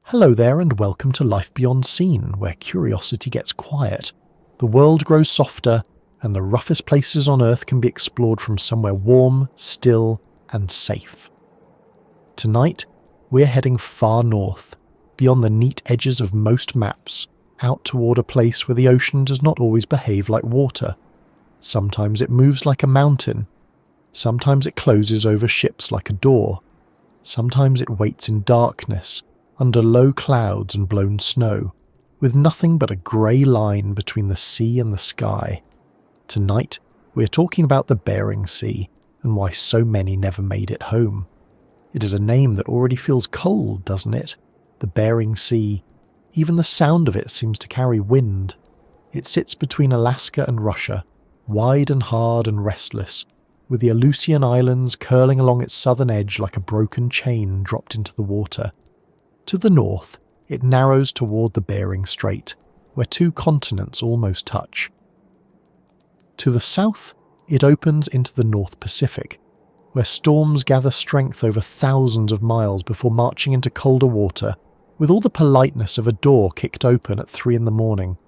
Hello there and welcome to Life Beyond Seen, where curiosity gets quiet, the world grows softer, and the roughest places on Earth can be explored from somewhere warm, still, and safe. Tonight, we're heading far north, beyond the neat edges of most maps, out toward a place where the ocean does not always behave like water. Sometimes it moves like a mountain. Sometimes it closes over ships like a door. Sometimes it waits in darkness, under low clouds and blown snow, with nothing but a grey line between the sea and the sky. Tonight, we're talking about the Bering Sea, and why so many never made it home. It is a name that already feels cold, doesn't it? The Bering Sea. Even the sound of it seems to carry wind. It sits between Alaska and Russia, wide and hard and restless, with the Aleutian Islands curling along its southern edge like a broken chain dropped into the water. To the north, it narrows toward the Bering Strait, where two continents almost touch. To the south, it opens into the North Pacific, where storms gather strength over thousands of miles before marching into colder water, with all the politeness of a door kicked open at 3 a.m.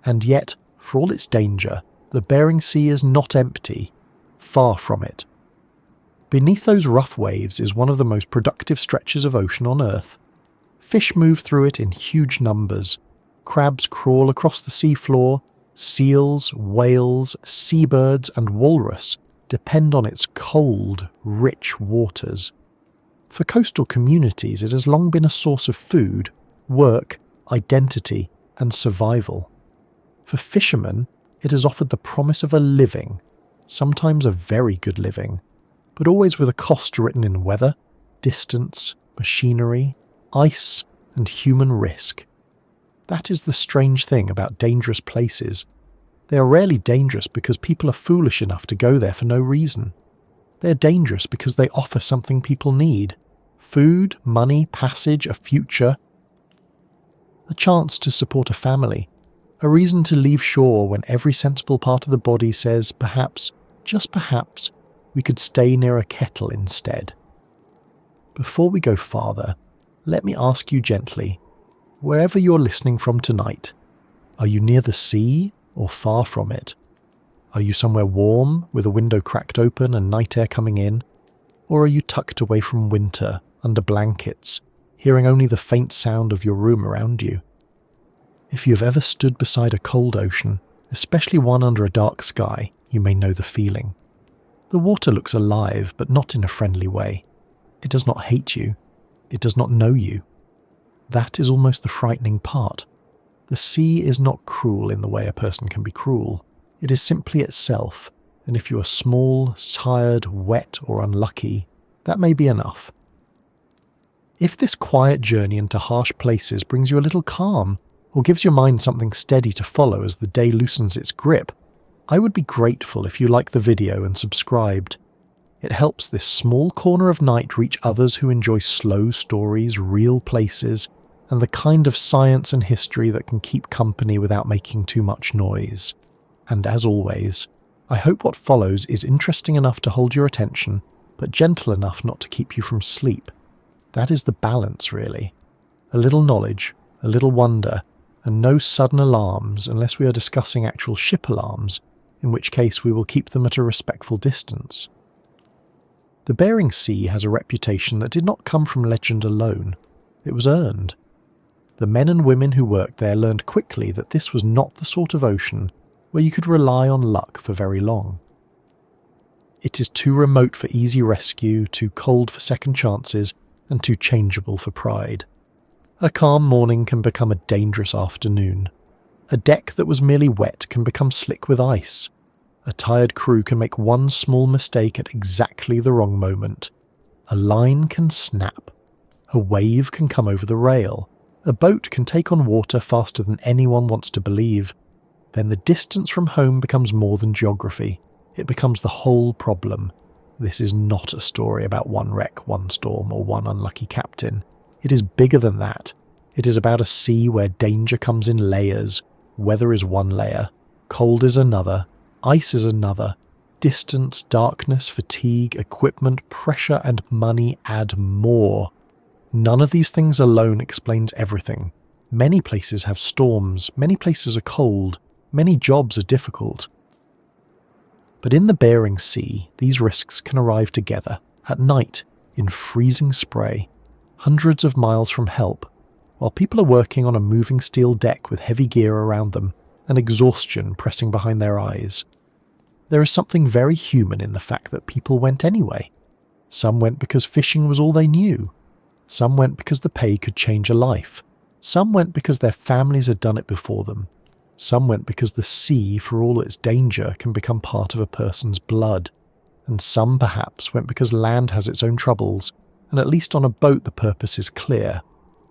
And yet, for all its danger, the Bering Sea is not empty, far from it. Beneath those rough waves is one of the most productive stretches of ocean on Earth. Fish move through it in huge numbers. Crabs crawl across the seafloor. Seals, whales, seabirds and walrus depend on its cold, rich waters. For coastal communities, it has long been a source of food, work, identity, and survival. For fishermen, it has offered the promise of a living, sometimes a very good living, but always with a cost written in weather, distance, machinery, ice, and human risk. That is the strange thing about dangerous places. They are rarely dangerous because people are foolish enough to go there for no reason. They are dangerous because they offer something people need: food, money, passage, a future, a chance to support a family, a reason to leave shore when every sensible part of the body says perhaps, just perhaps, we could stay near a kettle instead. Before we go farther, let me ask you gently, wherever you're listening from tonight, are you near the sea or far from it? Are you somewhere warm, with a window cracked open and night air coming in? Or are you tucked away from winter, under blankets, hearing only the faint sound of your room around you? If you have ever stood beside a cold ocean, especially one under a dark sky, you may know the feeling. The water looks alive, but not in a friendly way. It does not hate you. It does not know you. That is almost the frightening part. The sea is not cruel in the way a person can be cruel. It is simply itself, and if you are small, tired, wet, or unlucky, that may be enough. If this quiet journey into harsh places brings you a little calm, or gives your mind something steady to follow as the day loosens its grip, I would be grateful if you liked the video and subscribed. It helps this small corner of night reach others who enjoy slow stories, real places, and the kind of science and history that can keep company without making too much noise. And as always, I hope what follows is interesting enough to hold your attention, but gentle enough not to keep you from sleep. That is the balance, really. A little knowledge, a little wonder, and no sudden alarms unless we are discussing actual ship alarms, in which case we will keep them at a respectful distance. The Bering Sea has a reputation that did not come from legend alone. It was earned. The men and women who worked there learned quickly that this was not the sort of ocean where you could rely on luck for very long. It is too remote for easy rescue, too cold for second chances, and too changeable for pride. A calm morning can become a dangerous afternoon. A deck that was merely wet can become slick with ice. A tired crew can make one small mistake at exactly the wrong moment. A line can snap. A wave can come over the rail. A boat can take on water faster than anyone wants to believe. Then the distance from home becomes more than geography. It becomes the whole problem. This is not a story about one wreck, one storm, or one unlucky captain. It is bigger than that. It is about a sea where danger comes in layers. Weather is one layer. Cold is another. Ice is another. Distance, darkness, fatigue, equipment, pressure, and money add more. None of these things alone explains everything. Many places have storms, many places are cold, many jobs are difficult. But in the Bering Sea, these risks can arrive together, at night, in freezing spray, hundreds of miles from help, while people are working on a moving steel deck with heavy gear around them and exhaustion pressing behind their eyes. There is something very human in the fact that people went anyway. Some went because fishing was all they knew. Some went because the pay could change a life. Some went because their families had done it before them. Some went because the sea, for all its danger, can become part of a person's blood. And some perhaps went because land has its own troubles, and at least on a boat the purpose is clear.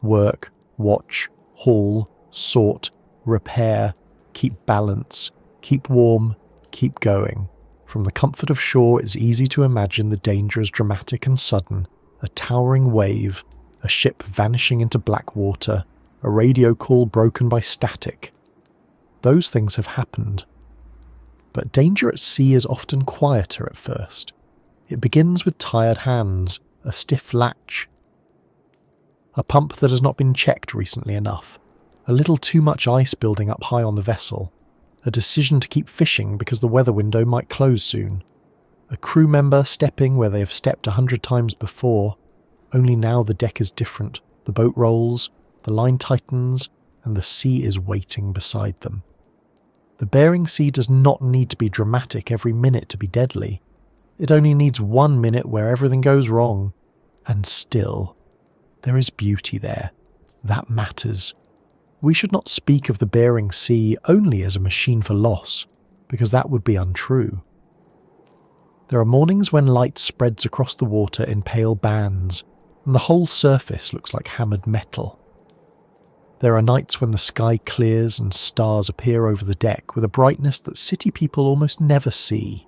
Work, watch, haul, sort, repair, keep balance, keep warm, keep going. From the comfort of shore it's easy to imagine the danger as dramatic and sudden, a towering wave, a ship vanishing into black water, a radio call broken by static. Those things have happened. But danger at sea is often quieter at first. It begins with tired hands, a stiff latch, a pump that has not been checked recently enough, a little too much ice building up high on the vessel, a decision to keep fishing because the weather window might close soon, a crew member stepping where they have stepped 100 times before, only now the deck is different, the boat rolls, the line tightens, and the sea is waiting beside them. The Bering Sea does not need to be dramatic every minute to be deadly. It only needs 1 minute where everything goes wrong, and still, there is beauty there. That matters. We should not speak of the Bering Sea only as a machine for loss, because that would be untrue. There are mornings when light spreads across the water in pale bands, and the whole surface looks like hammered metal. There are nights when the sky clears and stars appear over the deck with a brightness that city people almost never see.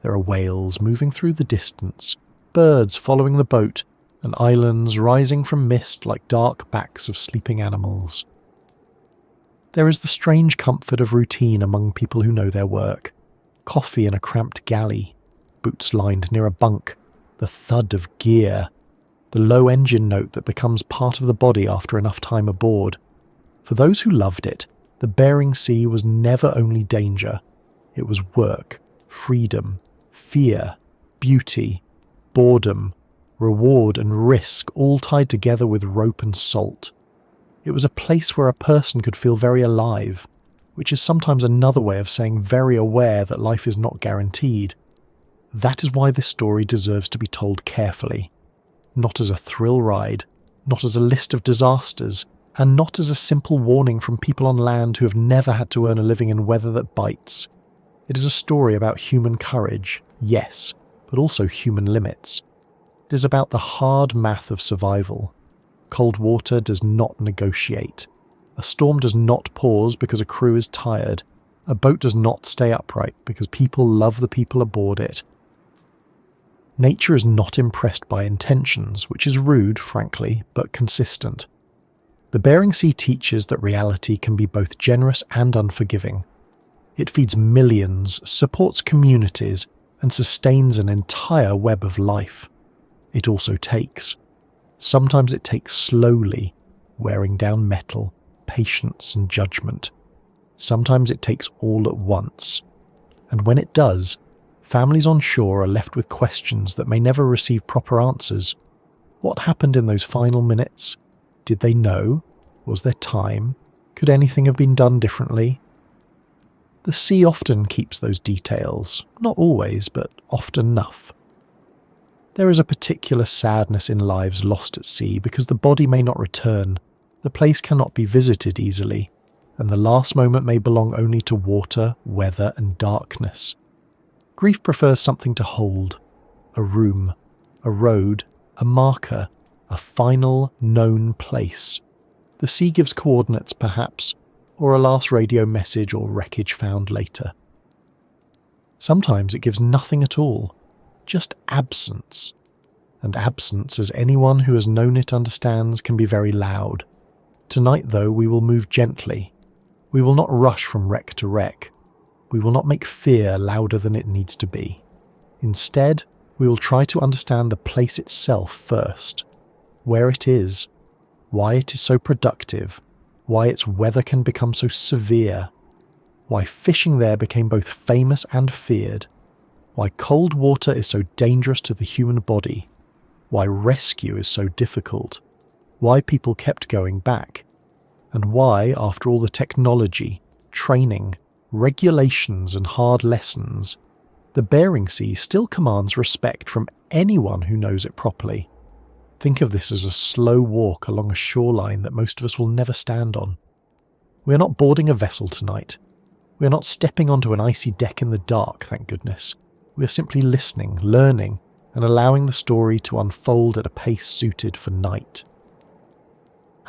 There are whales moving through the distance, birds following the boat, and islands rising from mist like dark backs of sleeping animals. There is the strange comfort of routine among people who know their work. Coffee in a cramped galley, boots lined near a bunk, the thud of gear, the low engine note that becomes part of the body after enough time aboard. For those who loved it, the Bering Sea was never only danger. It was work, freedom, fear, beauty, boredom, reward and risk all tied together with rope and salt. It was a place where a person could feel very alive, which is sometimes another way of saying very aware that life is not guaranteed. That is why this story deserves to be told carefully. Not as a thrill ride, not as a list of disasters, and not as a simple warning from people on land who have never had to earn a living in weather that bites. It is a story about human courage, yes, but also human limits. It is about the hard math of survival. Cold water does not negotiate. A storm does not pause because a crew is tired. A boat does not stay upright because people love the people aboard it. Nature is not impressed by intentions, which is rude, frankly, but consistent. The Bering Sea teaches that reality can be both generous and unforgiving. It feeds millions, supports communities, and sustains an entire web of life. It also takes. Sometimes it takes slowly, wearing down metal, patience and judgment. Sometimes it takes all at once. And when it does, families on shore are left with questions that may never receive proper answers. What happened in those final minutes? Did they know? Was there time? Could anything have been done differently? The sea often keeps those details, not always, but often enough. There is a particular sadness in lives lost at sea because the body may not return, the place cannot be visited easily, and the last moment may belong only to water, weather, and darkness. Grief prefers something to hold, a room, a road, a marker, a final, known place. The sea gives coordinates, perhaps, or a last radio message or wreckage found later. Sometimes it gives nothing at all, just absence. And absence, as anyone who has known it understands, can be very loud. Tonight, though, we will move gently. We will not rush from wreck to wreck. We will not make fear louder than it needs to be. Instead, we will try to understand the place itself first. where it is, why it is so productive, why its weather can become so severe, why fishing there became both famous and feared, why cold water is so dangerous to the human body, why rescue is so difficult, why people kept going back, and why, after all the technology, training, regulations and hard lessons, the Bering Sea still commands respect from anyone who knows it properly. Think of this as a slow walk along a shoreline that most of us will never stand on. We are not boarding a vessel tonight. We are not stepping onto an icy deck in the dark, thank goodness. We are simply listening, learning, and allowing the story to unfold at a pace suited for night.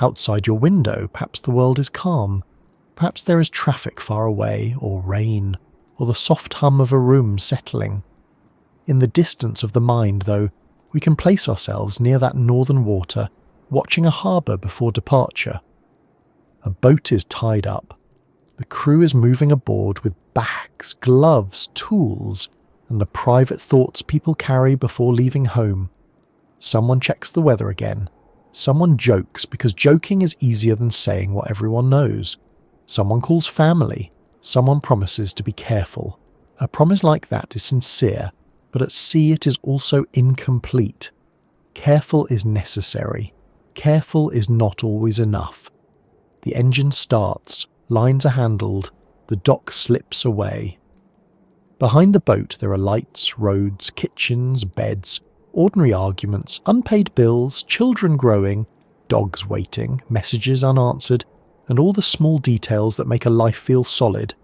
Outside your window, perhaps the world is calm. Perhaps there is traffic far away, or rain, or the soft hum of a room settling. In the distance of the mind, though, we can place ourselves near that northern water, watching a harbour before departure. A boat is tied up. The crew is moving aboard with bags, gloves, tools, and the private thoughts people carry before leaving home. Someone checks the weather again. Someone jokes because joking is easier than saying what everyone knows. Someone calls family. Someone promises to be careful. A promise like that is sincere, but at sea it is also incomplete. Careful is necessary. Careful is not always enough. The engine starts, lines are handled, the dock slips away. Behind the boat there are lights, roads, kitchens, beds, ordinary arguments, unpaid bills, children growing, dogs waiting, messages unanswered, and all the small details that make a life feel solid.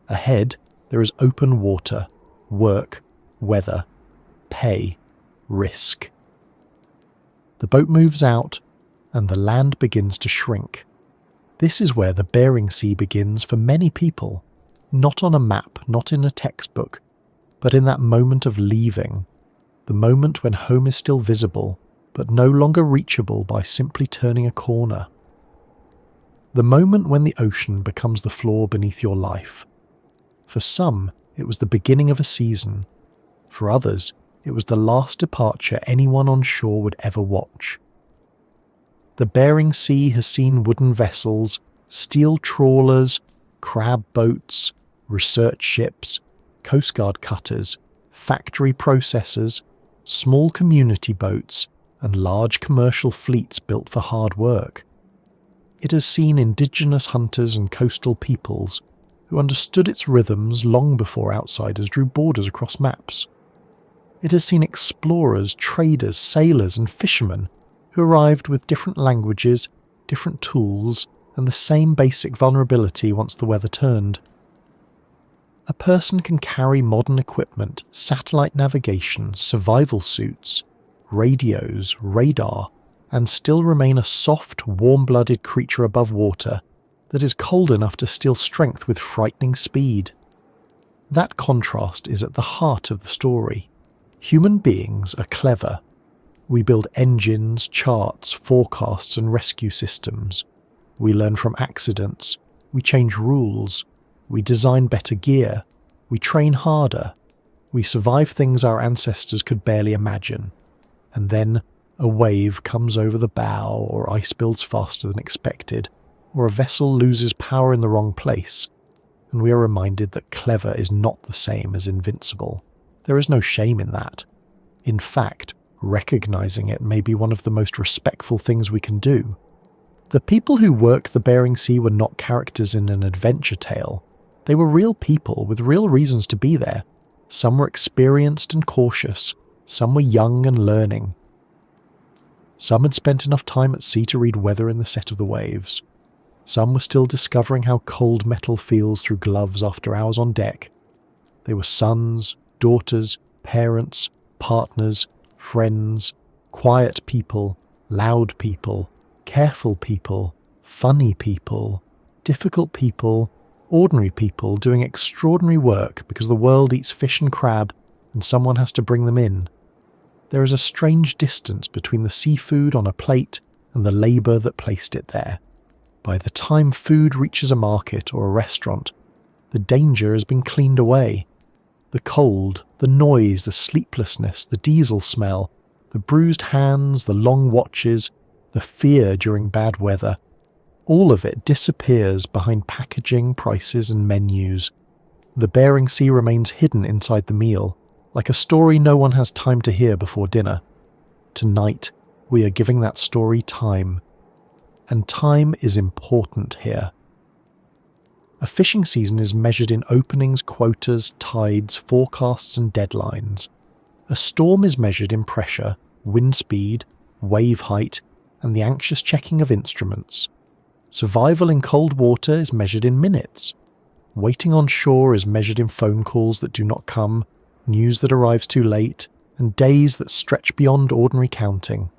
Ahead there is open water, work, weather, pay, risk. The boat moves out, and the land begins to shrink. This is where the Bering Sea begins for many people, not on a map, not in a textbook, but in that moment of leaving, the moment when home is still visible, but no longer reachable by simply turning a corner. The moment when the ocean becomes the floor beneath your life. For some, it was the beginning of a season. For others, it was the last departure anyone on shore would ever watch. The Bering Sea has seen wooden vessels, steel trawlers, crab boats, research ships, Coast Guard cutters, factory processors, small community boats, and large commercial fleets built for hard work. It has seen indigenous hunters and coastal peoples who understood its rhythms long before outsiders drew borders across maps. It has seen explorers, traders, sailors, and fishermen who arrived with different languages, different tools, and the same basic vulnerability once the weather turned. A person can carry modern equipment, satellite navigation, survival suits, radios, radar, and still remain a soft, warm-blooded creature above water that is cold enough to steal strength with frightening speed. That contrast is at the heart of the story. Human beings are clever. We build engines, charts, forecasts, and rescue systems. We learn from accidents. We change rules. We design better gear. We train harder. We survive things our ancestors could barely imagine. And then a wave comes over the bow, or ice builds faster than expected, or a vessel loses power in the wrong place, and we are reminded that clever is not the same as invincible. There is no shame in that. In fact, recognizing it may be one of the most respectful things we can do. The people who work the Bering Sea were not characters in an adventure tale. They were real people with real reasons to be there. Some were experienced and cautious. Some were young and learning. Some had spent enough time at sea to read weather in the set of the waves. Some were still discovering how cold metal feels through gloves after hours on deck. They were sons, daughters, parents, partners, friends, quiet people, loud people, careful people, funny people, difficult people, ordinary people doing extraordinary work because the world eats fish and crab and someone has to bring them in. There is a strange distance between the seafood on a plate and the labour that placed it there. By the time food reaches a market or a restaurant, the danger has been cleaned away. The cold, the noise, the sleeplessness, the diesel smell, The bruised hands, the long watches, the fear during bad weather, all of it disappears behind packaging, prices and menus. The Bering Sea remains hidden inside the meal, like a story no one has time to hear before dinner. Tonight, we are giving that story time. And time is important here. A fishing season is measured in openings, quotas, tides, forecasts and deadlines. A storm is measured in pressure, wind speed, wave height, and the anxious checking of instruments. Survival in cold water is measured in minutes. Waiting on shore is measured in phone calls that do not come, news that arrives too late, and days that stretch beyond ordinary counting.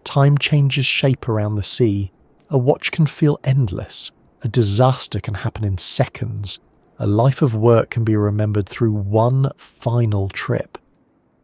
Time changes shape around the sea. A watch can feel endless. A disaster can happen in seconds. A life of work can be remembered through one final trip.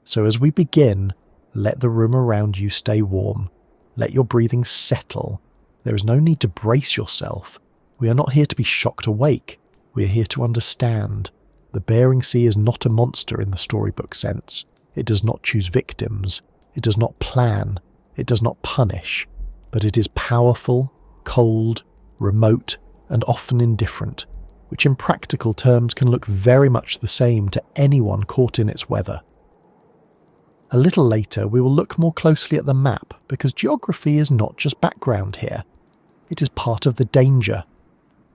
So as we begin, let the room around you stay warm. Let your breathing settle. There is no need to brace yourself. We are not here to be shocked awake. We are here to understand. The Bering Sea is not a monster in the storybook sense. It does not choose victims. It does not plan. It does not punish. But it is powerful, cold, remote, and often indifferent, which in practical terms can look very much the same to anyone caught in its weather. A little later we will look more closely at the map, because geography is not just background here. It is part of the danger.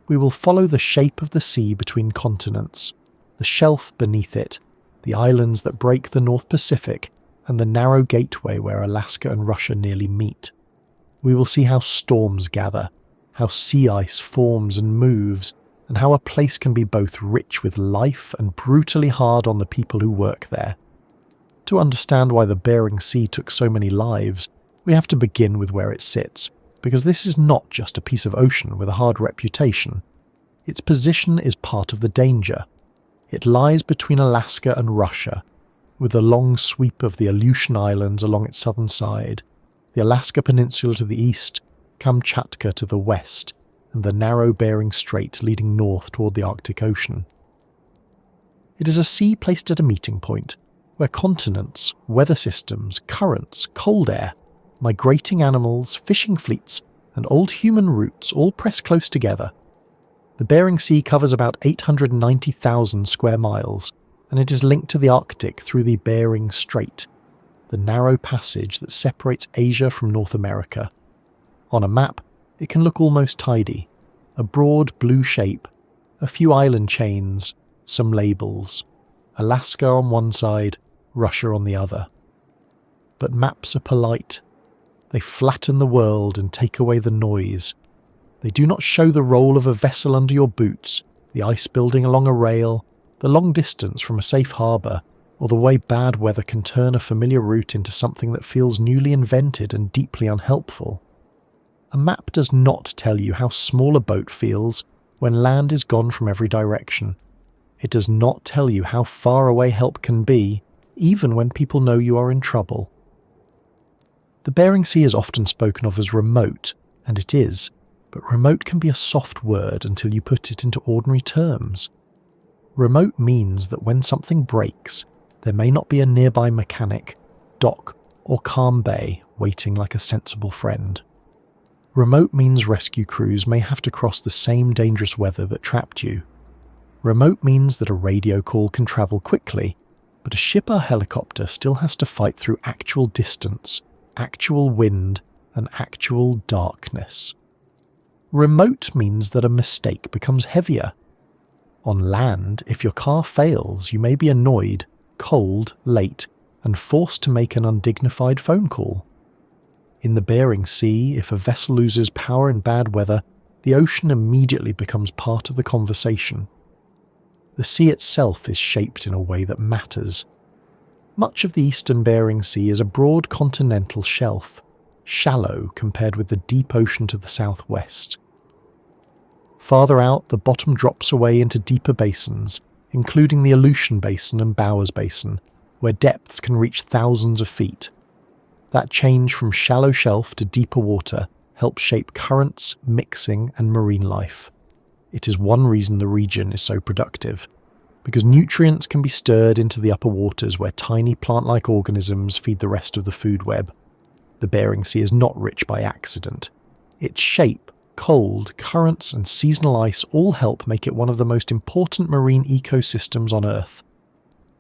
We will follow the shape of the sea between continents, the shelf beneath it, the islands that break the North Pacific, and the narrow gateway where Alaska and Russia nearly meet. We will see how storms gather, how sea ice forms and moves, and how a place can be both rich with life and brutally hard on the people who work there. To understand why the Bering Sea took so many lives, we have to begin with where it sits, because this is not just a piece of ocean with a hard reputation. Its position is part of the danger. It lies between Alaska and Russia, with the long sweep of the Aleutian Islands along its southern side, the Alaska Peninsula to the east, Kamchatka to the west, and the narrow Bering Strait leading north toward the Arctic Ocean. It is a sea placed at a meeting point, where continents, weather systems, currents, cold air, migrating animals, fishing fleets, and old human roots all press close together. The Bering Sea covers about 890,000 square miles, and it is linked to the Arctic through the Bering Strait, the narrow passage that separates Asia from North America. On a map, it can look almost tidy. A broad blue shape, a few island chains, some labels. Alaska on one side, Russia on the other. But maps are polite. They flatten the world and take away the noise. They do not show the roll of a vessel under your boots, the ice building along a rail, the long distance from a safe harbour, or the way bad weather can turn a familiar route into something that feels newly invented and deeply unhelpful. A map does not tell you how small a boat feels when land is gone from every direction. It does not tell you how far away help can be, even when people know you are in trouble. The Bering Sea is often spoken of as remote, and it is, but remote can be a soft word until you put it into ordinary terms. Remote means that when something breaks, there may not be a nearby mechanic, dock, or calm bay waiting like a sensible friend. Remote means rescue crews may have to cross the same dangerous weather that trapped you. Remote means that a radio call can travel quickly, but a ship or helicopter still has to fight through actual distance, actual wind, and actual darkness. Remote means that a mistake becomes heavier. On land, if your car fails, you may be annoyed, cold, late, and forced to make an undignified phone call. In the Bering Sea, if a vessel loses power in bad weather, the ocean immediately becomes part of the conversation. The sea itself is shaped in a way that matters. Much of the eastern Bering Sea is a broad continental shelf, shallow compared with the deep ocean to the southwest. Farther out, the bottom drops away into deeper basins, including the Aleutian Basin and Bowers Basin, where depths can reach thousands of feet. That change from shallow shelf to deeper water helps shape currents, mixing, and marine life. It is one reason the region is so productive. because nutrients can be stirred into the upper waters where tiny plant-like organisms feed the rest of the food web. The Bering Sea is not rich by accident. Its shape, cold, currents and seasonal ice all help make it one of the most important marine ecosystems on Earth.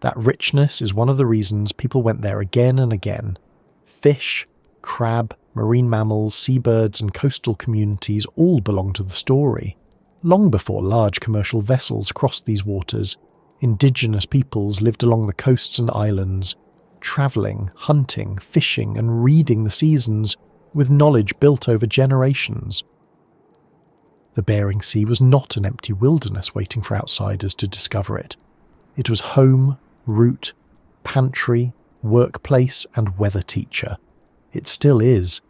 That richness is one of the reasons people went there again and again. Fish, crab, marine mammals, seabirds and coastal communities all belong to the story. Long before large commercial vessels crossed these waters, indigenous peoples lived along the coasts and islands, travelling, hunting, fishing and reading the seasons with knowledge built over generations. The Bering Sea was not an empty wilderness waiting for outsiders to discover it. It was home, route, pantry, workplace and weather teacher. It still is.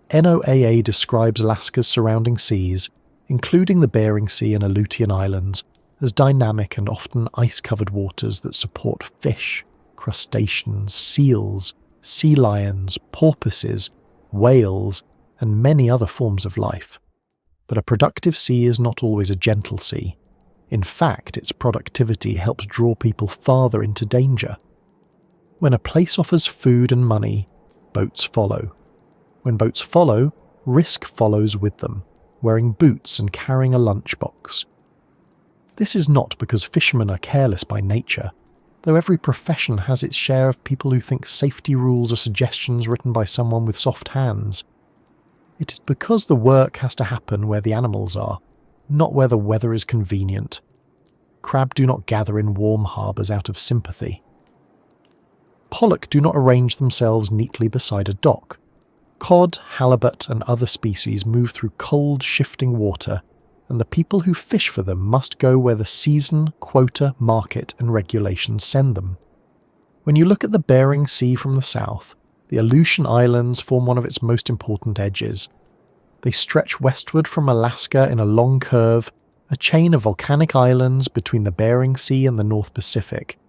NOAA describes Alaska's surrounding seas, including the Bering Sea and Aleutian Islands, as dynamic and often ice-covered waters that support fish, crustaceans, seals, sea lions, porpoises, whales, and many other forms of life. But a productive sea is not always a gentle sea. In fact, its productivity helps draw people farther into danger. When a place offers food and money, boats follow. When boats follow, risk follows with them, wearing boots and carrying a lunchbox. This is not because fishermen are careless by nature, though every profession has its share of people who think safety rules are suggestions written by someone with soft hands. It is because the work has to happen where the animals are, not where the weather is convenient. Crab do not gather in warm harbours out of sympathy. Pollock do not arrange themselves neatly beside a dock. Cod, halibut and other species move through cold, shifting water, and the people who fish for them must go where the season, quota, market and regulations send them. When you look at the Bering Sea from the south, the Aleutian Islands form one of its most important edges. They stretch westward from Alaska in a long curve, a chain of volcanic islands between the Bering Sea and the North Pacific.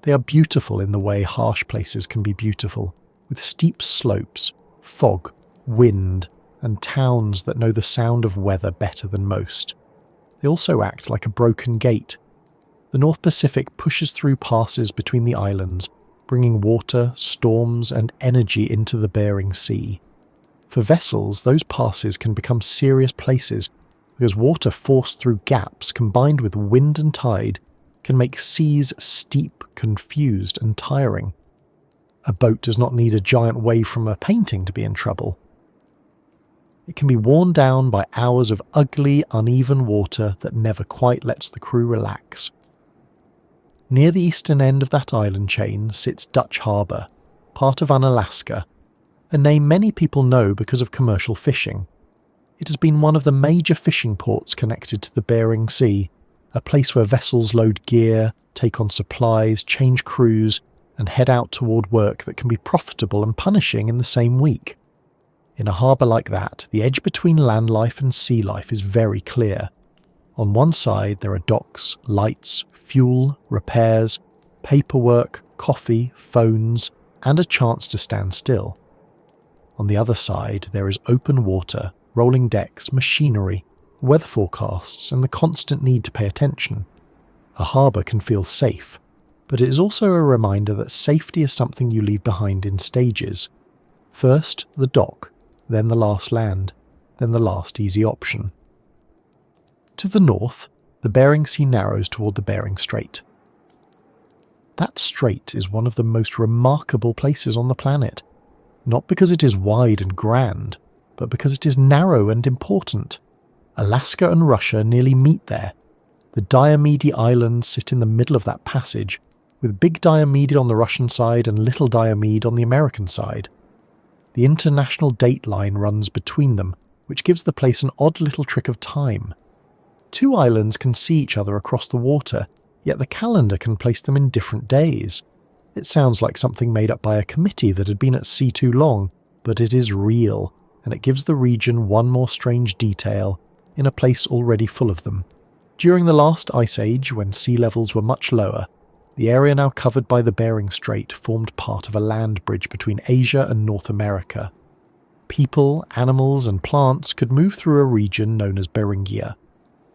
They are beautiful in the way harsh places can be beautiful, with steep slopes, fog, wind, and towns that know the sound of weather better than most. They also act like a broken gate. The North Pacific pushes through passes between the islands, bringing water, storms, and energy into the Bering Sea. For vessels, those passes can become serious places because water forced through gaps combined with wind and tide can make seas steep, confused, and tiring. A boat does not need a giant wave from a painting to be in trouble. It can be worn down by hours of ugly, uneven water that never quite lets the crew relax. Near the eastern end of that island chain sits Dutch Harbour, part of Unalaska, a name many people know because of commercial fishing. It has been one of the major fishing ports connected to the Bering Sea, a place where vessels load gear, take on supplies, change crews, and head out toward work that can be profitable and punishing in the same week. In a harbour like that, the edge between land life and sea life is very clear. On one side there are docks, lights, fuel, repairs, paperwork, coffee, phones, and a chance to stand still. On the other side there is open water, rolling decks, machinery, weather forecasts, and the constant need to pay attention. A harbour can feel safe, but it is also a reminder that safety is something you leave behind in stages. First, the dock, then the last land, then the last easy option. To the north, the Bering Sea narrows toward the Bering Strait. That strait is one of the most remarkable places on the planet, not because it is wide and grand, but because it is narrow and important. Alaska and Russia nearly meet there. The Diomede Islands sit in the middle of that passage, with Big Diomede on the Russian side and Little Diomede on the American side. The international date line runs between them, which gives the place an odd little trick of time. Two islands can see each other across the water, yet the calendar can place them in different days. It sounds like something made up by a committee that had been at sea too long, but it is real, and it gives the region one more strange detail in a place already full of them. During the last ice age, when sea levels were much lower, the area now covered by the Bering Strait formed part of a land bridge between Asia and North America. People, animals and plants could move through a region known as Beringia.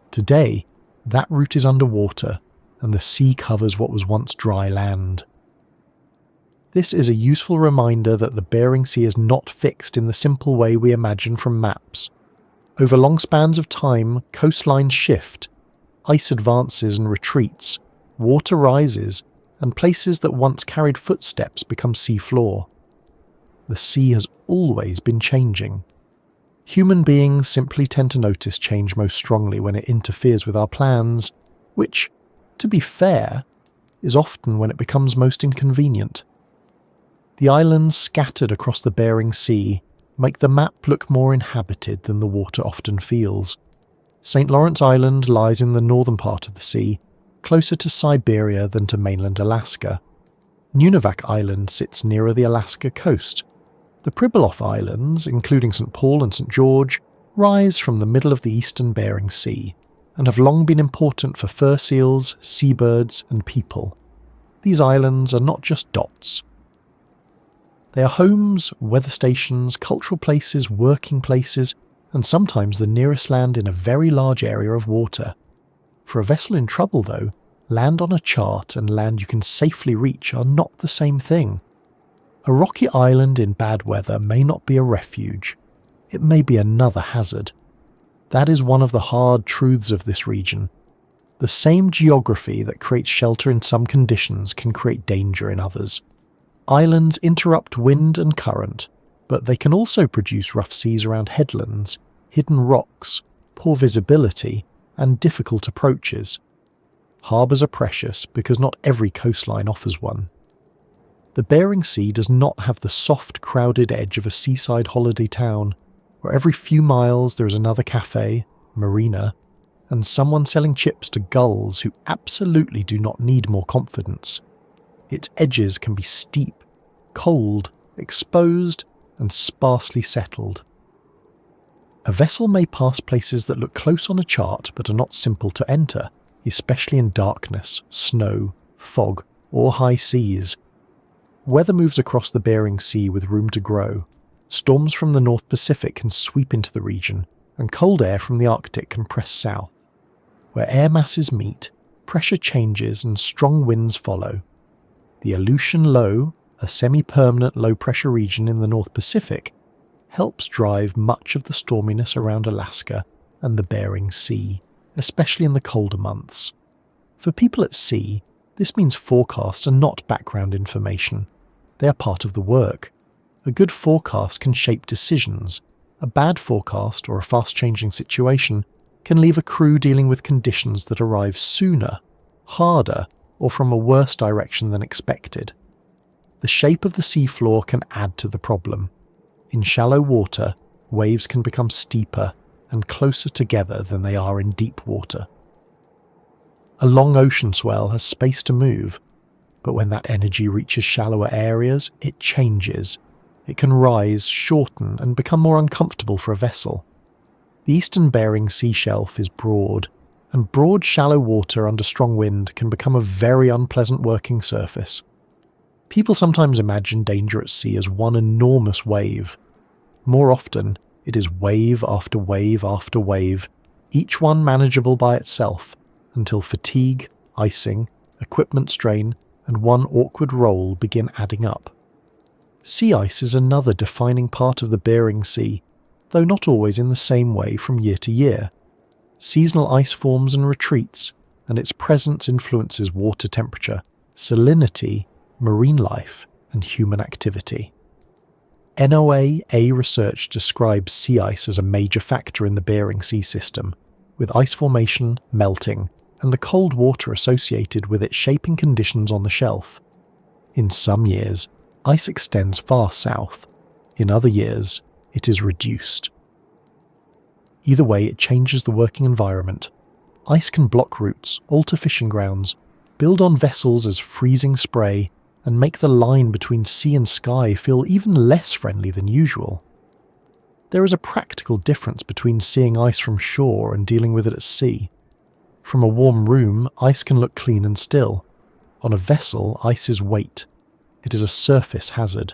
Today, that route is underwater, and the sea covers what was once dry land. This is a useful reminder that the Bering Sea is not fixed in the simple way we imagine from maps. Over long spans of time, coastlines shift, ice advances and retreats, water rises, and places that once carried footsteps become seafloor. The sea has always been changing. Human beings simply tend to notice change most strongly when it interferes with our plans, which, to be fair, is often when it becomes most inconvenient. The islands scattered across the Bering Sea make the map look more inhabited than the water often feels. St. Lawrence Island lies in the northern part of the sea, closer to Siberia than to mainland Alaska. Nunivak Island sits nearer the Alaska coast. The Pribilof Islands, including St. Paul and St. George, rise from the middle of the eastern Bering Sea and have long been important for fur seals, seabirds and people. These islands are not just dots. They are homes, weather stations, cultural places, working places, and sometimes the nearest land in a very large area of water. For a vessel in trouble, though, land on a chart and land you can safely reach are not the same thing. A rocky island in bad weather may not be a refuge. It may be another hazard. That is one of the hard truths of this region. The same geography that creates shelter in some conditions can create danger in others. Islands interrupt wind and current, but they can also produce rough seas around headlands, hidden rocks, poor visibility, and difficult approaches. Harbours are precious because not every coastline offers one. The Bering Sea does not have the soft, crowded edge of a seaside holiday town, where every few miles there is another cafe, marina, and someone selling chips to gulls who absolutely do not need more confidence. Its edges can be steep, cold, exposed, and sparsely settled. A vessel may pass places that look close on a chart but are not simple to enter, especially in darkness, snow, fog, or high seas. Weather moves across the Bering Sea with room to grow. Storms from the North Pacific can sweep into the region, and cold air from the Arctic can press south. Where air masses meet, pressure changes and strong winds follow. The Aleutian Low, a semi-permanent low-pressure region in the North Pacific, helps drive much of the storminess around Alaska and the Bering Sea, especially in the colder months. For people at sea, this means forecasts are not background information. They are part of the work. A good forecast can shape decisions. A bad forecast or a fast-changing situation can leave a crew dealing with conditions that arrive sooner, harder, or from a worse direction than expected. The shape of the seafloor can add to the problem. In shallow water, waves can become steeper and closer together than they are in deep water. A long ocean swell has space to move, but when that energy reaches shallower areas, it changes. It can rise, shorten, and become more uncomfortable for a vessel. The eastern Bering Sea shelf is broad, and broad shallow water under strong wind can become a very unpleasant working surface. People sometimes imagine danger at sea as one enormous wave. More often, it is wave after wave after wave, each one manageable by itself, until fatigue, icing, equipment strain, and one awkward roll begin adding up. Sea ice is another defining part of the Bering Sea, though not always in the same way from year to year. Seasonal ice forms and retreats, and its presence influences water temperature, salinity, marine life, and human activity. NOAA research describes sea ice as a major factor in the Bering Sea system, with ice formation, melting, and the cold water associated with it shaping conditions on the shelf. In some years, ice extends far south. In other years, it is reduced. Either way, it changes the working environment. Ice can block routes, alter fishing grounds, build on vessels as freezing spray, and make the line between sea and sky feel even less friendly than usual. There is a practical difference between seeing ice from shore and dealing with it at sea. From a warm room, ice can look clean and still. On a vessel, ice is weight. It is a surface hazard.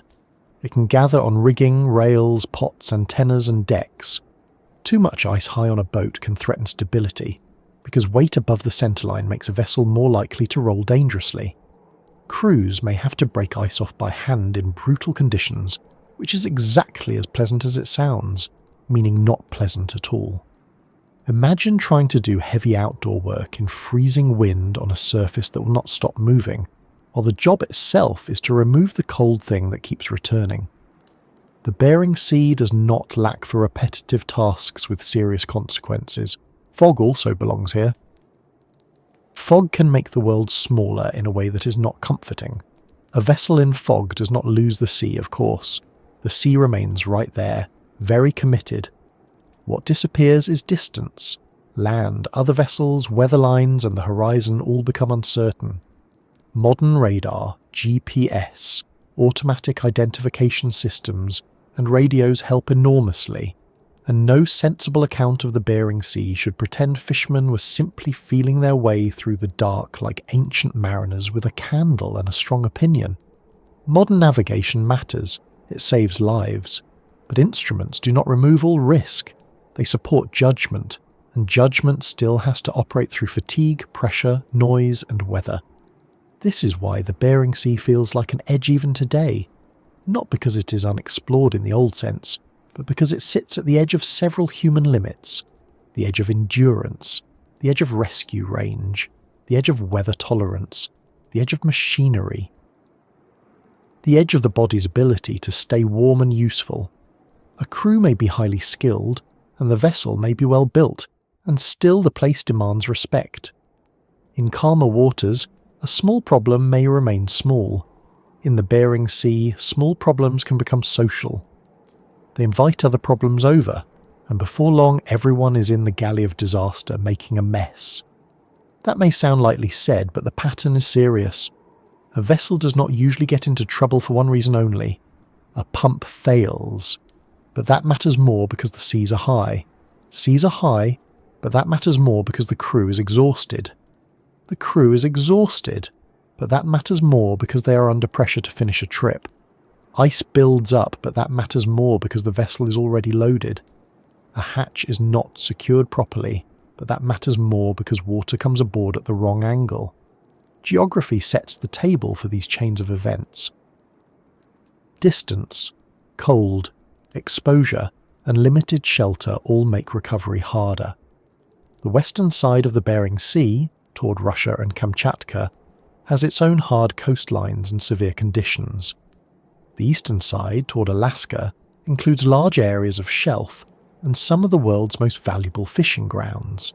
It can gather on rigging, rails, pots, antennas, and decks. Too much ice high on a boat can threaten stability, because weight above the centerline makes a vessel more likely to roll dangerously. Crews may have to break ice off by hand in brutal conditions, which is exactly as pleasant as it sounds, meaning not pleasant at all. Imagine trying to do heavy outdoor work in freezing wind on a surface that will not stop moving, while the job itself is to remove the cold thing that keeps returning. The Bering Sea does not lack for repetitive tasks with serious consequences. Fog also belongs here. Fog can make the world smaller in a way that is not comforting. A vessel in fog does not lose the sea, of course. The sea remains right there, very committed. What disappears is distance. Land, other vessels, weather lines, and the horizon all become uncertain. Modern radar, GPS, automatic identification systems, and radios help enormously, and no sensible account of the Bering Sea should pretend fishermen were simply feeling their way through the dark like ancient mariners with a candle and a strong opinion. Modern navigation matters, it saves lives, but instruments do not remove all risk. They support judgment, and judgment still has to operate through fatigue, pressure, noise, and weather. This is why the Bering Sea feels like an edge even today, not because it is unexplored in the old sense, but because it sits at the edge of several human limits, the edge of endurance, the edge of rescue range, the edge of weather tolerance, the edge of machinery, the edge of the body's ability to stay warm and useful. A crew may be highly skilled, and the vessel may be well built, and still the place demands respect. In calmer waters, a small problem may remain small. In the Bering Sea, small problems can become social. They invite other problems over, and before long everyone is in the galley of disaster making a mess. That may sound lightly said, but the pattern is serious. A vessel does not usually get into trouble for one reason only. A pump fails. But that matters more because the seas are high. Seas are high, but that matters more because the crew is exhausted. The crew is exhausted, but that matters more because they are under pressure to finish a trip. Ice builds up, but that matters more because the vessel is already loaded. A hatch is not secured properly, but that matters more because water comes aboard at the wrong angle. Geography sets the table for these chains of events. Distance, cold, exposure, and limited shelter all make recovery harder. The western side of the Bering Sea, toward Russia and Kamchatka, has its own hard coastlines and severe conditions. The eastern side, toward Alaska, includes large areas of shelf and some of the world's most valuable fishing grounds.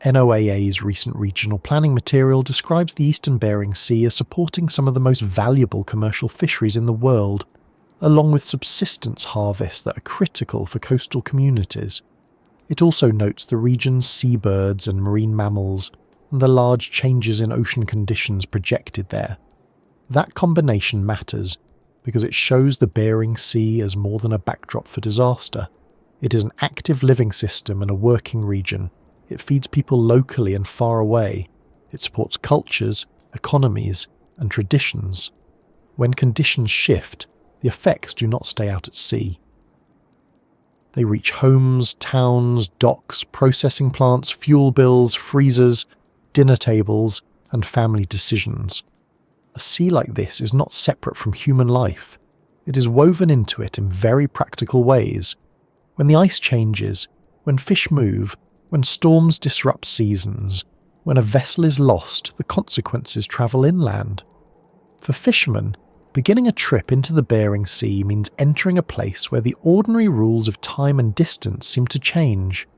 NOAA's recent regional planning material describes the eastern Bering Sea as supporting some of the most valuable commercial fisheries in the world, along with subsistence harvests that are critical for coastal communities. It also notes the region's seabirds and marine mammals, and the large changes in ocean conditions projected there. That combination matters, because it shows the Bering Sea as more than a backdrop for disaster. It is an active living system and a working region. It feeds people locally and far away. It supports cultures, economies, and traditions. When conditions shift, the effects do not stay out at sea. They reach homes, towns, docks, processing plants, fuel bills, freezers, dinner tables, and family decisions. A sea like this is not separate from human life. It is woven into it in very practical ways. When the ice changes, when fish move, when storms disrupt seasons, when a vessel is lost, the consequences travel inland. For fishermen, beginning a trip into the Bering Sea means entering a place where the ordinary rules of time and distance seem to change.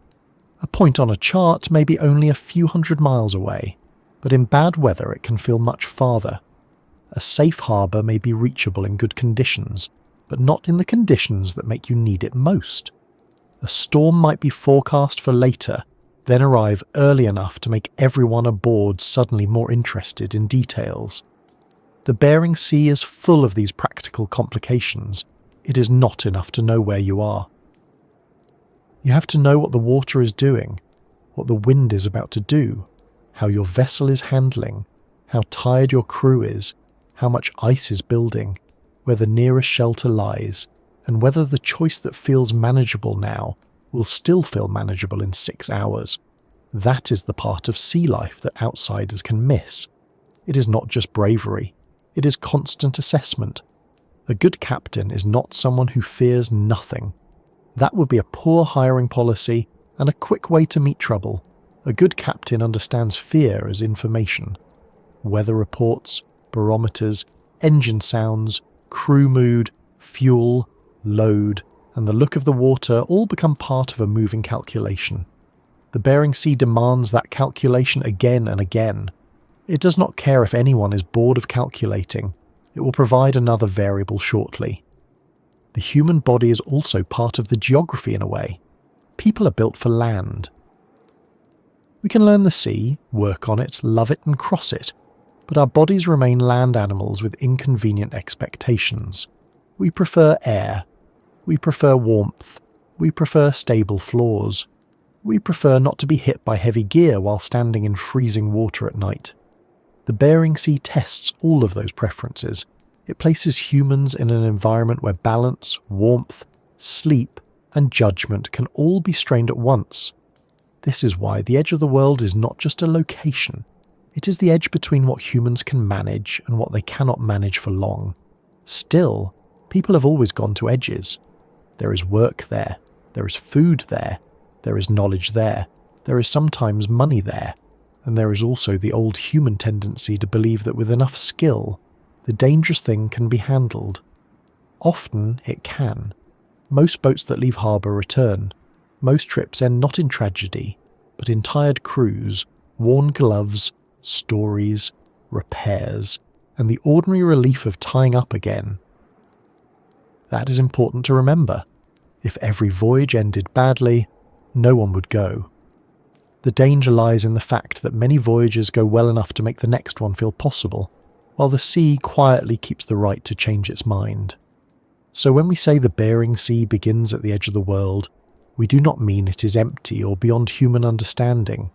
A point on a chart may be only a few hundred miles away, but in bad weather it can feel much farther. A safe harbour may be reachable in good conditions, but not in the conditions that make you need it most. A storm might be forecast for later, then arrive early enough to make everyone aboard suddenly more interested in details. The Bering Sea is full of these practical complications. It is not enough to know where you are. You have to know what the water is doing, what the wind is about to do, how your vessel is handling, how tired your crew is, how much ice is building, where the nearest shelter lies, and whether the choice that feels manageable now will still feel manageable in 6 hours. That is the part of sea life that outsiders can miss. It is not just bravery, it is constant assessment. A good captain is not someone who fears nothing. That would be a poor hiring policy and a quick way to meet trouble. A good captain understands fear as information. Weather reports, barometers, engine sounds, crew mood, fuel, load, and the look of the water all become part of a moving calculation. The Bering Sea demands that calculation again and again. It does not care if anyone is bored of calculating. It will provide another variable shortly. The human body is also part of the geography in a way. People are built for land. We can learn the sea, work on it, love it and cross it, but our bodies remain land animals with inconvenient expectations. We prefer air. We prefer warmth. We prefer stable floors. We prefer not to be hit by heavy gear while standing in freezing water at night. The Bering Sea tests all of those preferences. It places humans in an environment where balance, warmth, sleep, and judgment can all be strained at once. This is why the edge of the world is not just a location. It is the edge between what humans can manage and what they cannot manage for long. Still, people have always gone to edges. There is work there. There is food there. There is knowledge there. There is sometimes money there. And there is also the old human tendency to believe that with enough skill, the dangerous thing can be handled. Often it can. Most boats that leave harbour return. Most trips end not in tragedy, but in tired crews, worn gloves, stories, repairs, and the ordinary relief of tying up again. That is important to remember. If every voyage ended badly, no one would go. The danger lies in the fact that many voyages go well enough to make the next one feel possible, while the sea quietly keeps the right to change its mind. So when we say the Bering Sea begins at the edge of the world, we do not mean it is empty or beyond human understanding.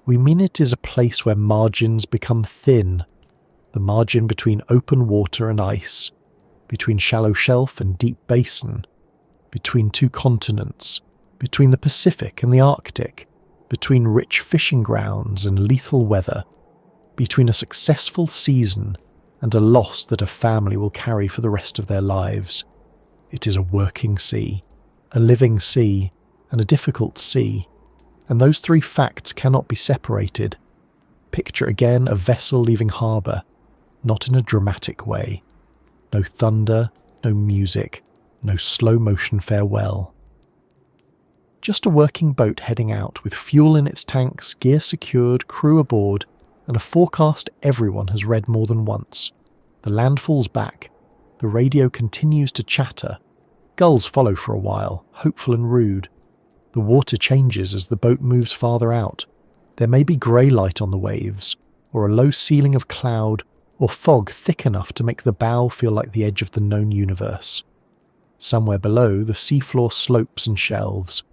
We mean it is a place where margins become thin, the margin between open water and ice, between shallow shelf and deep basin, between two continents, between the Pacific and the Arctic, between rich fishing grounds and lethal weather, between a successful season and a loss that a family will carry for the rest of their lives. It is a working sea, a living sea, and a difficult sea, and those three facts cannot be separated. Picture again a vessel leaving harbour, not in a dramatic way. No thunder, no music, no slow-motion farewell. Just a working boat heading out with fuel in its tanks, gear secured, crew aboard, and a forecast everyone has read more than once. The land falls back. The radio continues to chatter. Gulls follow for a while, hopeful and rude. The water changes as the boat moves farther out. There may be grey light on the waves, or a low ceiling of cloud, or fog thick enough to make the bow feel like the edge of the known universe. Somewhere below, the seafloor slopes and shelves.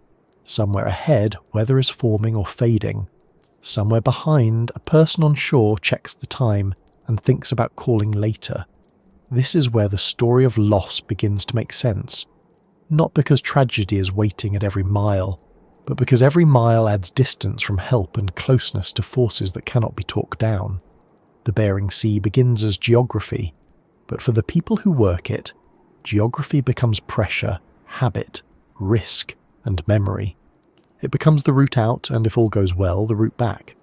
Somewhere ahead, weather is forming or fading. Somewhere behind, a person on shore checks the time and thinks about calling later. This is where the story of loss begins to make sense. Not because tragedy is waiting at every mile, but because every mile adds distance from help and closeness to forces that cannot be talked down. The Bering Sea begins as geography, but for the people who work it, geography becomes pressure, habit, risk, and memory. It becomes the route out, and if all goes well, the route back.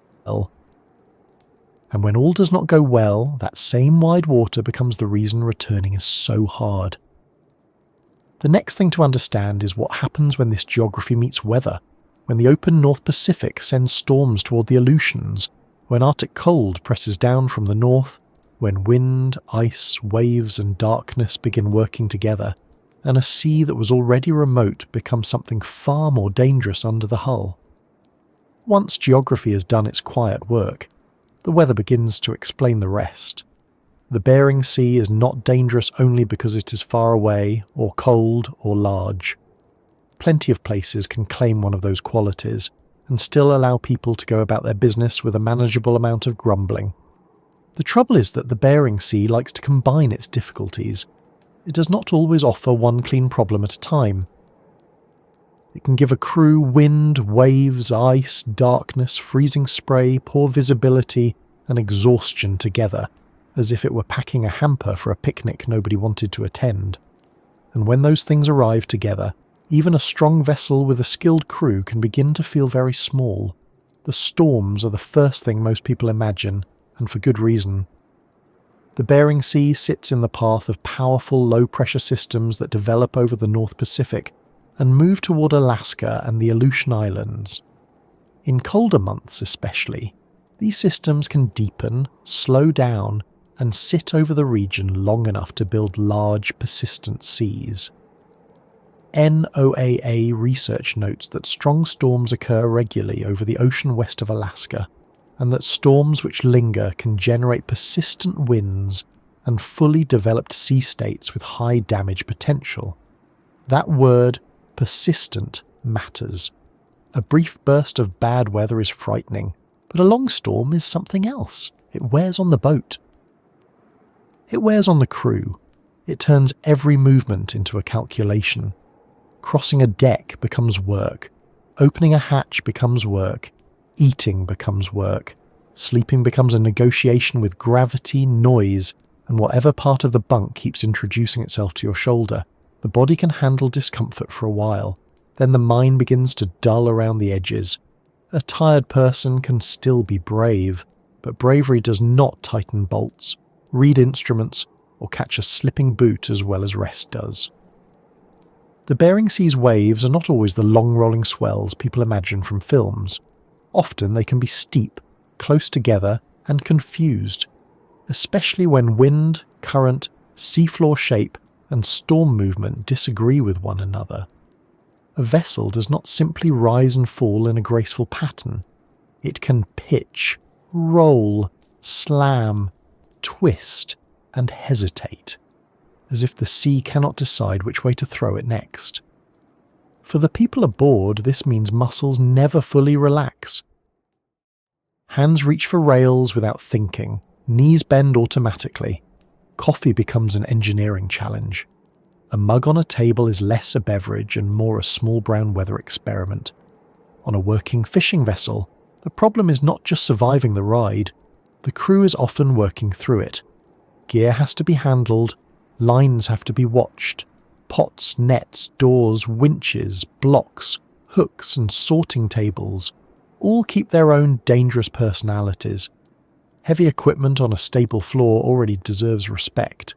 And when all does not go well, that same wide water becomes the reason returning is so hard. The next thing to understand is what happens when this geography meets weather, when the open North Pacific sends storms toward the Aleutians, when Arctic cold presses down from the north, when wind, ice, waves and darkness begin working together, and a sea that was already remote becomes something far more dangerous under the hull. Once geography has done its quiet work, the weather begins to explain the rest. The Bering Sea is not dangerous only because it is far away, or cold, or large. Plenty of places can claim one of those qualities, and still allow people to go about their business with a manageable amount of grumbling. The trouble is that the Bering Sea likes to combine its difficulties. It does not always offer one clean problem at a time. It can give a crew wind, waves, ice, darkness, freezing spray, poor visibility, and exhaustion together, as if it were packing a hamper for a picnic nobody wanted to attend. And when those things arrive together, even a strong vessel with a skilled crew can begin to feel very small. The storms are the first thing most people imagine, and for good reason. The Bering Sea sits in the path of powerful low-pressure systems that develop over the North Pacific and move toward Alaska and the Aleutian Islands. In colder months especially, these systems can deepen, slow down, and sit over the region long enough to build large, persistent seas. NOAA research notes that strong storms occur regularly over the ocean west of Alaska, and that storms which linger can generate persistent winds and fully developed sea states with high damage potential. That word, persistent, matters. A brief burst of bad weather is frightening, but a long storm is something else. It wears on the boat. It wears on the crew. It turns every movement into a calculation. Crossing a deck becomes work. Opening a hatch becomes work. Eating becomes work. Sleeping becomes a negotiation with gravity, noise, and whatever part of the bunk keeps introducing itself to your shoulder. The body can handle discomfort for a while. Then the mind begins to dull around the edges. A tired person can still be brave, but bravery does not tighten bolts, read instruments, or catch a slipping boot as well as rest does. The Bering Sea's waves are not always the long-rolling swells people imagine from films. Often they can be steep, close together, and confused, especially when wind, current, seafloor shape, and storm movement disagree with one another. A vessel does not simply rise and fall in a graceful pattern. It can pitch, roll, slam, twist, and hesitate, as if the sea cannot decide which way to throw it next. For the people aboard, this means muscles never fully relax. Hands reach for rails without thinking, knees bend automatically. Coffee becomes an engineering challenge. A mug on a table is less a beverage and more a small brown weather experiment. On a working fishing vessel, the problem is not just surviving the ride. The crew is often working through it. Gear has to be handled, lines have to be watched. Pots, nets, doors, winches, blocks, hooks and sorting tables all keep their own dangerous personalities. Heavy equipment on a stable floor already deserves respect.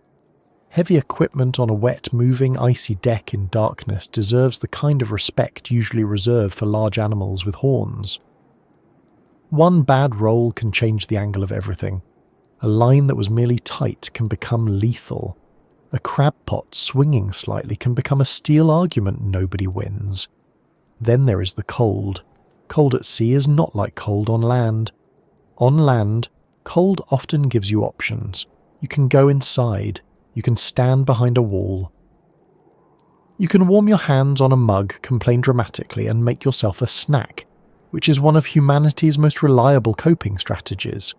Heavy equipment on a wet, moving, icy deck in darkness deserves the kind of respect usually reserved for large animals with horns. One bad roll can change the angle of everything. A line that was merely tight can become lethal. A crab pot swinging slightly can become a steel argument nobody wins. Then there is the cold. Cold at sea is not like cold on land. On land, cold often gives you options. You can go inside. You can stand behind a wall. You can warm your hands on a mug, complain dramatically, and make yourself a snack, which is one of humanity's most reliable coping strategies.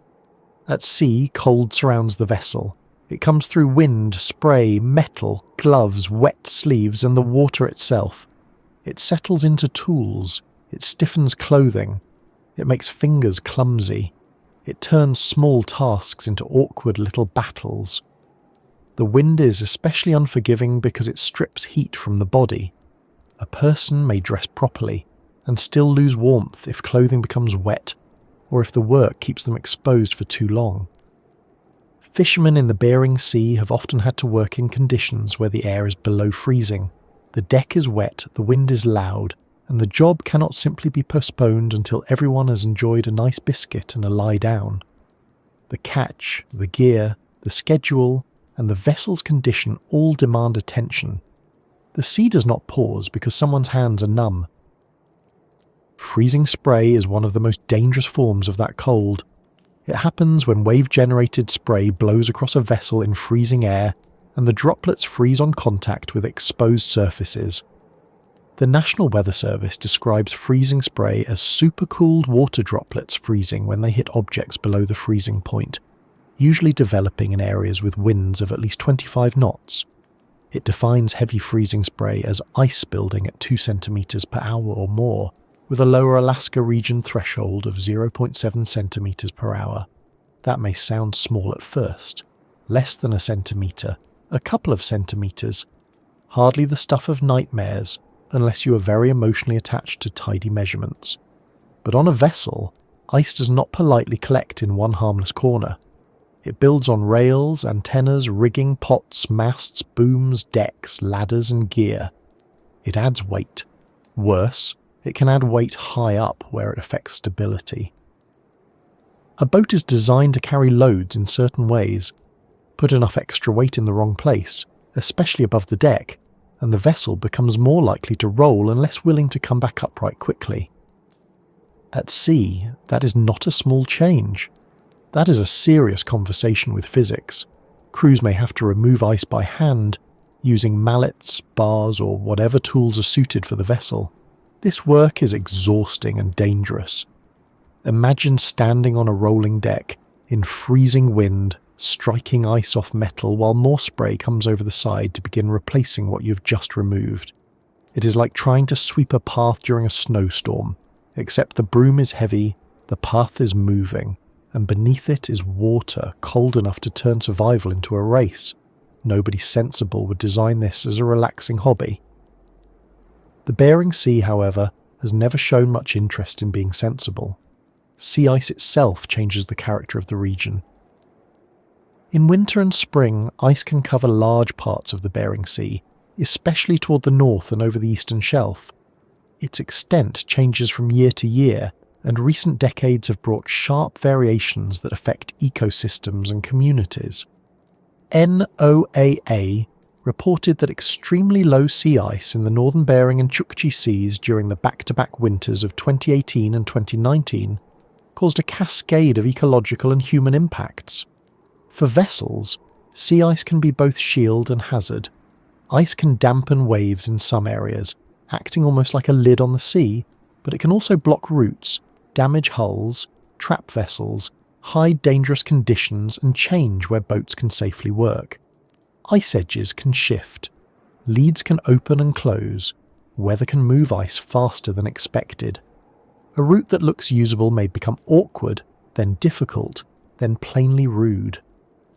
At sea, cold surrounds the vessel. It comes through wind, spray, metal, gloves, wet sleeves, and the water itself. It settles into tools. It stiffens clothing. It makes fingers clumsy. It turns small tasks into awkward little battles. The wind is especially unforgiving because it strips heat from the body. A person may dress properly and still lose warmth if clothing becomes wet or if the work keeps them exposed for too long. Fishermen in the Bering Sea have often had to work in conditions where the air is below freezing. The deck is wet, the wind is loud, and the job cannot simply be postponed until everyone has enjoyed a nice biscuit and a lie down. The catch, the gear, the schedule, and the vessel's condition all demand attention. The sea does not pause because someone's hands are numb. Freezing spray is one of the most dangerous forms of that cold. It happens when wave-generated spray blows across a vessel in freezing air and the droplets freeze on contact with exposed surfaces. The National Weather Service describes freezing spray as supercooled water droplets freezing when they hit objects below the freezing point, usually developing in areas with winds of at least 25 knots. It defines heavy freezing spray as ice building at 2 centimeters per hour or more, with a lower Alaska region threshold of 0.7 centimeters per hour. That may sound small at first. Less than a centimeter, a couple of centimeters. Hardly the stuff of nightmares, unless you are very emotionally attached to tidy measurements. But on a vessel, ice does not politely collect in one harmless corner. It builds on rails, antennas, rigging, pots, masts, booms, decks, ladders and gear. It adds weight. Worse, it can add weight high up where it affects stability. A boat is designed to carry loads in certain ways. Put enough extra weight in the wrong place, especially above the deck, and the vessel becomes more likely to roll and less willing to come back upright quickly. At sea, that is not a small change. That is a serious conversation with physics. Crews may have to remove ice by hand, using mallets, bars, or whatever tools are suited for the vessel. This work is exhausting and dangerous. Imagine standing on a rolling deck, in freezing wind, striking ice off metal while more spray comes over the side to begin replacing what you've just removed. It is like trying to sweep a path during a snowstorm, except the broom is heavy, the path is moving, and beneath it is water cold enough to turn survival into a race. Nobody sensible would design this as a relaxing hobby. The Bering Sea, however, has never shown much interest in being sensible. Sea ice itself changes the character of the region. In winter and spring, ice can cover large parts of the Bering Sea, especially toward the north and over the eastern shelf. Its extent changes from year to year, and recent decades have brought sharp variations that affect ecosystems and communities. NOAA reported that extremely low sea ice in the northern Bering and Chukchi seas during the back-to-back winters of 2018 and 2019 caused a cascade of ecological and human impacts. For vessels, sea ice can be both shield and hazard. Ice can dampen waves in some areas, acting almost like a lid on the sea, but it can also block routes, damage hulls, trap vessels, hide dangerous conditions and change where boats can safely work. Ice edges can shift. Leads can open and close. Weather can move ice faster than expected. A route that looks usable may become awkward, then difficult, then plainly rude.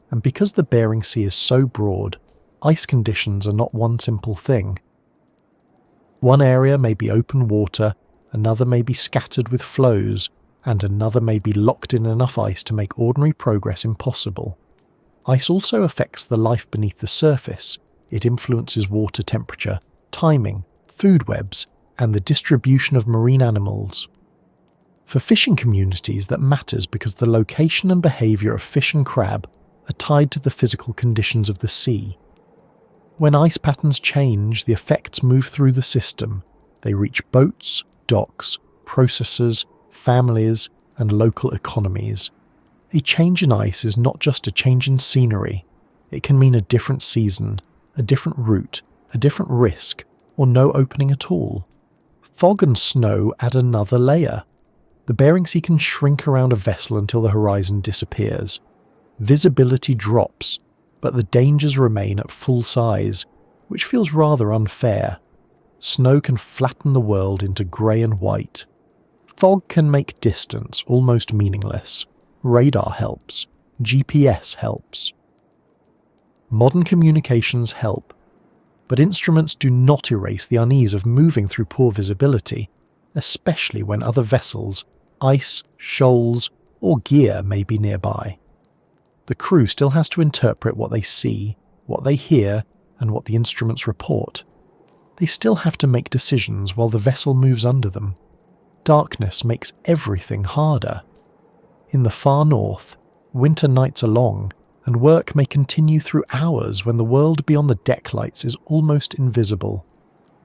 And because the Bering Sea is so broad, ice conditions are not one simple thing. One area may be open water, another may be scattered with floes, and another may be locked in enough ice to make ordinary progress impossible. Ice also affects the life beneath the surface. It influences water temperature, timing, food webs, and the distribution of marine animals. For fishing communities, that matters because the location and behaviour of fish and crab are tied to the physical conditions of the sea. When ice patterns change, the effects move through the system. They reach boats, docks, processors, families, and local economies. A change in ice is not just a change in scenery. It can mean a different season, a different route, a different risk, or no opening at all. Fog and snow add another layer. The Bering Sea can shrink around a vessel until the horizon disappears. Visibility drops, but the dangers remain at full size, which feels rather unfair. Snow can flatten the world into grey and white. Fog can make distance almost meaningless. Radar helps. GPS helps. Modern communications help, but instruments do not erase the unease of moving through poor visibility, especially when other vessels, ice, shoals, or gear may be nearby. The crew still has to interpret what they see, what they hear, and what the instruments report. They still have to make decisions while the vessel moves under them. Darkness makes everything harder. In the far north, winter nights are long, and work may continue through hours when the world beyond the deck lights is almost invisible.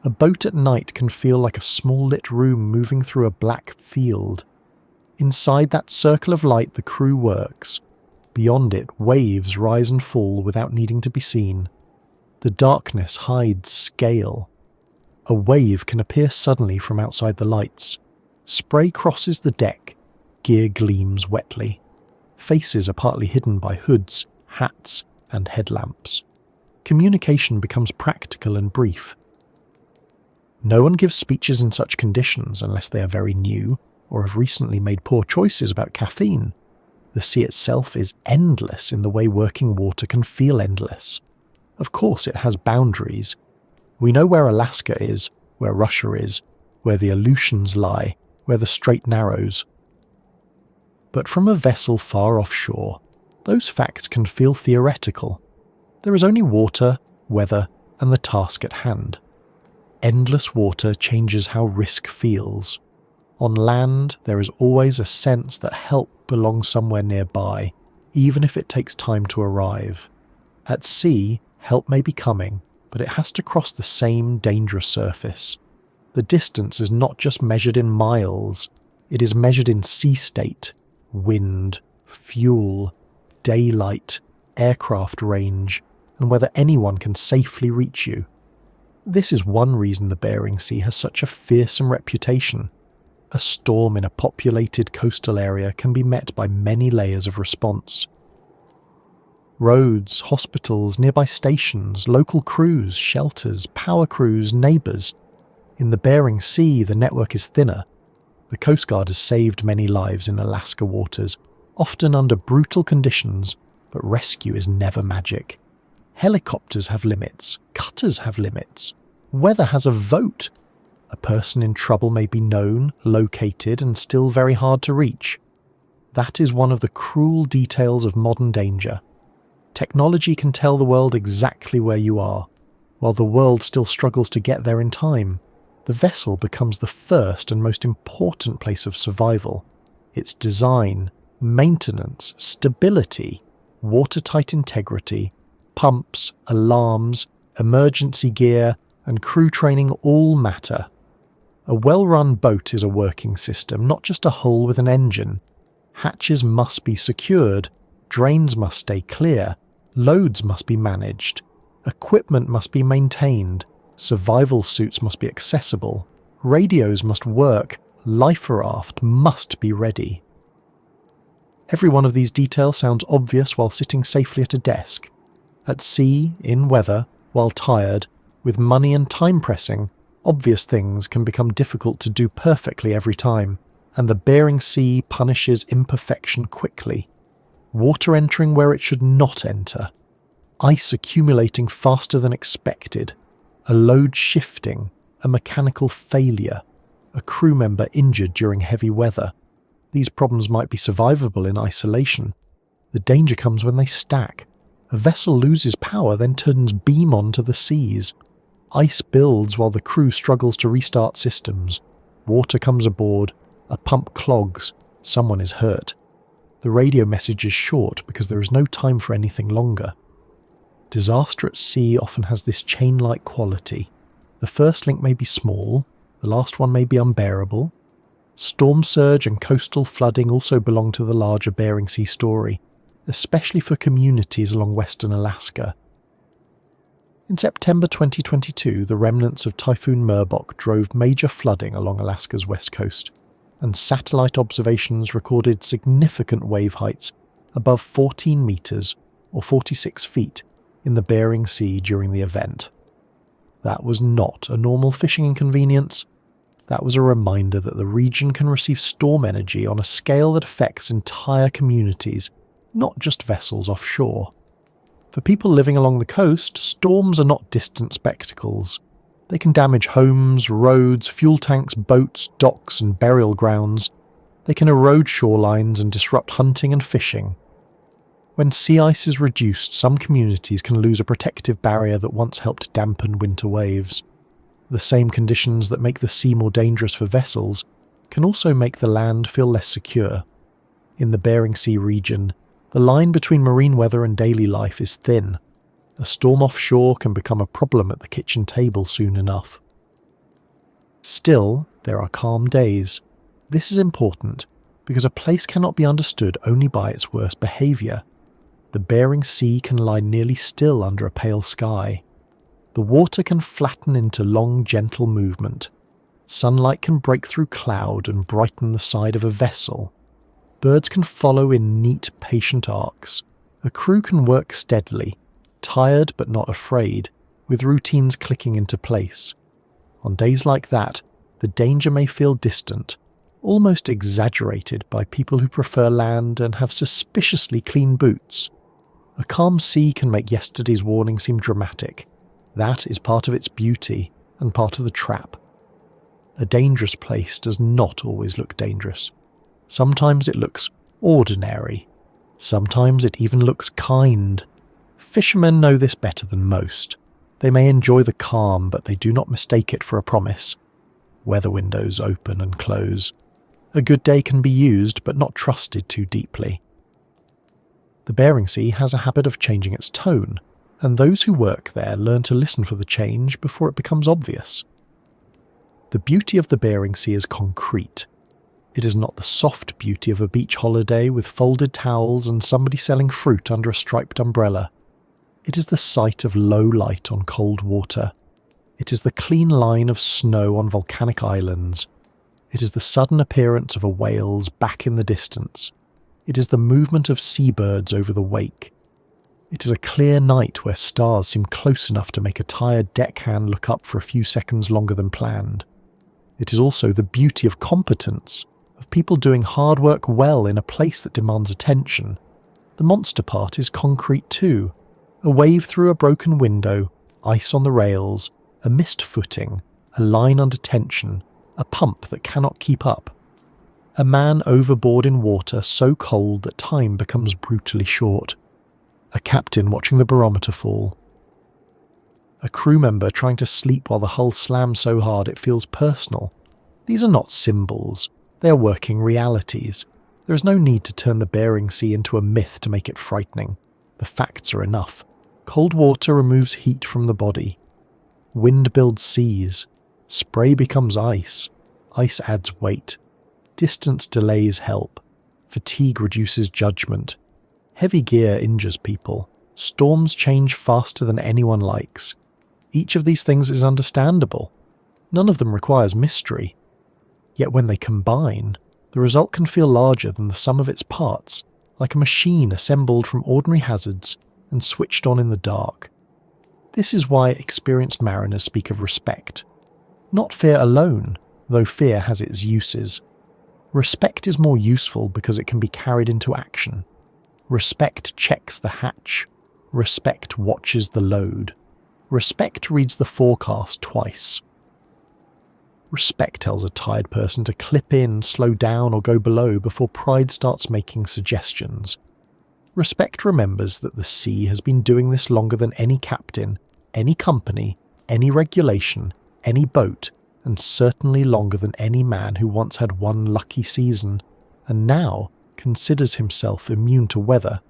A boat at night can feel like a small lit room moving through a black field. Inside that circle of light the crew works. Beyond it, waves rise and fall without needing to be seen. The darkness hides scale. A wave can appear suddenly from outside the lights. Spray crosses the deck. Gear gleams wetly. Faces are partly hidden by hoods, hats, and headlamps. communication becomes practical and brief. No one gives speeches in such conditions unless they are very new or have recently made poor choices about caffeine. The sea itself is endless in the way working water can feel endless. Of course it has boundaries. We know where Alaska is, where Russia is, where the Aleutians lie, where the Strait narrows. But from a vessel far offshore, those facts can feel theoretical. There is only water, weather, and the task at hand. Endless water changes how risk feels. On land, there is always a sense that help belongs somewhere nearby, even if it takes time to arrive. At sea, help may be coming, but it has to cross the same dangerous surface. The distance is not just measured in miles, it is measured in sea state, wind, fuel, daylight, aircraft range, and whether anyone can safely reach you. This is one reason the Bering Sea has such a fearsome reputation. A storm in a populated coastal area can be met by many layers of response. Roads, hospitals, nearby stations, local crews, shelters, power crews, neighbours. In the Bering Sea, the network is thinner. The Coast Guard has saved many lives in Alaska waters, often under brutal conditions, but rescue is never magic. Helicopters have limits, cutters have limits. Weather has a vote. A person in trouble may be known, located, and still very hard to reach. That is one of the cruel details of modern danger. Technology can tell the world exactly where you are, while the world still struggles to get there in time. The vessel becomes the first and most important place of survival. Its design, maintenance, stability, watertight integrity, pumps, alarms, emergency gear, and crew training all matter. A well-run boat is a working system, not just a hull with an engine. Hatches must be secured, drains must stay clear, loads must be managed, equipment must be maintained, survival suits must be accessible, radios must work, life raft must be ready. Every one of these details sounds obvious while sitting safely at a desk. At sea, in weather, while tired, with money and time pressing, obvious things can become difficult to do perfectly every time, and the Bering Sea punishes imperfection quickly. Water entering where it should not enter, ice accumulating faster than expected, a load shifting, a mechanical failure, a crew member injured during heavy weather. These problems might be survivable in isolation. The danger comes when they stack. A vessel loses power, then turns beam onto the seas. Ice builds while the crew struggles to restart systems. Water comes aboard, a pump clogs, someone is hurt. The radio message is short because there is no time for anything longer. Disaster at sea often has this chain-like quality. The first link may be small, the last one may be unbearable. Storm surge and coastal flooding also belong to the larger Bering Sea story, especially for communities along western Alaska. In September 2022, the remnants of Typhoon Merbok drove major flooding along Alaska's west coast, and satellite observations recorded significant wave heights above 14 metres or 46 feet in the Bering Sea during the event. That was not a normal fishing inconvenience. That was a reminder that the region can receive storm energy on a scale that affects entire communities, not just vessels offshore. For people living along the coast, storms are not distant spectacles. They can damage homes, roads, fuel tanks, boats, docks, and burial grounds. They can erode shorelines and disrupt hunting and fishing. When sea ice is reduced, some communities can lose a protective barrier that once helped dampen winter waves. The same conditions that make the sea more dangerous for vessels can also make the land feel less secure. In the Bering Sea region, the line between marine weather and daily life is thin. A storm offshore can become a problem at the kitchen table soon enough. Still, there are calm days. This is important because a place cannot be understood only by its worst behaviour. The Bering Sea can lie nearly still under a pale sky. The water can flatten into long, gentle movement. Sunlight can break through cloud and brighten the side of a vessel. Birds can follow in neat, patient arcs. A crew can work steadily. tired but not afraid, with routines clicking into place. On days like that, the danger may feel distant, almost exaggerated by people who prefer land and have suspiciously clean boots. A calm sea can make yesterday's warning seem dramatic. That is part of its beauty and part of the trap. A dangerous place does not always look dangerous. Sometimes it looks ordinary. Sometimes it even looks kind. Fishermen know this better than most. They may enjoy the calm, but they do not mistake it for a promise. Weather windows open and close. A good day can be used, but not trusted too deeply. The Bering Sea has a habit of changing its tone, and those who work there learn to listen for the change before it becomes obvious. The beauty of the Bering Sea is concrete. It is not the soft beauty of a beach holiday with folded towels and somebody selling fruit under a striped umbrella. It is the sight of low light on cold water. It is the clean line of snow on volcanic islands. It is the sudden appearance of a whale's back in the distance. It is the movement of seabirds over the wake. It is a clear night where stars seem close enough to make a tired deckhand look up for a few seconds longer than planned. It is also the beauty of competence, of people doing hard work well in a place that demands attention. The monster part is concrete too. A wave through a broken window, ice on the rails, a missed footing, a line under tension, a pump that cannot keep up. A man overboard in water so cold that time becomes brutally short. A captain watching the barometer fall. A crew member trying to sleep while the hull slams so hard it feels personal. These are not symbols, they are working realities. There is no need to turn the Bering Sea into a myth to make it frightening. The facts are enough. Cold water removes heat from the body. Wind builds seas. Spray becomes ice. Ice adds weight. Distance delays help. Fatigue reduces judgment. Heavy gear injures people. Storms change faster than anyone likes. Each of these things is understandable. None of them requires mystery. Yet when they combine, the result can feel larger than the sum of its parts, like a machine assembled from ordinary hazards and switched on in the dark. This is why experienced mariners speak of respect. Not fear alone, though fear has its uses. Respect is more useful because it can be carried into action. Respect checks the hatch. Respect watches the load. Respect reads the forecast twice. Respect tells a tired person to clip in, slow down, or go below before pride starts making suggestions. Respect remembers that the sea has been doing this longer than any captain, any company, any regulation, any boat, and certainly longer than any man who once had one lucky season, and now considers himself immune to weather,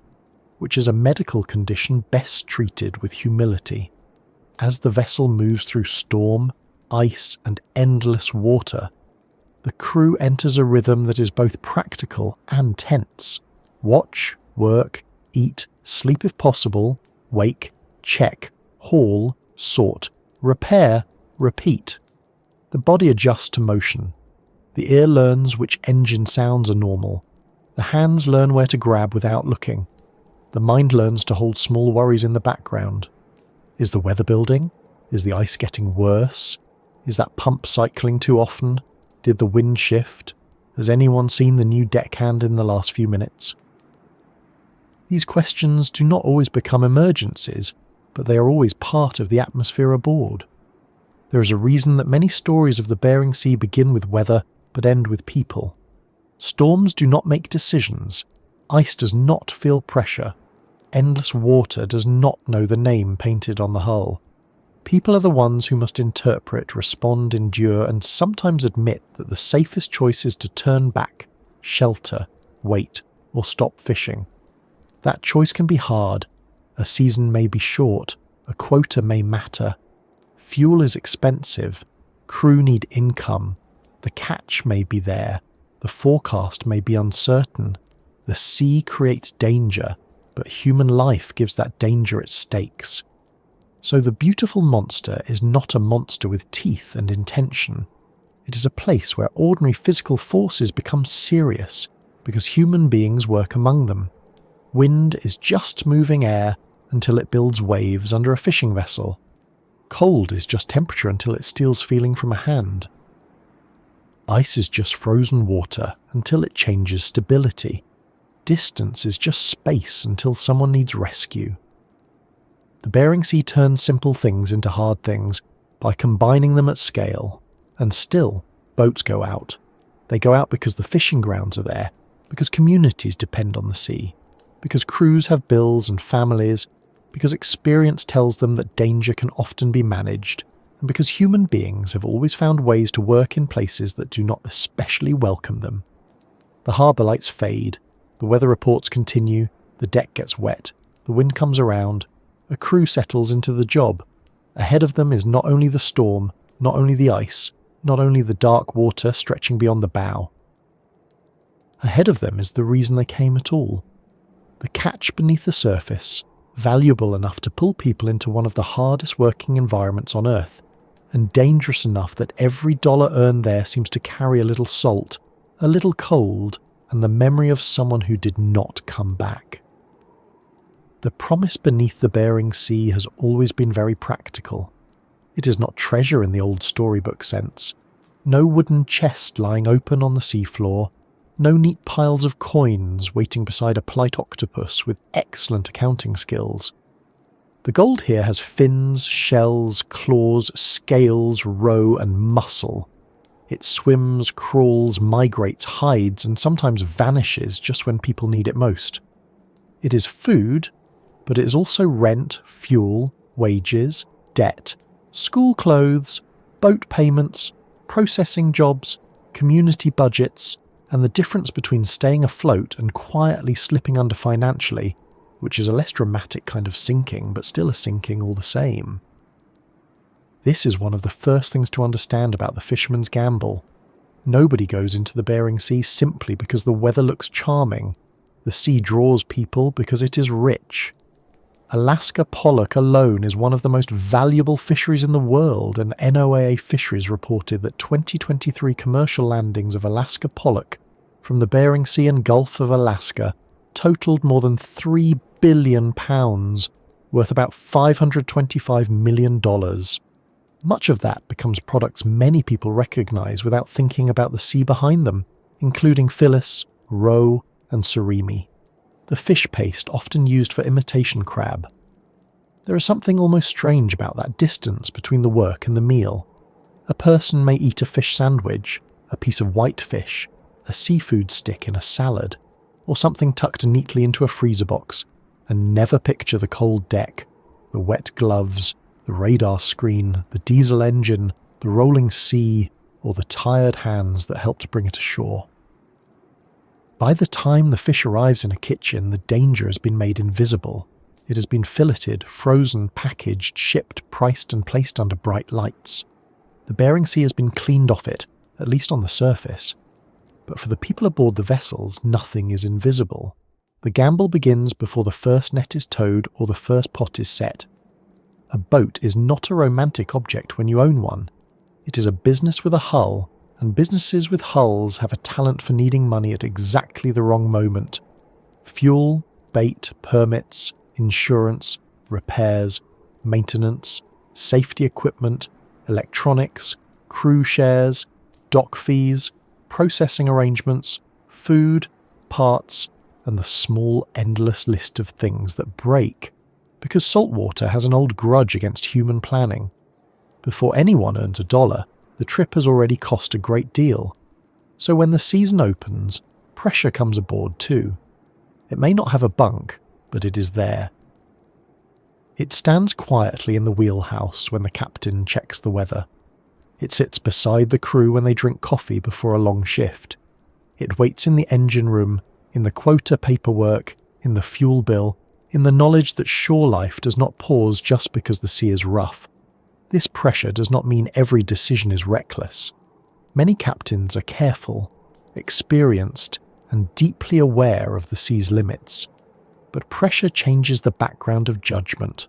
which is a medical condition best treated with humility. As the vessel moves through storm, ice, and endless water, the crew enters a rhythm that is both practical and tense. Watch, work, eat, sleep if possible, wake, check, haul, sort, repair, repeat. The body adjusts to motion. The ear learns which engine sounds are normal. The hands learn where to grab without looking. The mind learns to hold small worries in the background. Is the weather building? Is the ice getting worse? Is that pump cycling too often? Did the wind shift? Has anyone seen the new deckhand in the last few minutes? These questions do not always become emergencies, but they are always part of the atmosphere aboard. There is a reason that many stories of the Bering Sea begin with weather but end with people. Storms do not make decisions. Ice does not feel pressure. Endless water does not know the name painted on the hull. People are the ones who must interpret, respond, endure, and sometimes admit that the safest choice is to turn back, shelter, wait, or stop fishing. That choice can be hard. A season may be short. A quota may matter. Fuel is expensive. Crew need income. The catch may be there. The forecast may be uncertain. The sea creates danger, but human life gives that danger its stakes. So the beautiful monster is not a monster with teeth and intention. It is a place where ordinary physical forces become serious because human beings work among them. Wind is just moving air, until it builds waves under a fishing vessel. Cold is just temperature until it steals feeling from a hand. Ice is just frozen water until it changes stability. Distance is just space until someone needs rescue. The Bering Sea turns simple things into hard things by combining them at scale, and still, boats go out. They go out because the fishing grounds are there, because communities depend on the sea, because crews have bills and families, because experience tells them that danger can often be managed, and because human beings have always found ways to work in places that do not especially welcome them. The harbour lights fade, the weather reports continue, the deck gets wet, the wind comes around, a crew settles into the job. Ahead of them is not only the storm, not only the ice, not only the dark water stretching beyond the bow. Ahead of them is the reason they came at all. The catch beneath the surface, valuable enough to pull people into one of the hardest working environments on Earth, and dangerous enough that every dollar earned there seems to carry a little salt, a little cold, and the memory of someone who did not come back. The promise beneath the Bering Sea has always been very practical. It is not treasure in the old storybook sense. No wooden chest lying open on the seafloor, no neat piles of coins waiting beside a polite octopus with excellent accounting skills. The gold here has fins, shells, claws, scales, roe, and muscle. It swims, crawls, migrates, hides, and sometimes vanishes just when people need it most. It is food, but it is also rent, fuel, wages, debt, school clothes, boat payments, processing jobs, community budgets, and the difference between staying afloat and quietly slipping under financially, which is a less dramatic kind of sinking, but still a sinking all the same. This is one of the first things to understand about the fisherman's gamble. Nobody goes into the Bering Sea simply because the weather looks charming. The sea draws people because it is rich. Alaska pollock alone is one of the most valuable fisheries in the world, and NOAA Fisheries reported that 2023 commercial landings of Alaska pollock from the Bering Sea and Gulf of Alaska totaled more than £3 billion, worth about $525 million. Much of that becomes products many people recognise without thinking about the sea behind them, including Phyllis, roe, and surimi, the fish paste often used for imitation crab. There is something almost strange about that distance between the work and the meal. A person may eat a fish sandwich, a piece of white fish, a seafood stick in a salad, or something tucked neatly into a freezer box, and never picture the cold deck, the wet gloves, the radar screen, the diesel engine, the rolling sea, or the tired hands that helped bring it ashore. By the time the fish arrives in a kitchen, the danger has been made invisible. It has been filleted, frozen, packaged, shipped, priced, and placed under bright lights. The Bering Sea has been cleaned off it, at least on the surface. But for the people aboard the vessels, nothing is invisible. The gamble begins before the first net is towed or the first pot is set. A boat is not a romantic object when you own one. It is a business with a hull, and businesses with hulls have a talent for needing money at exactly the wrong moment. Fuel, bait, permits, insurance, repairs, maintenance, safety equipment, electronics, crew shares, dock fees, processing arrangements, food, parts, and the small endless list of things that break, because saltwater has an old grudge against human planning. Before anyone earns $1, the trip has already cost a great deal. So when the season opens, pressure comes aboard too. It may not have a bunk, but it is there. It stands quietly in the wheelhouse when the captain checks the weather. It sits beside the crew when they drink coffee before a long shift. It waits in the engine room, in the quota paperwork, in the fuel bill, in the knowledge that shore life does not pause just because the sea is rough. This pressure does not mean every decision is reckless. Many captains are careful, experienced, and deeply aware of the sea's limits. But pressure changes the background of judgment.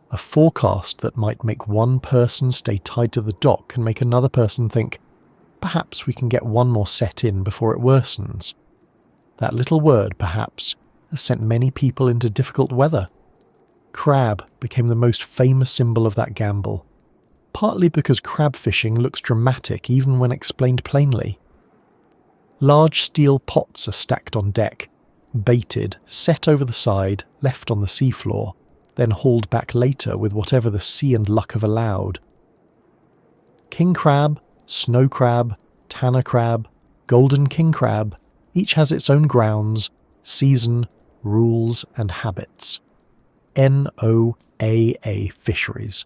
A forecast that might make one person stay tied to the dock can make another person think, perhaps we can get one more set in before it worsens. That little word, perhaps, has sent many people into difficult weather. Crab became the most famous symbol of that gamble, partly because crab fishing looks dramatic even when explained plainly. Large steel pots are stacked on deck, baited, set over the side, left on the seafloor, then hauled back later with whatever the sea and luck have allowed. King crab, snow crab, tanner crab, golden king crab, each has its own grounds, season, rules and habits. NOAA Fisheries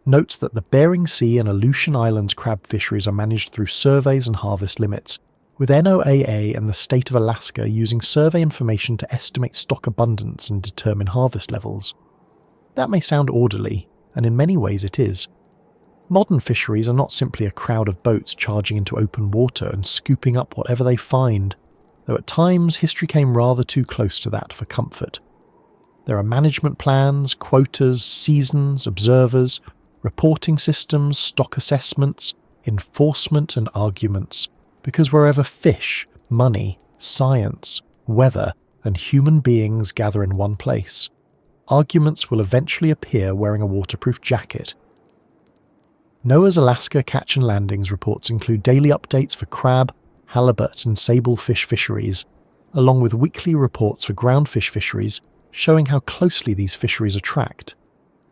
notes that the Bering Sea and Aleutian Islands crab fisheries are managed through surveys and harvest limits, with NOAA and the state of Alaska using survey information to estimate stock abundance and determine harvest levels. That may sound orderly, and in many ways it is. Modern fisheries are not simply a crowd of boats charging into open water and scooping up whatever they find, though at times history came rather too close to that for comfort. There are management plans, quotas, seasons, observers, reporting systems, stock assessments, enforcement and arguments, because wherever fish, money, science, weather and human beings gather in one place, arguments will eventually appear wearing a waterproof jacket. NOAA's Alaska Catch and Landings reports include daily updates for crab, halibut and sablefish fisheries, along with weekly reports for groundfish fisheries showing how closely these fisheries are tracked.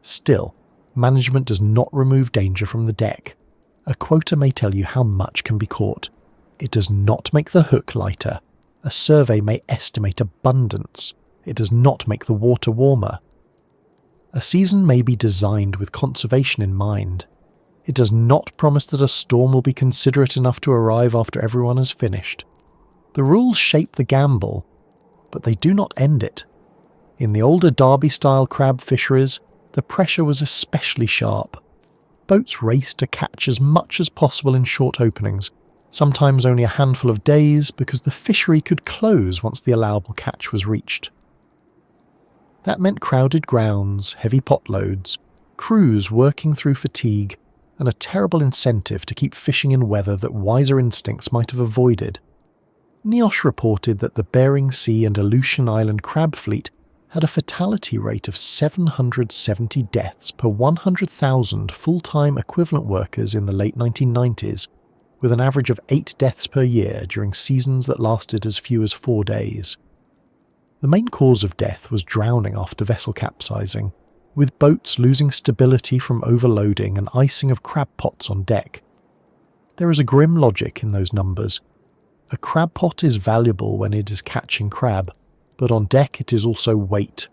Still, management does not remove danger from the deck. A quota may tell you how much can be caught. It does not make the hook lighter. A survey may estimate abundance. It does not make the water warmer. A season may be designed with conservation in mind. It does not promise that a storm will be considerate enough to arrive after everyone has finished. The rules shape the gamble, but they do not end it. In the older Derby-style crab fisheries, the pressure was especially sharp. Boats raced to catch as much as possible in short openings, sometimes only a handful of days because the fishery could close once the allowable catch was reached. That meant crowded grounds, heavy potloads, crews working through fatigue, and a terrible incentive to keep fishing in weather that wiser instincts might have avoided. NIOSH reported that the Bering Sea and Aleutian Island crab fleet had a fatality rate of 770 deaths per 100,000 full-time equivalent workers in the late 1990s, with an average of 8 deaths per year during seasons that lasted as few as 4 days. The main cause of death was drowning after vessel capsizing, with boats losing stability from overloading and icing of crab pots on deck. There is a grim logic in those numbers. A crab pot is valuable when it is catching crab, but on deck it is also weight.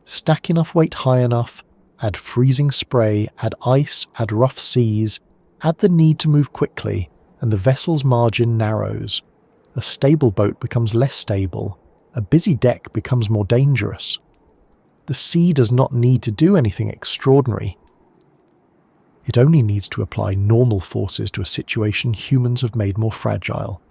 Stack enough weight high enough, add freezing spray, add ice, add rough seas, add the need to move quickly, and the vessel's margin narrows. A stable boat becomes less stable. A busy deck becomes more dangerous. The sea does not need to do anything extraordinary. It only needs to apply normal forces to a situation humans have made more fragile.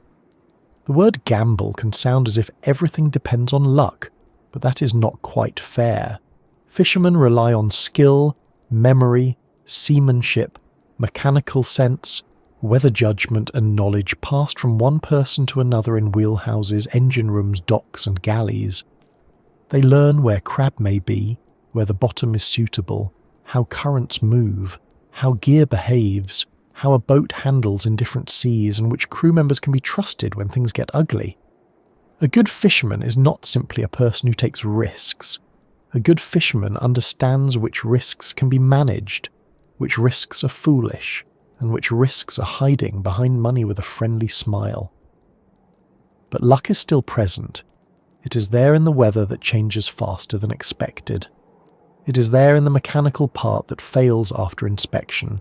The word gamble can sound as if everything depends on luck, but that is not quite fair. Fishermen rely on skill, memory, seamanship, mechanical sense, weather judgment and knowledge passed from one person to another in wheelhouses, engine rooms, docks and galleys. They learn where crab may be, where the bottom is suitable, how currents move, how gear behaves, how a boat handles in different seas, and which crew members can be trusted when things get ugly. A good fisherman is not simply a person who takes risks. A good fisherman understands which risks can be managed, which risks are foolish, and which risks are hiding behind money with a friendly smile. But luck is still present. It is there in the weather that changes faster than expected. It is there in the mechanical part that fails after inspection.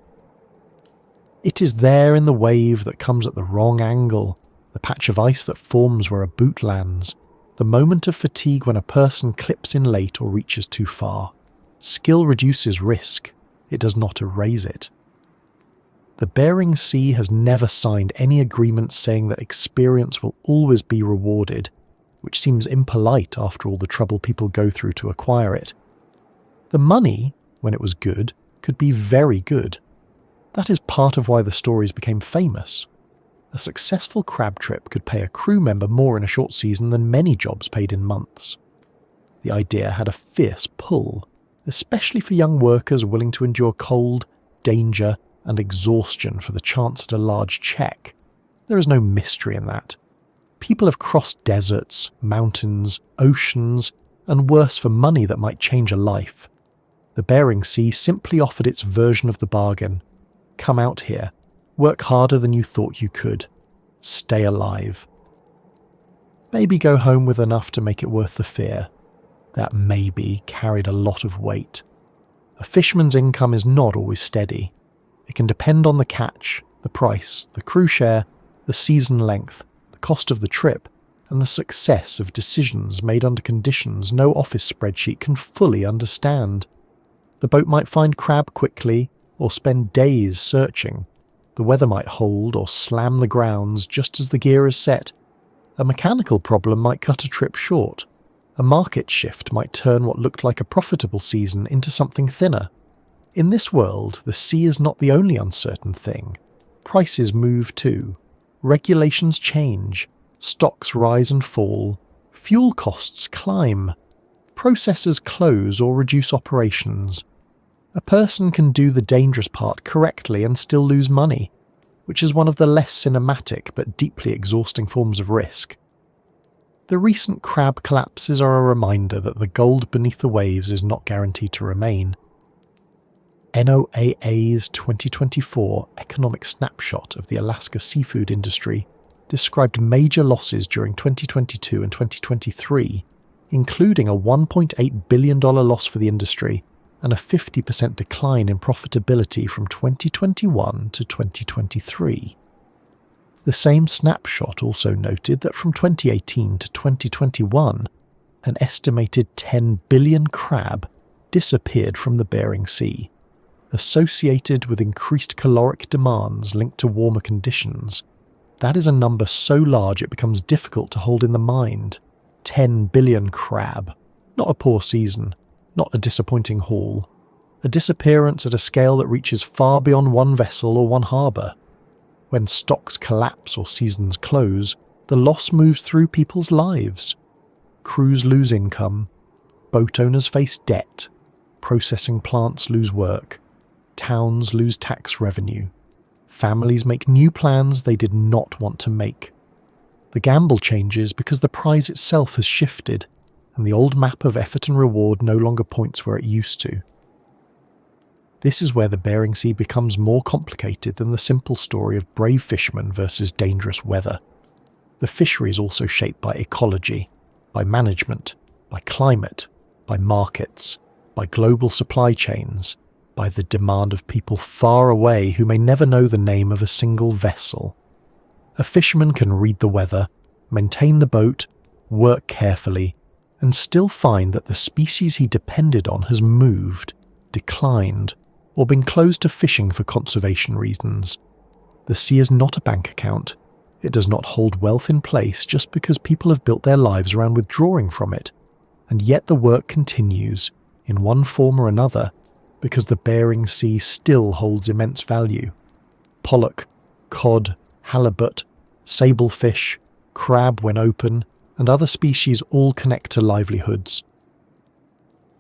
It is there in the wave that comes at the wrong angle, the patch of ice that forms where a boot lands, the moment of fatigue when a person clips in late or reaches too far. Skill reduces risk. It does not erase it. The Bering Sea has never signed any agreements saying that experience will always be rewarded, which seems impolite after all the trouble people go through to acquire it. The money, when it was good, could be very good. That is part of why the stories became famous. A successful crab trip could pay a crew member more in a short season than many jobs paid in months. The idea had a fierce pull. especially for young workers willing to endure cold, danger, and exhaustion for the chance at a large check. There is no mystery in that. People have crossed deserts, mountains, oceans, and worse for money that might change a life. The Bering Sea simply offered its version of the bargain. Come out here, work harder than you thought you could, stay alive. Maybe go home with enough to make it worth the fear. That maybe carried a lot of weight. A fisherman's income is not always steady. It can depend on the catch, the price, the crew share, the season length, the cost of the trip, and the success of decisions made under conditions no office spreadsheet can fully understand. The boat might find crab quickly, or spend days searching. The weather might hold or slam the grounds just as the gear is set. A mechanical problem might cut a trip short. A market shift might turn what looked like a profitable season into something thinner. In this world, the sea is not the only uncertain thing. Prices move too. Regulations change. Stocks rise and fall. Fuel costs climb. Processors close or reduce operations. A person can do the dangerous part correctly and still lose money, which is one of the less cinematic but deeply exhausting forms of risk. The recent crab collapses are a reminder that the gold beneath the waves is not guaranteed to remain. NOAA's 2024 economic snapshot of the Alaska seafood industry described major losses during 2022 and 2023, including a $1.8 billion loss for the industry and a 50% decline in profitability from 2021 to 2023. The same snapshot also noted that from 2018 to 2021, an estimated 10 billion crab disappeared from the Bering Sea, associated with increased caloric demands linked to warmer conditions. That is a number so large it becomes difficult to hold in the mind. 10 billion crab. Not a poor season, not a disappointing haul. A disappearance at a scale that reaches far beyond one vessel or one harbour. When stocks collapse or seasons close, the loss moves through people's lives. Crews lose income. Boat owners face debt. Processing plants lose work. Towns lose tax revenue. Families make new plans they did not want to make. The gamble changes because the prize itself has shifted, and the old map of effort and reward no longer points where it used to. This is where the Bering Sea becomes more complicated than the simple story of brave fishermen versus dangerous weather. The fishery is also shaped by ecology, by management, by climate, by markets, by global supply chains, by the demand of people far away who may never know the name of a single vessel. A fisherman can read the weather, maintain the boat, work carefully, and still find that the species he depended on has moved, declined, or been closed to fishing for conservation reasons. The sea is not a bank account. It does not hold wealth in place just because people have built their lives around withdrawing from it. And yet the work continues, in one form or another, because the Bering Sea still holds immense value. Pollock, cod, halibut, sablefish, crab when open, and other species all connect to livelihoods.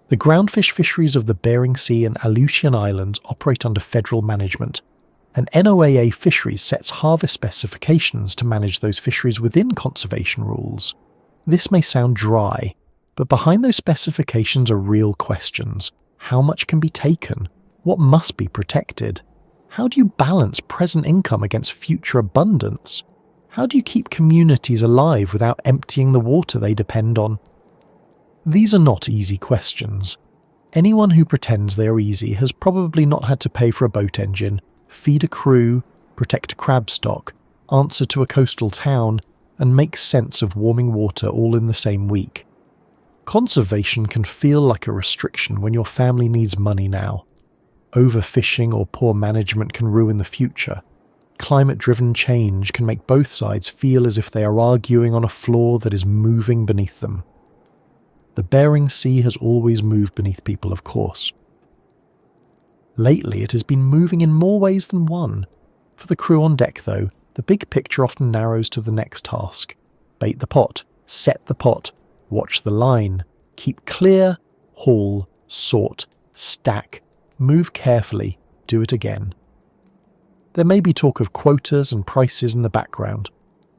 The groundfish fisheries of the Bering Sea and Aleutian Islands operate under federal management, and NOAA Fisheries sets harvest specifications to manage those fisheries within conservation rules. This may sound dry, but behind those specifications are real questions. How much can be taken? What must be protected? How do you balance present income against future abundance? How do you keep communities alive without emptying the water they depend on? These are not easy questions. Anyone who pretends they are easy has probably not had to pay for a boat engine, feed a crew, protect a crab stock, answer to a coastal town, and make sense of warming water all in the same week. Conservation can feel like a restriction when your family needs money now. Overfishing or poor management can ruin the future. Climate-driven change can make both sides feel as if they are arguing on a floor that is moving beneath them. The Bering Sea has always moved beneath people, of course. Lately, it has been moving in more ways than one. For the crew on deck, though, the big picture often narrows to the next task. Bait the pot, set the pot, watch the line, keep clear, haul, sort, stack, move carefully, do it again. There may be talk of quotas and prices in the background,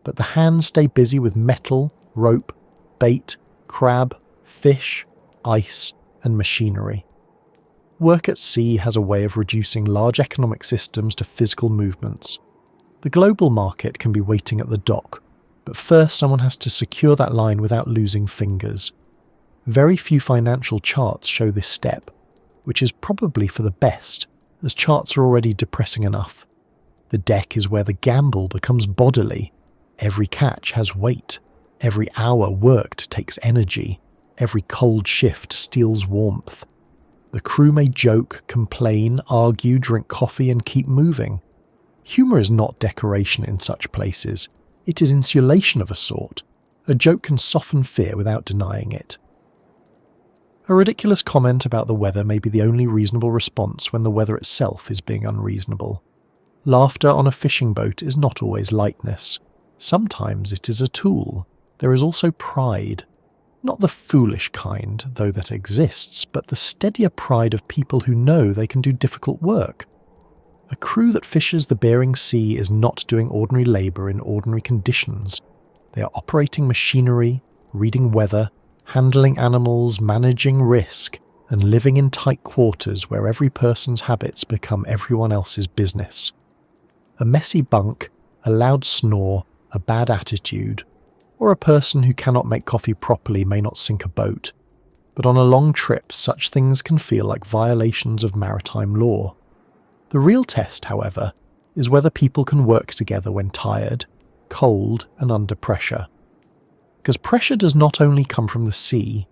but the hands stay busy with metal, rope, bait, crab, fish, ice, and machinery. Work at sea has a way of reducing large economic systems to physical movements. The global market can be waiting at the dock, but first someone has to secure that line without losing fingers. Very few financial charts show this step, which is probably for the best, as charts are already depressing enough. The deck is where the gamble becomes bodily. Every catch has weight. Every hour worked takes energy. Every cold shift steals warmth. The crew may joke, complain, argue, drink coffee and keep moving. Humour is not decoration in such places. It is insulation of a sort. A joke can soften fear without denying it. A ridiculous comment about the weather may be the only reasonable response when the weather itself is being unreasonable. Laughter on a fishing boat is not always lightness. Sometimes it is a tool. There is also pride. Not the foolish kind, though that exists, but the steadier pride of people who know they can do difficult work. A crew that fishes the Bering Sea is not doing ordinary labour in ordinary conditions. They are operating machinery, reading weather, handling animals, managing risk, and living in tight quarters where every person's habits become everyone else's business. A messy bunk, a loud snore, a bad attitude, or a person who cannot make coffee properly may not sink a boat, but on a long trip such things can feel like violations of maritime law. The real test, however, is whether people can work together when tired, cold, and under pressure. Because pressure does not only come from the sea,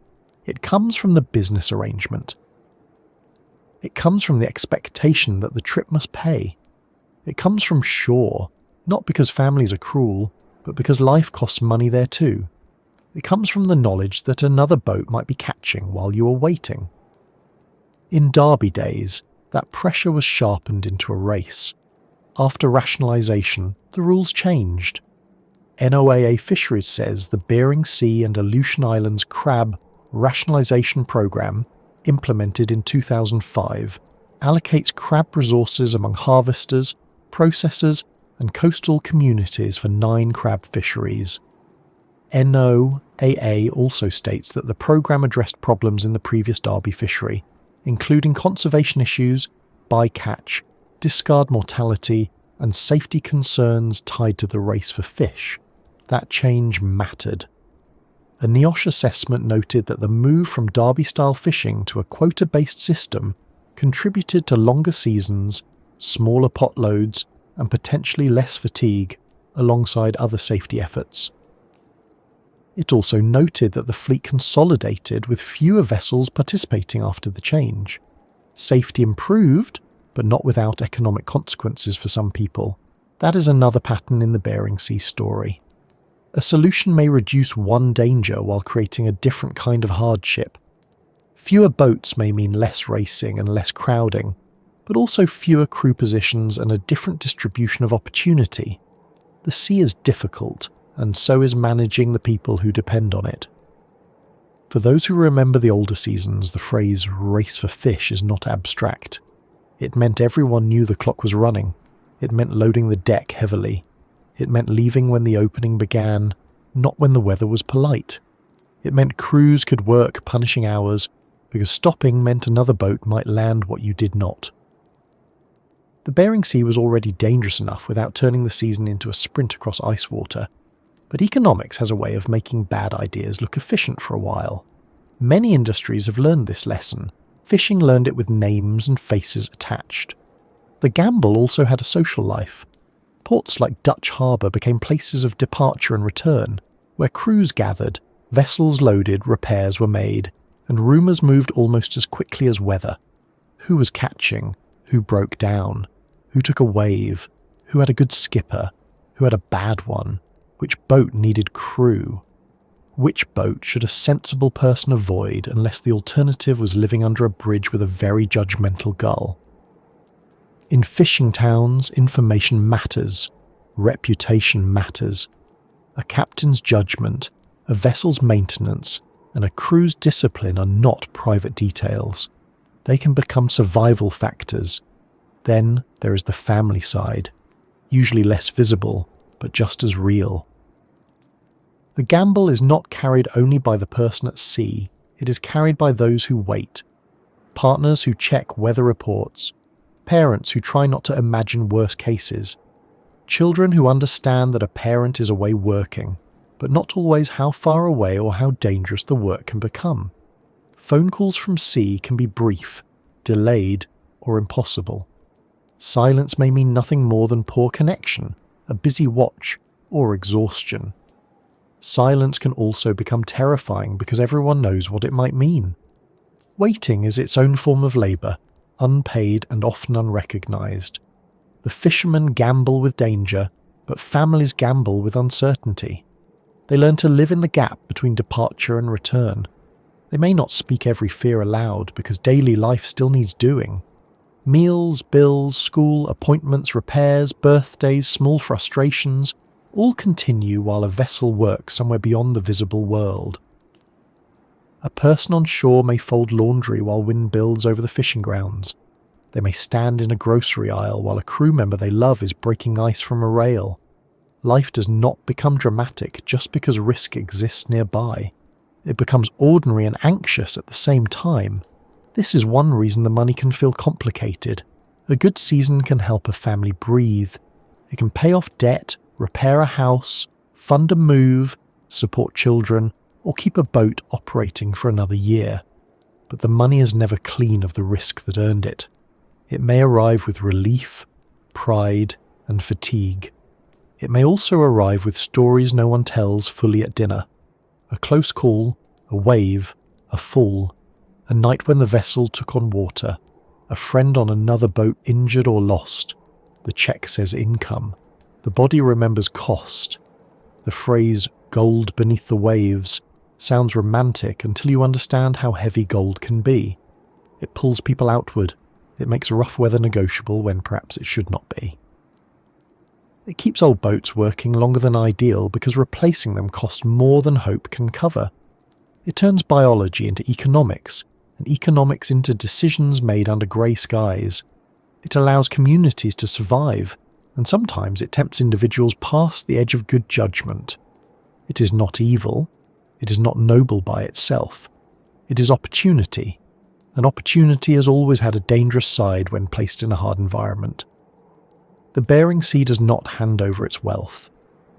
it comes from the business arrangement. It comes from the expectation that the trip must pay. It comes from shore, not because families are cruel, but because life costs money there too. It comes from the knowledge that another boat might be catching while you are waiting. In Derby days, that pressure was sharpened into a race. After rationalisation, the rules changed. NOAA Fisheries says the Bering Sea and Aleutian Islands crab rationalisation programme, implemented in 2005, allocates crab resources among harvesters, processors, and coastal communities for 9 crab fisheries. NOAA also states that the programme addressed problems in the previous Derby fishery, including conservation issues, bycatch, discard mortality, and safety concerns tied to the race for fish. That change mattered. A NIOSH assessment noted that the move from Derby-style fishing to a quota-based system contributed to longer seasons, smaller pot loads, and potentially less fatigue, alongside other safety efforts. It also noted that the fleet consolidated with fewer vessels participating after the change. Safety improved, but not without economic consequences for some people. That is another pattern in the Bering Sea story. A solution may reduce one danger while creating a different kind of hardship. Fewer boats may mean less racing and less crowding, but also fewer crew positions and a different distribution of opportunity. The sea is difficult, and so is managing the people who depend on it. For those who remember the older seasons, the phrase "race for fish" is not abstract. It meant everyone knew the clock was running. It meant loading the deck heavily. It meant leaving when the opening began, not when the weather was polite. It meant crews could work punishing hours, because stopping meant another boat might land what you did not. The Bering Sea was already dangerous enough without turning the season into a sprint across ice water, but economics has a way of making bad ideas look efficient for a while. Many industries have learned this lesson. Fishing learned it with names and faces attached. The gamble also had a social life. Ports like Dutch Harbour became places of departure and return, where crews gathered, vessels loaded, repairs were made, and rumours moved almost as quickly as weather. Who was catching? Who broke down? Who took a wave? Who had a good skipper? Who had a bad one? Which boat needed crew? Which boat should a sensible person avoid unless the alternative was living under a bridge with a very judgmental gull? In fishing towns, information matters. Reputation matters. A captain's judgment, a vessel's maintenance, and a crew's discipline are not private details. They can become survival factors. Then there is the family side, usually less visible, but just as real. The gamble is not carried only by the person at sea, it is carried by those who wait. Partners who check weather reports, parents who try not to imagine worse cases, children who understand that a parent is away working, but not always how far away or how dangerous the work can become. Phone calls from sea can be brief, delayed, or impossible. Silence may mean nothing more than poor connection, a busy watch, or exhaustion. Silence can also become terrifying because everyone knows what it might mean. Waiting is its own form of labour, unpaid and often unrecognised. The fishermen gamble with danger, but families gamble with uncertainty. They learn to live in the gap between departure and return. They may not speak every fear aloud because daily life still needs doing. Meals, bills, school, appointments, repairs, birthdays, small frustrations, all continue while a vessel works somewhere beyond the visible world. A person on shore may fold laundry while wind builds over the fishing grounds. They may stand in a grocery aisle while a crew member they love is breaking ice from a rail. Life does not become dramatic just because risk exists nearby. It becomes ordinary and anxious at the same time. This is one reason the money can feel complicated. A good season can help a family breathe. It can pay off debt, repair a house, fund a move, support children, or keep a boat operating for another year. But the money is never clean of the risk that earned it. It may arrive with relief, pride, and fatigue. It may also arrive with stories no one tells fully at dinner. A close call, a wave, a fall, a night when the vessel took on water, a friend on another boat injured or lost. The check says income. The body remembers cost. The phrase gold beneath the waves sounds romantic until you understand how heavy gold can be. It pulls people outward. It makes rough weather negotiable when perhaps it should not be. It keeps old boats working longer than ideal because replacing them costs more than hope can cover. It turns biology into economics, and economics into decisions made under grey skies. It allows communities to survive, and sometimes it tempts individuals past the edge of good judgment. It is not evil. It is not noble by itself. It is opportunity. And opportunity has always had a dangerous side when placed in a hard environment. The Bering Sea does not hand over its wealth.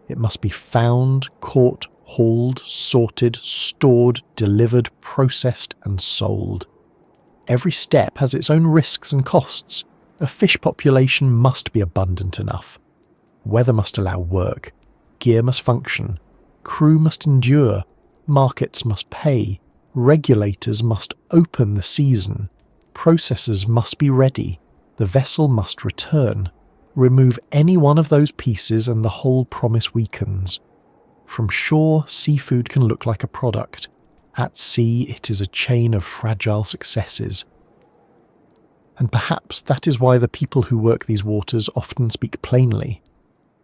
It must be found, caught, hauled, sorted, stored, delivered, processed, and sold. Every step has its own risks and costs. A fish population must be abundant enough. Weather must allow work. Gear must function. Crew must endure. Markets must pay. Regulators must open the season. Processors must be ready. The vessel must return. Remove any one of those pieces and the whole promise weakens. From shore, seafood can look like a product. At sea, it is a chain of fragile successes. And perhaps that is why the people who work these waters often speak plainly.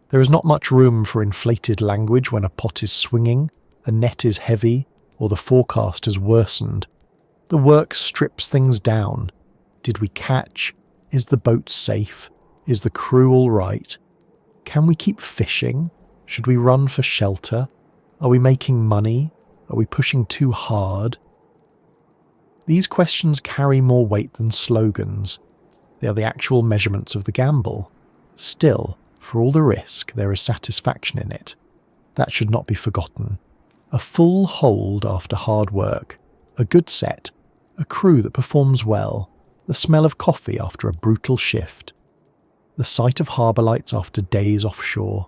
There is not much room for inflated language when a pot is swinging, a net is heavy, or the forecast has worsened. The work strips things down. Did we catch? Is the boat safe? Is the crew all right? Can we keep fishing? Should we run for shelter? Are we making money? Are we pushing too hard? These questions carry more weight than slogans. They are the actual measurements of the gamble. Still, for all the risk, there is satisfaction in it. That should not be forgotten. A full hold after hard work, a good set, a crew that performs well, the smell of coffee after a brutal shift, the sight of harbour lights after days offshore,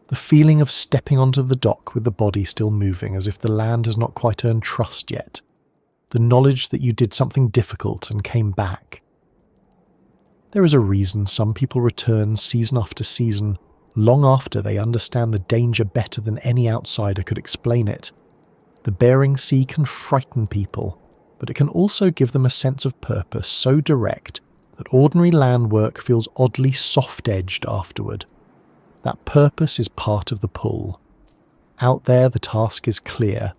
the feeling of stepping onto the dock with the body still moving as if the land has not quite earned trust yet, the knowledge that you did something difficult and came back. There is a reason some people return season after season, long after they understand the danger better than any outsider could explain it. The Bering Sea can frighten people, but it can also give them a sense of purpose so direct that ordinary land work feels oddly soft-edged afterward. That purpose is part of the pull. Out there the task is clear.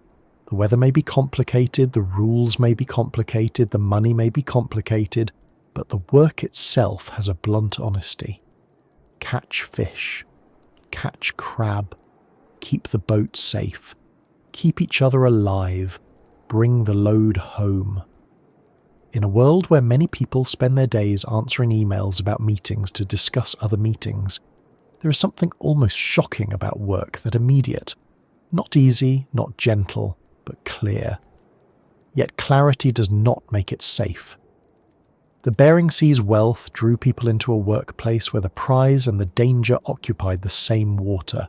The weather may be complicated, the rules may be complicated, the money may be complicated, but the work itself has a blunt honesty. Catch fish, catch crab, keep the boat safe, keep each other alive, bring the load home. In a world where many people spend their days answering emails about meetings to discuss other meetings, there is something almost shocking about work that immediate. Not easy, not gentle, but clear. Yet clarity does not make it safe. The Bering Sea's wealth drew people into a workplace where the prize and the danger occupied the same water.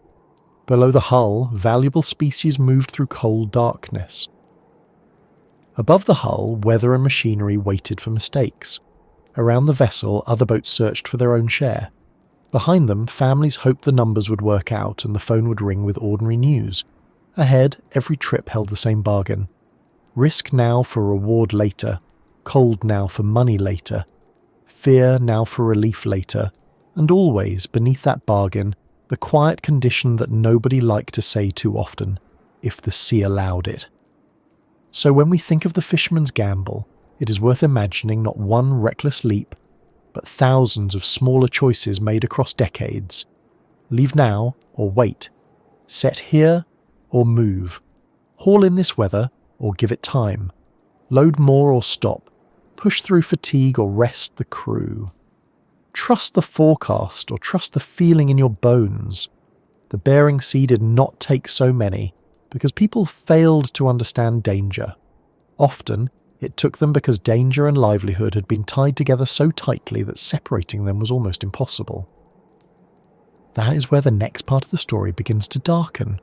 Below the hull, valuable species moved through cold darkness. Above the hull, weather and machinery waited for mistakes. Around the vessel, other boats searched for their own share. Behind them, families hoped the numbers would work out and the phone would ring with ordinary news. Ahead, every trip held the same bargain. Risk now for reward later, cold now for money later, fear now for relief later, and always, beneath that bargain, the quiet condition that nobody liked to say too often, if the sea allowed it. So when we think of the fisherman's gamble, it is worth imagining not one reckless leap, but thousands of smaller choices made across decades. Leave now or wait. Set here or move. Haul in this weather or give it time. Load more or stop. Push through fatigue or rest the crew. Trust the forecast or trust the feeling in your bones. The Bering Sea did not take so many because people failed to understand danger. Often, it took them because danger and livelihood had been tied together so tightly that separating them was almost impossible. That is where the next part of the story begins to darken.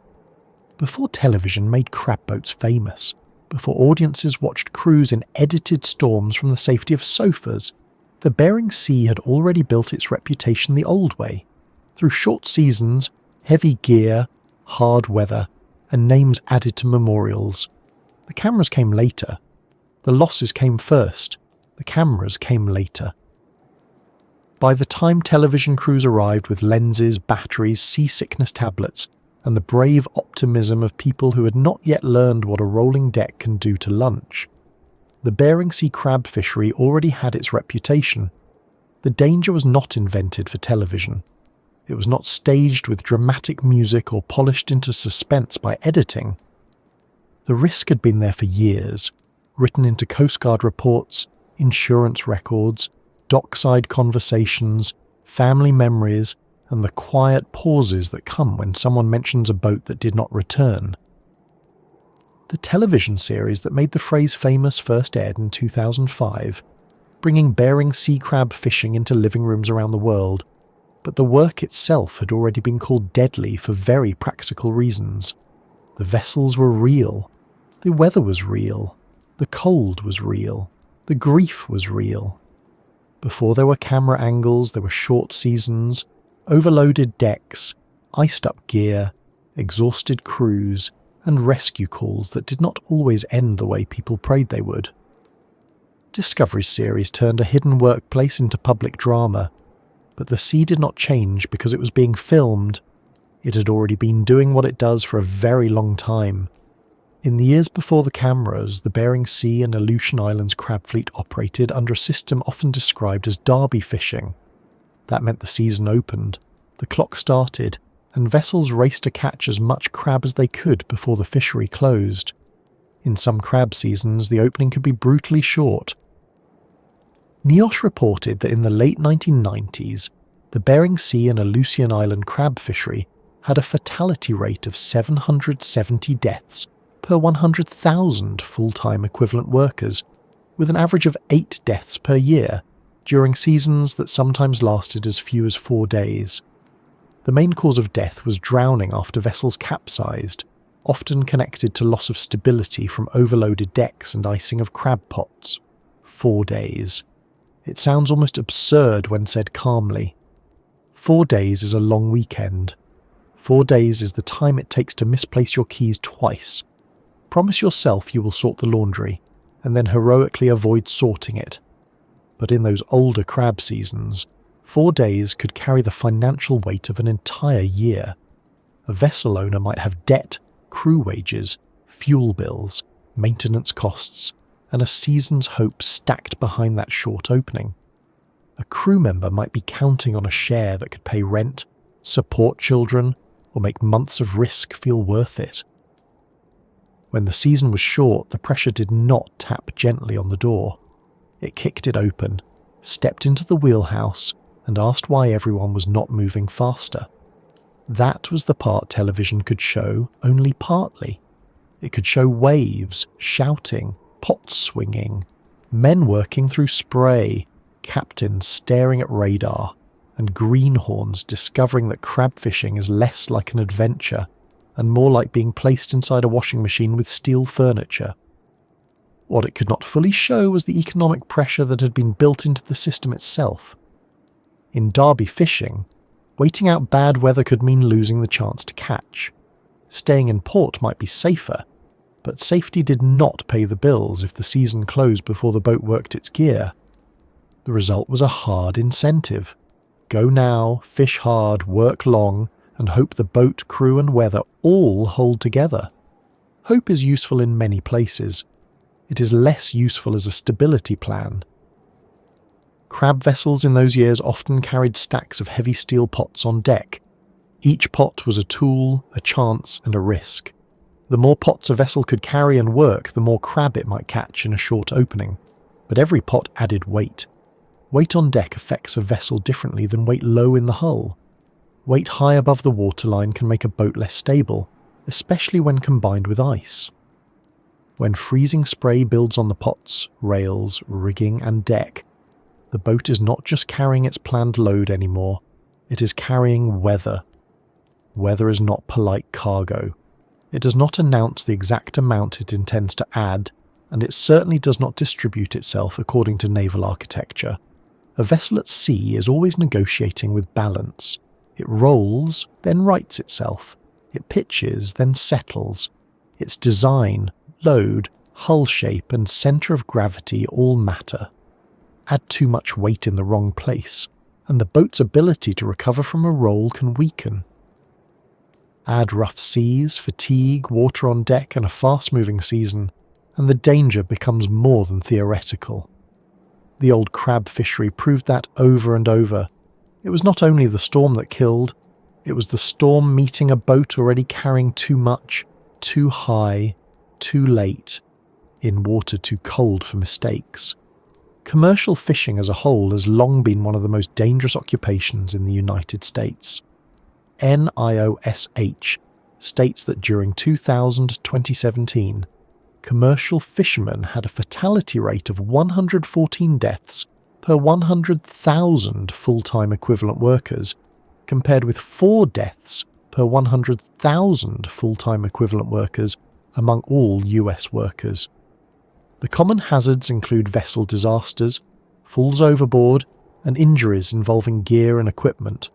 Before television made crab boats famous, before audiences watched crews in edited storms from the safety of sofas, the Bering Sea had already built its reputation the old way, through short seasons, heavy gear, hard weather, and names added to memorials. The cameras came later. The losses came first. The cameras came later. By the time television crews arrived with lenses, batteries, seasickness tablets, and the brave optimism of people who had not yet learned what a rolling deck can do to lunch, the Bering Sea crab fishery already had its reputation. The danger was not invented for television. It was not staged with dramatic music or polished into suspense by editing. The risk had been there for years, written into Coast Guard reports, insurance records, dockside conversations, family memories, and the quiet pauses that come when someone mentions a boat that did not return. The television series that made the phrase famous first aired in 2005, bringing Bering Sea crab fishing into living rooms around the world, but the work itself had already been called deadly for very practical reasons. The vessels were real. The weather was real. The cold was real. The grief was real. Before there were camera angles, there were short seasons, overloaded decks, iced up gear, exhausted crews, and rescue calls that did not always end the way people prayed they would. Discovery's series turned a hidden workplace into public drama, but the sea did not change because it was being filmed. It had already been doing what it does for a very long time. In the years before the cameras, the Bering Sea and Aleutian Islands crab fleet operated under a system often described as derby fishing. That meant the season opened, the clock started, and vessels raced to catch as much crab as they could before the fishery closed. In some crab seasons, the opening could be brutally short. NIOSH reported that in the late 1990s, the Bering Sea and Aleutian Island crab fishery had a fatality rate of 770 deaths per 100,000 full-time equivalent workers, with an average of 8 deaths per year during seasons that sometimes lasted as few as 4 days. The main cause of death was drowning after vessels capsized, often connected to loss of stability from overloaded decks and icing of crab pots. 4 days. It sounds almost absurd when said calmly. 4 days is a long weekend. 4 days is the time it takes to misplace your keys twice. Promise yourself you will sort the laundry, and then heroically avoid sorting it. But in those older crab seasons, 4 days could carry the financial weight of an entire year. A vessel owner might have debt, crew wages, fuel bills, maintenance costs, and a season's hope stacked behind that short opening. A crew member might be counting on a share that could pay rent, support children, or make months of risk feel worth it. When the season was short, the pressure did not tap gently on the door. It kicked it open, stepped into the wheelhouse, and asked why everyone was not moving faster. That was the part television could show only partly. It could show waves, shouting, pots swinging, men working through spray, captains staring at radar, and greenhorns discovering that crab fishing is less like an adventure and more like being placed inside a washing machine with steel furniture. What it could not fully show was the economic pressure that had been built into the system itself. In derby fishing, waiting out bad weather could mean losing the chance to catch. Staying in port might be safer, but safety did not pay the bills if the season closed before the boat worked its gear. The result was a hard incentive. Go now, fish hard, work long, and hope the boat, crew and weather all hold together. Hope is useful in many places. It is less useful as a stability plan. Crab vessels in those years often carried stacks of heavy steel pots on deck. Each pot was a tool, a chance, and a risk. The more pots a vessel could carry and work, the more crab it might catch in a short opening. But every pot added weight. Weight on deck affects a vessel differently than weight low in the hull. Weight high above the waterline can make a boat less stable, especially when combined with ice. When freezing spray builds on the pots, rails, rigging and deck, the boat is not just carrying its planned load anymore, it is carrying weather. Weather is not polite cargo. It does not announce the exact amount it intends to add, and it certainly does not distribute itself according to naval architecture. A vessel at sea is always negotiating with balance. It rolls, then rights itself. It pitches, then settles. Its design, load, hull shape, and centre of gravity all matter. Add too much weight in the wrong place, and the boat's ability to recover from a roll can weaken. Add rough seas, fatigue, water on deck, and a fast-moving season, and the danger becomes more than theoretical. The old crab fishery proved that over and over. It was not only the storm that killed, it was the storm meeting a boat already carrying too much, too high, too late, in water too cold for mistakes. Commercial fishing as a whole has long been one of the most dangerous occupations in the United States. NIOSH states that during 2017, commercial fishermen had a fatality rate of 114 deaths per 100,000 full-time equivalent workers, compared with 4 deaths per 100,000 full-time equivalent workers among all US workers. The common hazards include vessel disasters, falls overboard, and injuries involving gear and equipment,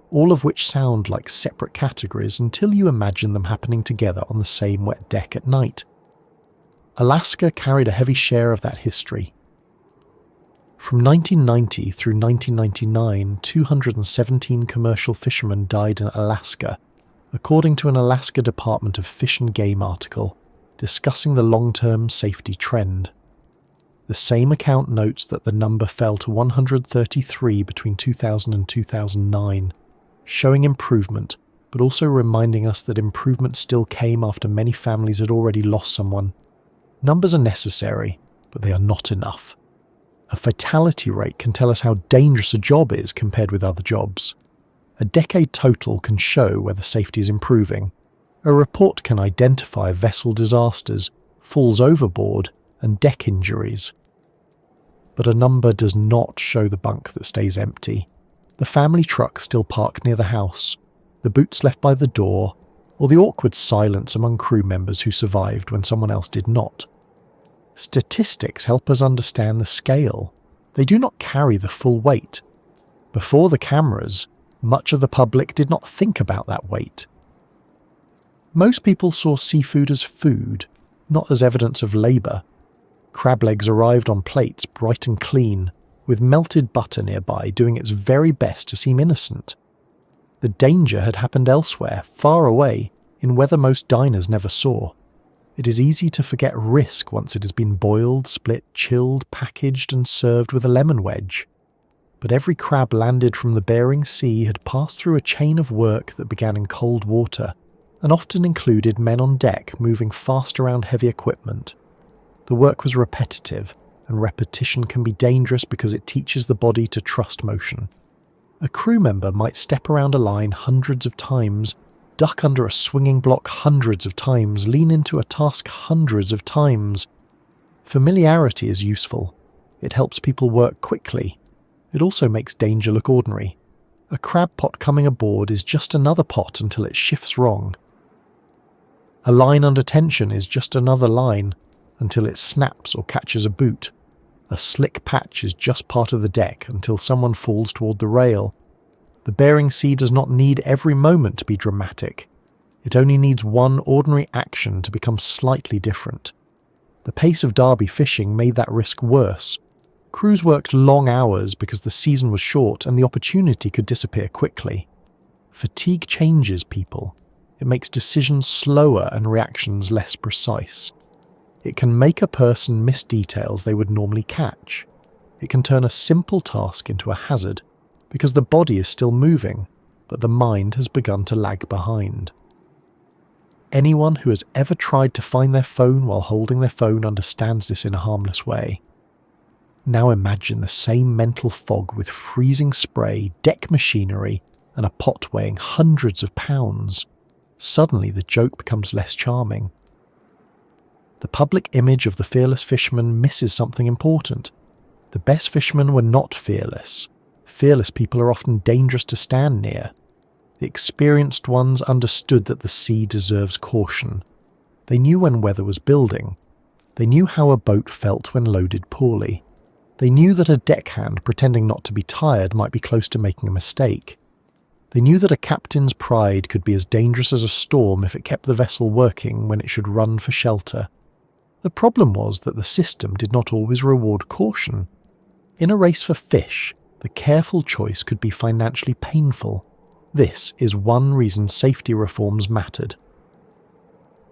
all of which sound like separate categories until you imagine them happening together on the same wet deck at night. Alaska carried a heavy share of that history. From 1990 through 1999, 217 commercial fishermen died in Alaska, according to an Alaska Department of Fish and Game article discussing the long-term safety trend. The same account notes that the number fell to 133 between 2000 and 2009, showing improvement, but also reminding us that improvement still came after many families had already lost someone. Numbers are necessary, but they are not enough. A fatality rate can tell us how dangerous a job is compared with other jobs. A decade total can show whether safety is improving. A report can identify vessel disasters, falls overboard, and deck injuries. But a number does not show the bunk that stays empty, the family truck still parked near the house, the boots left by the door, or the awkward silence among crew members who survived when someone else did not. Statistics help us understand the scale. They do not carry the full weight. Before the cameras, much of the public did not think about that weight. Most people saw seafood as food, not as evidence of labour. Crab legs arrived on plates bright and clean, with melted butter nearby doing its very best to seem innocent. The danger had happened elsewhere, far away, in weather most diners never saw. It is easy to forget risk once it has been boiled, split, chilled, packaged and served with a lemon wedge. But every crab landed from the Bering Sea had passed through a chain of work that began in cold water and often included men on deck moving fast around heavy equipment. The work was repetitive, and repetition can be dangerous because it teaches the body to trust motion. A crew member might step around a line hundreds of times, duck under a swinging block hundreds of times, lean into a task hundreds of times. Familiarity is useful. It helps people work quickly. It also makes danger look ordinary. A crab pot coming aboard is just another pot until it shifts wrong. A line under tension is just another line until it snaps or catches a boot. A slick patch is just part of the deck until someone falls toward the rail. The Bering Sea does not need every moment to be dramatic. It only needs one ordinary action to become slightly different. The pace of derby fishing made that risk worse. Crews worked long hours because the season was short and the opportunity could disappear quickly. Fatigue changes people. It makes decisions slower and reactions less precise. It can make a person miss details they would normally catch. It can turn a simple task into a hazard, because the body is still moving, but the mind has begun to lag behind. Anyone who has ever tried to find their phone while holding their phone understands this in a harmless way. Now imagine the same mental fog with freezing spray, deck machinery, and a pot weighing hundreds of pounds. Suddenly the joke becomes less charming. The public image of the fearless fisherman misses something important. The best fishermen were not fearless. Fearless people are often dangerous to stand near. The experienced ones understood that the sea deserves caution. They knew when weather was building. They knew how a boat felt when loaded poorly. They knew that a deckhand pretending not to be tired might be close to making a mistake. They knew that a captain's pride could be as dangerous as a storm if it kept the vessel working when it should run for shelter. The problem was that the system did not always reward caution. In a race for fish, the careful choice could be financially painful. This is one reason safety reforms mattered.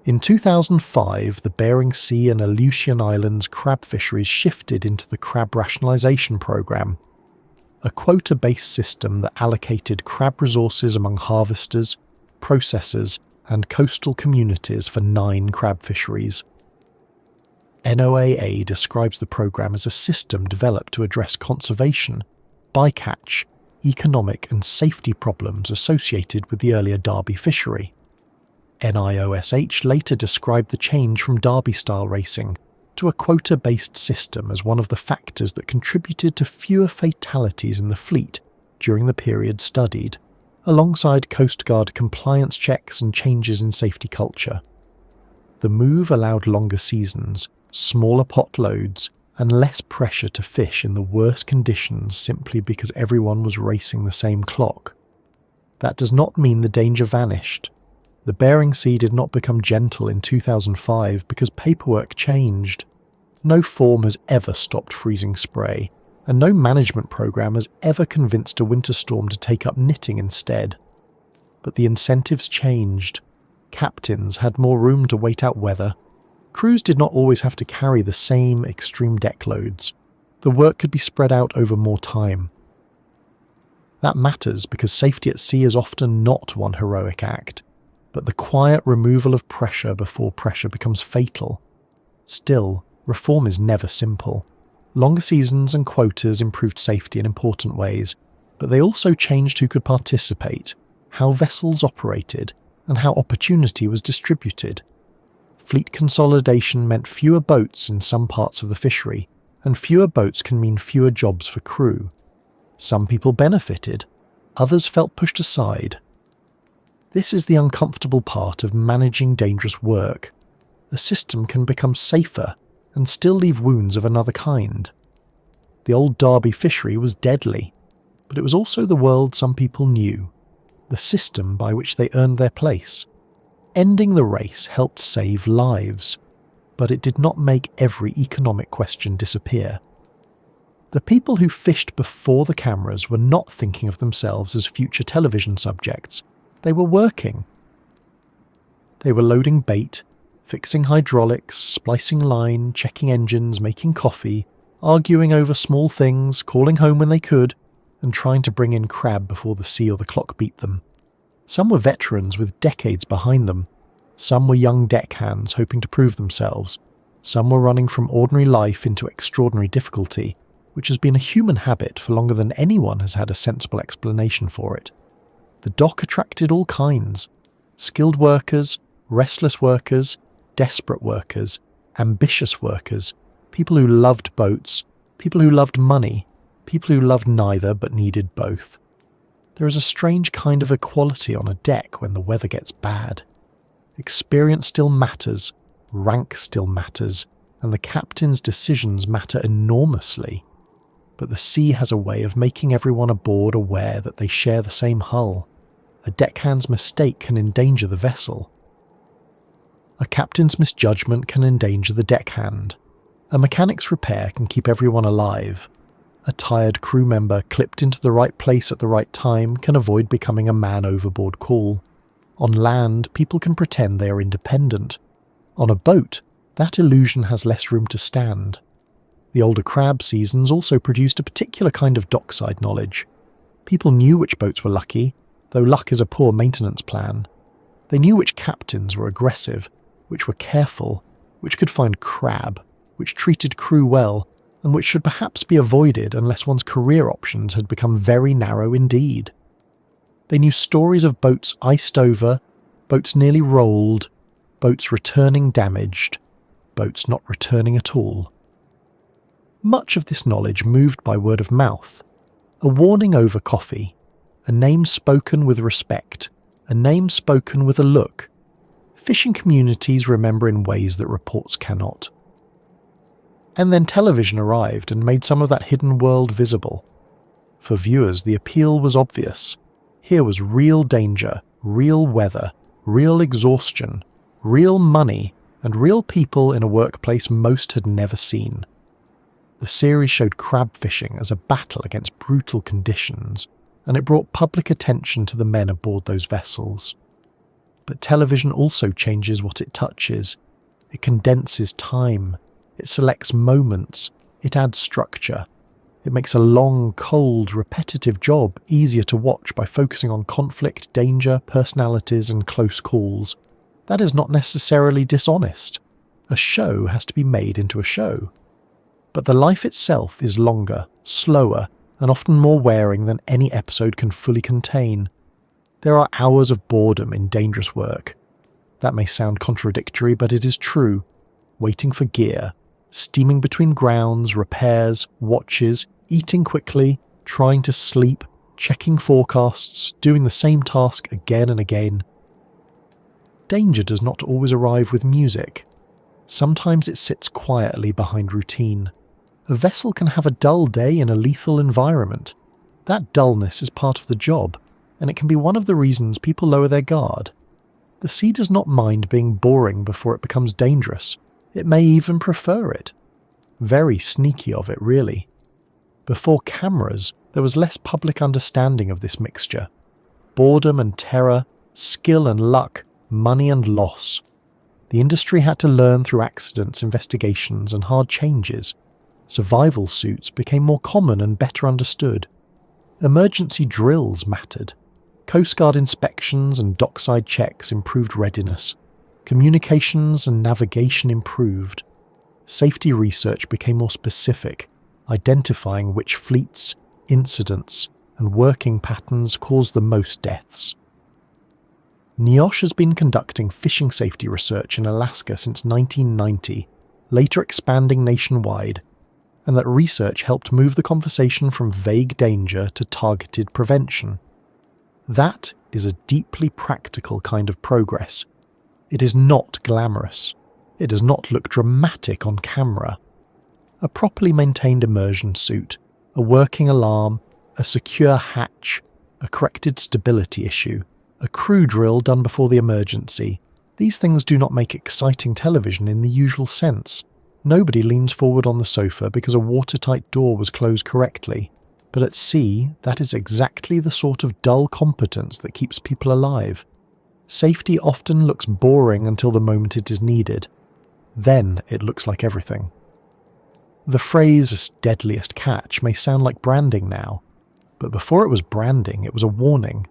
In 2005, the Bering Sea and Aleutian Islands crab fisheries shifted into the Crab Rationalisation Programme, a quota-based system that allocated crab resources among harvesters, processors, and coastal communities for 9 crab fisheries. NOAA describes the programme as a system developed to address conservation, bycatch, economic and safety problems associated with the earlier derby fishery. NIOSH later described the change from derby-style racing to a quota-based system as one of the factors that contributed to fewer fatalities in the fleet during the period studied, alongside Coast Guard compliance checks and changes in safety culture. The move allowed longer seasons, smaller pot loads, and less pressure to fish in the worst conditions simply because everyone was racing the same clock. That does not mean the danger vanished. The Bering Sea did not become gentle in 2005 because paperwork changed. No form has ever stopped freezing spray, and no management program has ever convinced a winter storm to take up knitting instead. But the incentives changed. Captains had more room to wait out weather. Crews did not always have to carry the same extreme deck loads. The work could be spread out over more time. That matters because safety at sea is often not one heroic act, but the quiet removal of pressure before pressure becomes fatal. Still, reform is never simple. Longer seasons and quotas improved safety in important ways, but they also changed who could participate, how vessels operated, and how opportunity was distributed. Fleet consolidation meant fewer boats in some parts of the fishery, and fewer boats can mean fewer jobs for crew. Some people benefited, others felt pushed aside. This is the uncomfortable part of managing dangerous work. A system can become safer and still leave wounds of another kind. The old Derby fishery was deadly, but it was also the world some people knew, the system by which they earned their place. Ending the race helped save lives, but it did not make every economic question disappear. The people who fished before the cameras were not thinking of themselves as future television subjects. They were working. They were loading bait, fixing hydraulics, splicing line, checking engines, making coffee, arguing over small things, calling home when they could, and trying to bring in crab before the sea or the clock beat them. Some were veterans with decades behind them. Some were young deckhands hoping to prove themselves. Some were running from ordinary life into extraordinary difficulty, which has been a human habit for longer than anyone has had a sensible explanation for it. The dock attracted all kinds: skilled workers, restless workers, desperate workers, ambitious workers, people who loved boats, people who loved money, people who loved neither but needed both. There is a strange kind of equality on a deck when the weather gets bad. Experience still matters, rank still matters, and the captain's decisions matter enormously. But the sea has a way of making everyone aboard aware that they share the same hull. A deckhand's mistake can endanger the vessel. A captain's misjudgment can endanger the deckhand. A mechanic's repair can keep everyone alive. A tired crew member clipped into the right place at the right time can avoid becoming a man overboard call. On land, people can pretend they are independent. On a boat, that illusion has less room to stand. The older crab seasons also produced a particular kind of dockside knowledge. People knew which boats were lucky, though luck is a poor maintenance plan. They knew which captains were aggressive, which were careful, which could find crab, which treated crew well, and which should perhaps be avoided unless one's career options had become very narrow indeed. They knew stories of boats iced over, boats nearly rolled, boats returning damaged, boats not returning at all. Much of this knowledge moved by word of mouth. A warning over coffee, a name spoken with respect, a name spoken with a look. Fishing communities remember in ways that reports cannot. And then television arrived and made some of that hidden world visible. For viewers, the appeal was obvious. Here was real danger, real weather, real exhaustion, real money, and real people in a workplace most had never seen. The series showed crab fishing as a battle against brutal conditions, and it brought public attention to the men aboard those vessels. But television also changes what it touches. It condenses time. It selects moments. It adds structure. It makes a long, cold, repetitive job easier to watch by focusing on conflict, danger, personalities, and close calls. That is not necessarily dishonest. A show has to be made into a show. But the life itself is longer, slower, and often more wearing than any episode can fully contain. There are hours of boredom in dangerous work. That may sound contradictory, but it is true. Waiting for gear, steaming between grounds, repairs, watches, eating quickly, trying to sleep, checking forecasts, doing the same task again and again. Danger does not always arrive with music. Sometimes it sits quietly behind routine. A vessel can have a dull day in a lethal environment. That dullness is part of the job, and it can be one of the reasons people lower their guard. The sea does not mind being boring before it becomes dangerous. It may even prefer it. Very sneaky of it, really. Before cameras, there was less public understanding of this mixture. Boredom and terror, skill and luck, money and loss. The industry had to learn through accidents, investigations, and hard changes. Survival suits became more common and better understood. Emergency drills mattered. Coast Guard inspections and dockside checks improved readiness. Communications and navigation improved. Safety research became more specific, identifying which fleets, incidents, and working patterns caused the most deaths. NIOSH has been conducting fishing safety research in Alaska since 1990, later expanding nationwide, and that research helped move the conversation from vague danger to targeted prevention. That is a deeply practical kind of progress. It is not glamorous. It does not look dramatic on camera. A properly maintained immersion suit, a working alarm, a secure hatch, a corrected stability issue, a crew drill done before the emergency. These things do not make exciting television in the usual sense. Nobody leans forward on the sofa because a watertight door was closed correctly. But at sea, that is exactly the sort of dull competence that keeps people alive. Safety often looks boring until the moment it is needed. Then it looks like everything. The phrase "deadliest catch" may sound like branding now, but before it was branding, it was a warning.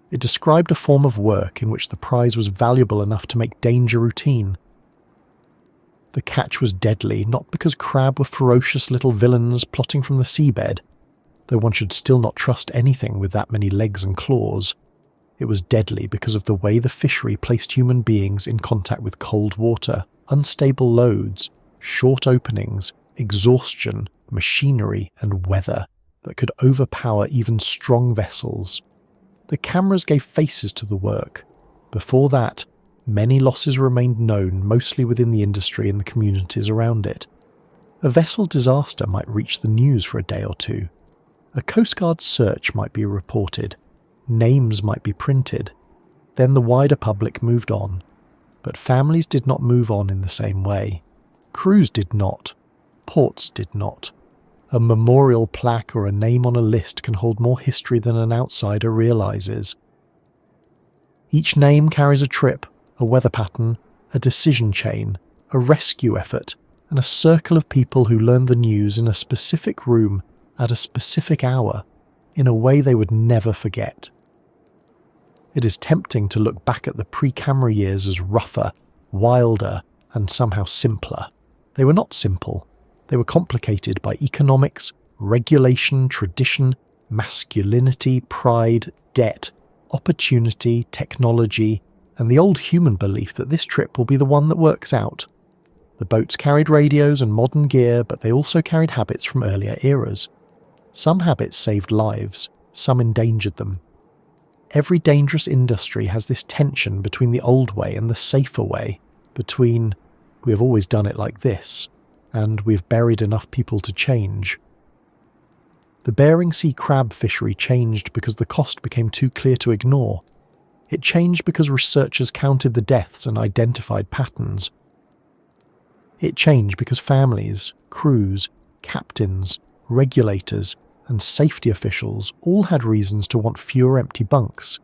It described a form of work in which the prize was valuable enough to make danger routine. The catch was deadly not because crab were ferocious little villains plotting from the seabed, though one should still not trust anything with that many legs and claws. It was deadly because of the way the fishery placed human beings in contact with cold water, unstable loads, short openings, exhaustion, machinery, and weather that could overpower even strong vessels. The cameras gave faces to the work. Before that, many losses remained known, mostly within the industry and the communities around it. A vessel disaster might reach the news for a day or two. A Coast Guard search might be reported. Names might be printed. Then the wider public moved on. But families did not move on in the same way. Crews did not. Ports did not. A memorial plaque or a name on a list can hold more history than an outsider realizes. Each name carries a trip, a weather pattern, a decision chain, a rescue effort, and a circle of people who learned the news in a specific room at a specific hour, in a way they would never forget. It is tempting to look back at the pre-camera years as rougher, wilder, and somehow simpler. They were not simple. They were complicated by economics, regulation, tradition, masculinity, pride, debt, opportunity, technology, and the old human belief that this trip will be the one that works out. The boats carried radios and modern gear, but they also carried habits from earlier eras. Some habits saved lives, some endangered them. Every dangerous industry has this tension between the old way and the safer way, between "we have always done it like this" and "we've buried enough people to change." The Bering Sea crab fishery changed because the cost became too clear to ignore. It changed because researchers counted the deaths and identified patterns. It changed because families, crews, captains, regulators, and safety officials all had reasons to want fewer empty bunks.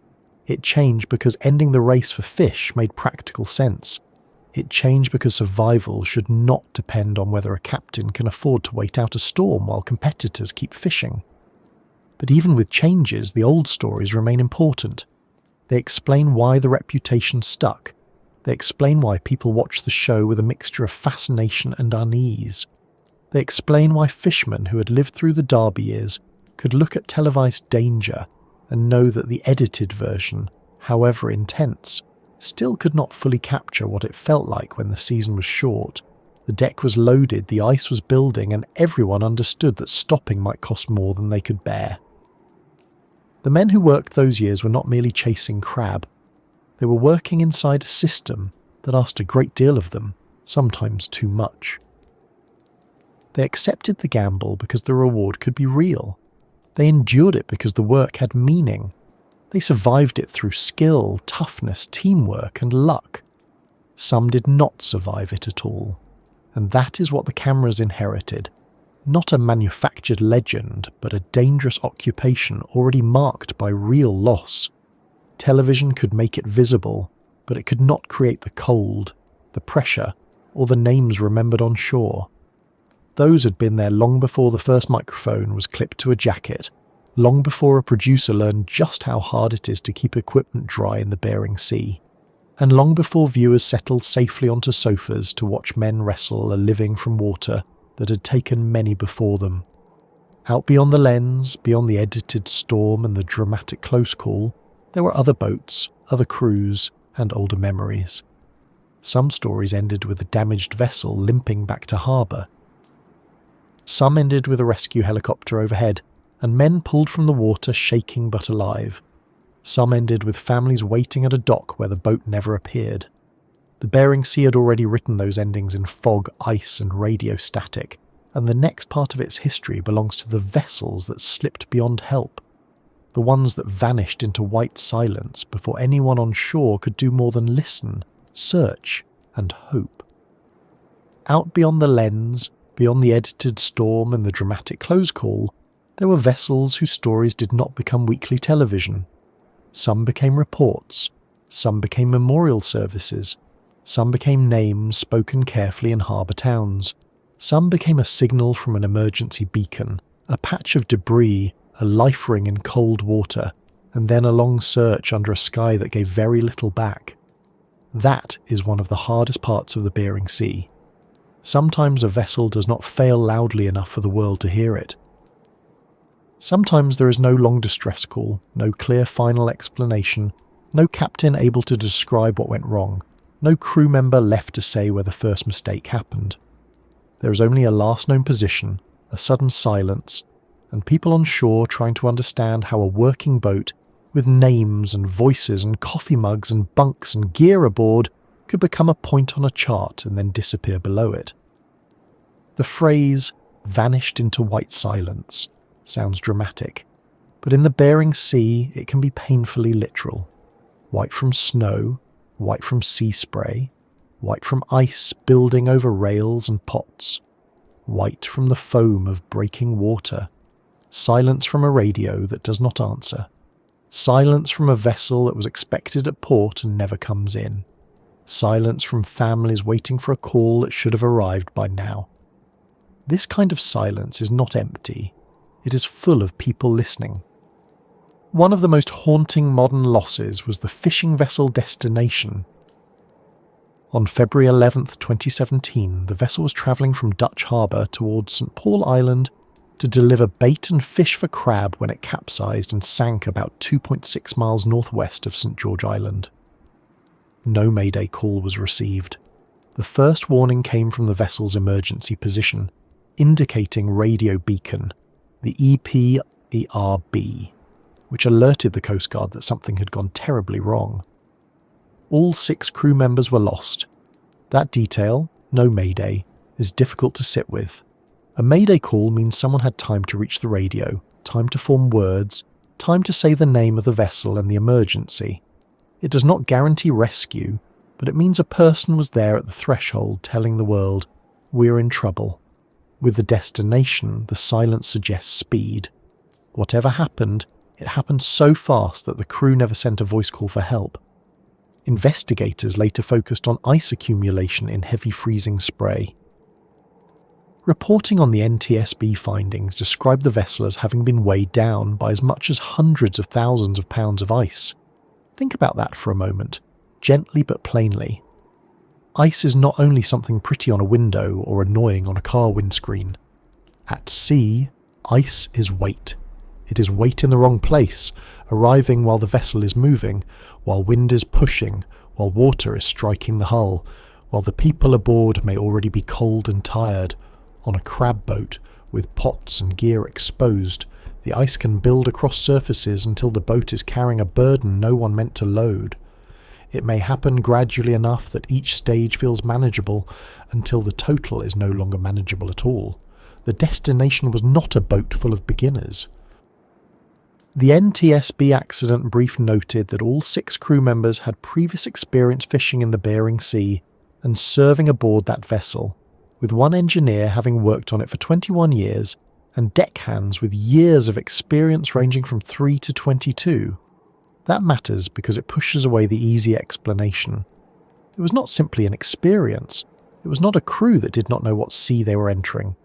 It changed because ending the race for fish made practical sense. It changed because survival should not depend on whether a captain can afford to wait out a storm while competitors keep fishing. But even with changes, the old stories remain important. They explain why the reputation stuck. They explain why people watch the show with a mixture of fascination and unease. They explain why fishermen who had lived through the Derby years could look at televised danger and know that the edited version, however intense, still could not fully capture what it felt like when the season was short. The deck was loaded, the ice was building, and everyone understood that stopping might cost more than they could bear. The men who worked those years were not merely chasing crab. They were working inside a system that asked a great deal of them, sometimes too much. They accepted the gamble because the reward could be real. They endured it because the work had meaning. They survived it through skill, toughness, teamwork, and luck. Some did not survive it at all. And that is what the cameras inherited. Not a manufactured legend, but a dangerous occupation already marked by real loss. Television could make it visible, but it could not create the cold, the pressure, or the names remembered on shore. Those had been there long before the first microphone was clipped to a jacket, long before a producer learned just how hard it is to keep equipment dry in the Bering Sea, and long before viewers settled safely onto sofas to watch men wrestle a living from water that had taken many before them. Out beyond the lens, beyond the edited storm and the dramatic close call, there were other boats, other crews, and older memories. Some stories ended with a damaged vessel limping back to harbour. Some ended with a rescue helicopter overhead, and men pulled from the water shaking but alive. Some ended with families waiting at a dock where the boat never appeared. The Bering Sea had already written those endings in fog, ice, and radio static, and the next part of its history belongs to the vessels that slipped beyond help, the ones that vanished into white silence before anyone on shore could do more than listen, search, and hope. Out beyond the lens, beyond the edited storm and the dramatic close call, there were vessels whose stories did not become weekly television. Some became reports, Some became memorial services. Some became names spoken carefully in harbour towns. Some became a signal from an emergency beacon, a patch of debris, a life ring in cold water, and then a long search under a sky that gave very little back. That is one of the hardest parts of the Bering Sea. Sometimes a vessel does not fail loudly enough for the world to hear it. Sometimes there is no long distress call, no clear final explanation, no captain able to describe what went wrong, no crew member left to say where the first mistake happened. There is only a last known position, a sudden silence, and people on shore trying to understand how a working boat with names and voices and coffee mugs and bunks and gear aboard could become a point on a chart and then disappear below it. The phrase "vanished into white silence" sounds dramatic, but in the Bering Sea it can be painfully literal. White from snow, white from sea spray, white from ice building over rails and pots, white from the foam of breaking water, silence from a radio that does not answer, silence from a vessel that was expected at port and never comes in, silence from families waiting for a call that should have arrived by now. This kind of silence is not empty, it is full of people listening. One of the most haunting modern losses was the fishing vessel Destination. On February 11th, 2017, the vessel was travelling from Dutch Harbour towards St Paul Island to deliver bait and fish for crab when it capsized and sank about 2.6 miles northwest of St George Island. No mayday call was received. The first warning came from the vessel's emergency position, indicating radio beacon, the EPERB, which alerted the Coast Guard that something had gone terribly wrong. All 6 crew members were lost. That detail, no mayday, is difficult to sit with. A mayday call means someone had time to reach the radio, time to form words, time to say the name of the vessel and the emergency. It does not guarantee rescue, but it means a person was there at the threshold telling the world, "We're in trouble." With the Destination, the silence suggests speed. Whatever happened, it happened so fast that the crew never sent a voice call for help. Investigators later focused on ice accumulation in heavy freezing spray. Reporting on the NTSB findings described the vessel as having been weighed down by as much as hundreds of thousands of pounds of ice. Think about that for a moment, gently but plainly. Ice is not only something pretty on a window or annoying on a car windscreen. At sea, ice is weight. It is weight in the wrong place, arriving while the vessel is moving, while wind is pushing, while water is striking the hull, while the people aboard may already be cold and tired. On a crab boat, with pots and gear exposed, the ice can build across surfaces until the boat is carrying a burden no one meant to load. It may happen gradually enough that each stage feels manageable until the total is no longer manageable at all. The Destination was not a boat full of beginners. The NTSB accident brief noted that all 6 crew members had previous experience fishing in the Bering Sea and serving aboard that vessel, with one engineer having worked on it for 21 years and deckhands with years of experience ranging from 3 to 22. That matters because it pushes away the easy explanation. It was not simply an experience. It was not a crew that did not know what sea they were entering.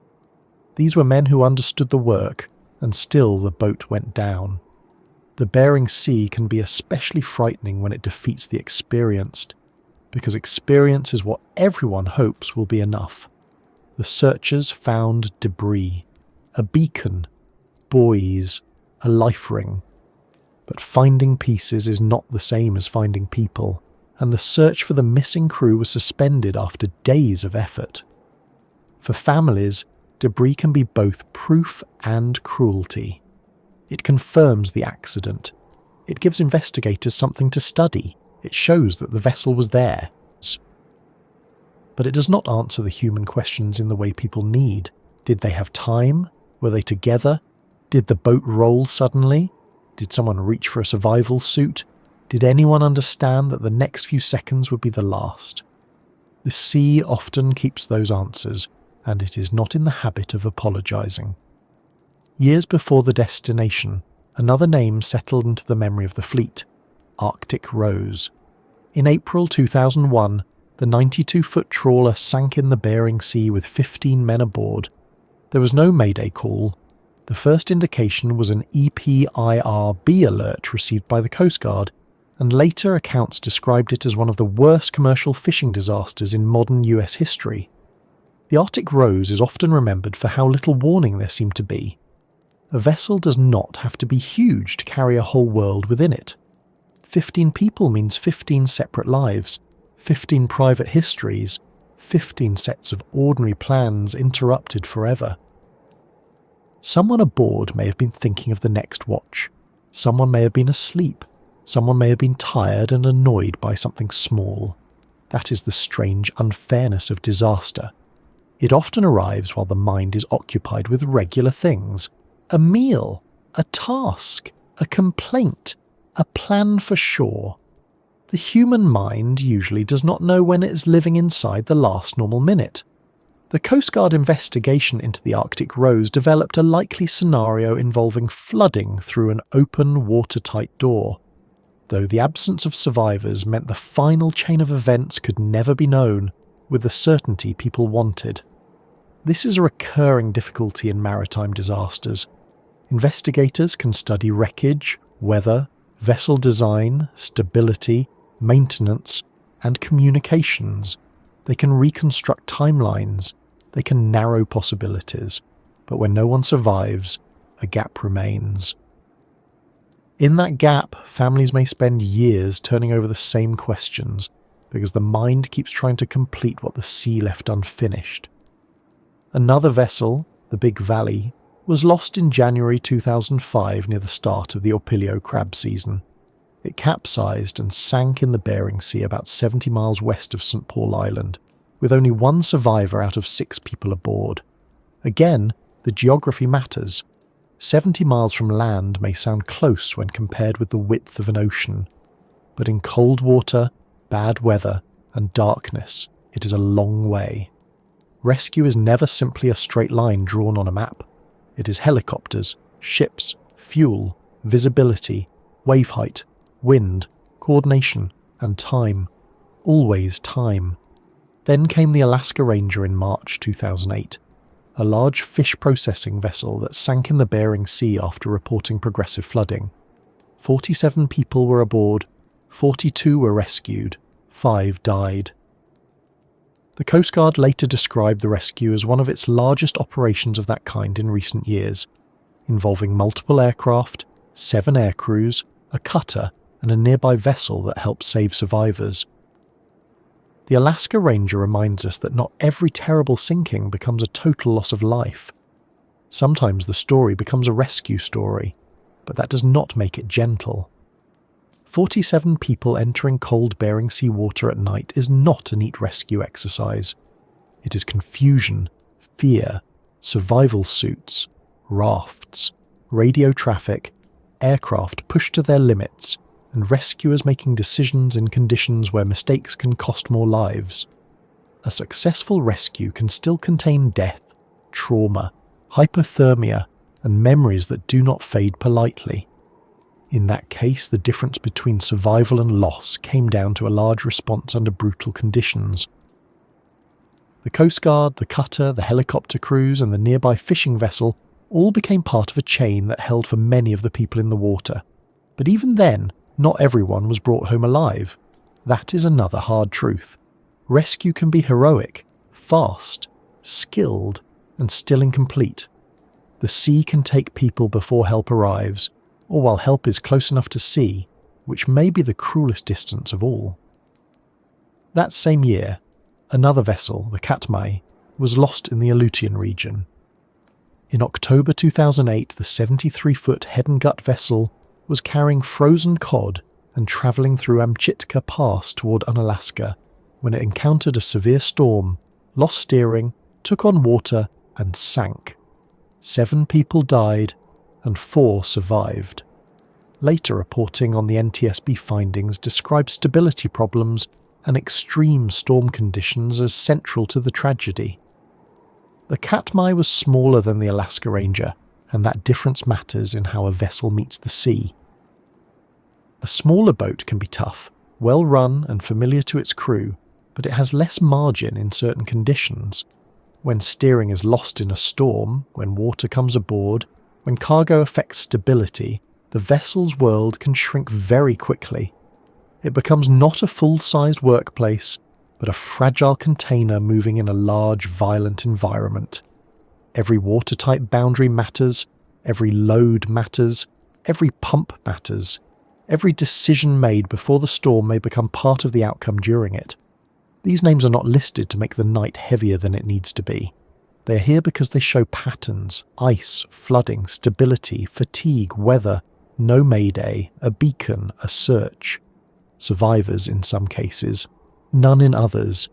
These were men who understood the work, and still the boat went down. The Bering Sea can be especially frightening when it defeats the experienced, because experience is what everyone hopes will be enough. The searchers found debris, a beacon, buoys, a life ring. But finding pieces is not the same as finding people, and the search for the missing crew was suspended after days of effort. For families, debris can be both proof and cruelty. It confirms the accident. It gives investigators something to study. It shows that the vessel was there. But it does not answer the human questions in the way people need. Did they have time? Were they together? Did the boat roll suddenly? Did someone reach for a survival suit? Did anyone understand that the next few seconds would be the last? The sea often keeps those answers, and it is not in the habit of apologising. Years before the Destination, another name settled into the memory of the fleet: Arctic Rose. In April 2001, the 92-foot trawler sank in the Bering Sea with 15 men aboard. There was no mayday call. The first indication was an EPIRB alert received by the Coast Guard, and later accounts described it as one of the worst commercial fishing disasters in modern US history. The Arctic Rose is often remembered for how little warning there seemed to be. A vessel does not have to be huge to carry a whole world within it. 15 people means 15 separate lives, 15 private histories, 15 sets of ordinary plans interrupted forever. Someone aboard may have been thinking of the next watch. Someone may have been asleep. Someone may have been tired and annoyed by something small. That is the strange unfairness of disaster. It often arrives while the mind is occupied with regular things. A meal, a task, a complaint, a plan for shore. The human mind usually does not know when it is living inside the last normal minute. The Coast Guard investigation into the Arctic Rose developed a likely scenario involving flooding through an open, watertight door, though the absence of survivors meant the final chain of events could never be known with the certainty people wanted. This is a recurring difficulty in maritime disasters. Investigators can study wreckage, weather, vessel design, stability, maintenance, and communications. They can reconstruct timelines, they can narrow possibilities, but when no one survives, a gap remains. In that gap, families may spend years turning over the same questions, because the mind keeps trying to complete what the sea left unfinished. Another vessel, the Big Valley, was lost in January 2005 near the start of the Orpilio crab season. It capsized and sank in the Bering Sea about 70 miles west of St. Paul Island, with only one survivor out of 6 people aboard. Again, the geography matters. 70 miles from land may sound close when compared with the width of an ocean, but in cold water, bad weather, and darkness, it is a long way. Rescue is never simply a straight line drawn on a map. It is helicopters, ships, fuel, visibility, wave height, wind, coordination, and time. Always time. Then came the Alaska Ranger in March 2008, a large fish processing vessel that sank in the Bering Sea after reporting progressive flooding. 47 people were aboard, 42 were rescued, 5 died. The Coast Guard later described the rescue as one of its largest operations of that kind in recent years, involving multiple aircraft, 7 aircrews, a cutter, and a nearby vessel that helped save survivors. The Alaska Ranger reminds us that not every terrible sinking becomes a total loss of life. Sometimes the story becomes a rescue story, but that does not make it gentle. 47 people entering cold Bering Sea water at night is not a neat rescue exercise. It is confusion, fear, survival suits, rafts, radio traffic, aircraft pushed to their limits, and rescuers making decisions in conditions where mistakes can cost more lives. A successful rescue can still contain death, trauma, hypothermia, and memories that do not fade politely. In that case, the difference between survival and loss came down to a large response under brutal conditions. The Coast Guard, the cutter, the helicopter crews, and the nearby fishing vessel all became part of a chain that held for many of the people in the water. But even then, not everyone was brought home alive. That is another hard truth. Rescue can be heroic, fast, skilled, and still incomplete. The sea can take people before help arrives, or while help is close enough to see, which may be the cruelest distance of all. That same year, another vessel, the Katmai, was lost in the Aleutian region. In October 2008, the 73-foot head and gut vessel was carrying frozen cod and travelling through Amchitka Pass toward Unalaska when it encountered a severe storm, lost steering, took on water, and sank. 7 people died and 4 survived. Later reporting on the NTSB findings described stability problems and extreme storm conditions as central to the tragedy. The Katmai was smaller than the Alaska Ranger, and that difference matters in how a vessel meets the sea. A smaller boat can be tough, well run and familiar to its crew, but it has less margin in certain conditions. When steering is lost in a storm, when water comes aboard, when cargo affects stability, the vessel's world can shrink very quickly. It becomes not a full-sized workplace, but a fragile container moving in a large, violent environment. Every watertight boundary matters, every load matters, every pump matters. Every decision made before the storm may become part of the outcome during it. These names are not listed to make the night heavier than it needs to be. They are here because they show patterns: ice, flooding, stability, fatigue, weather, no mayday, a beacon, a search. Survivors in some cases, none in others.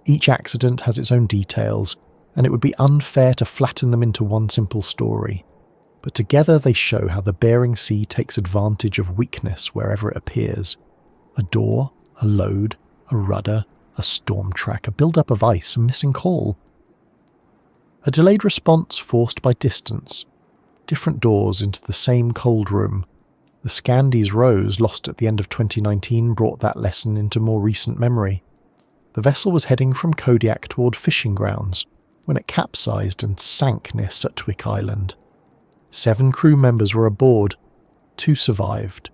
Each accident has its own details, and it would be unfair to flatten them into one simple story. But together they show how the Bering Sea takes advantage of weakness wherever it appears. A door, a load, a rudder, a storm track, a build-up of ice, a missing call. A delayed response forced by distance. Different doors into the same cold room. The Scandis Rose lost at the end of 2019 brought that lesson into more recent memory. The vessel was heading from Kodiak toward fishing grounds when it capsized and sank near Sutwick Island. 7 crew members were aboard. 2 survived.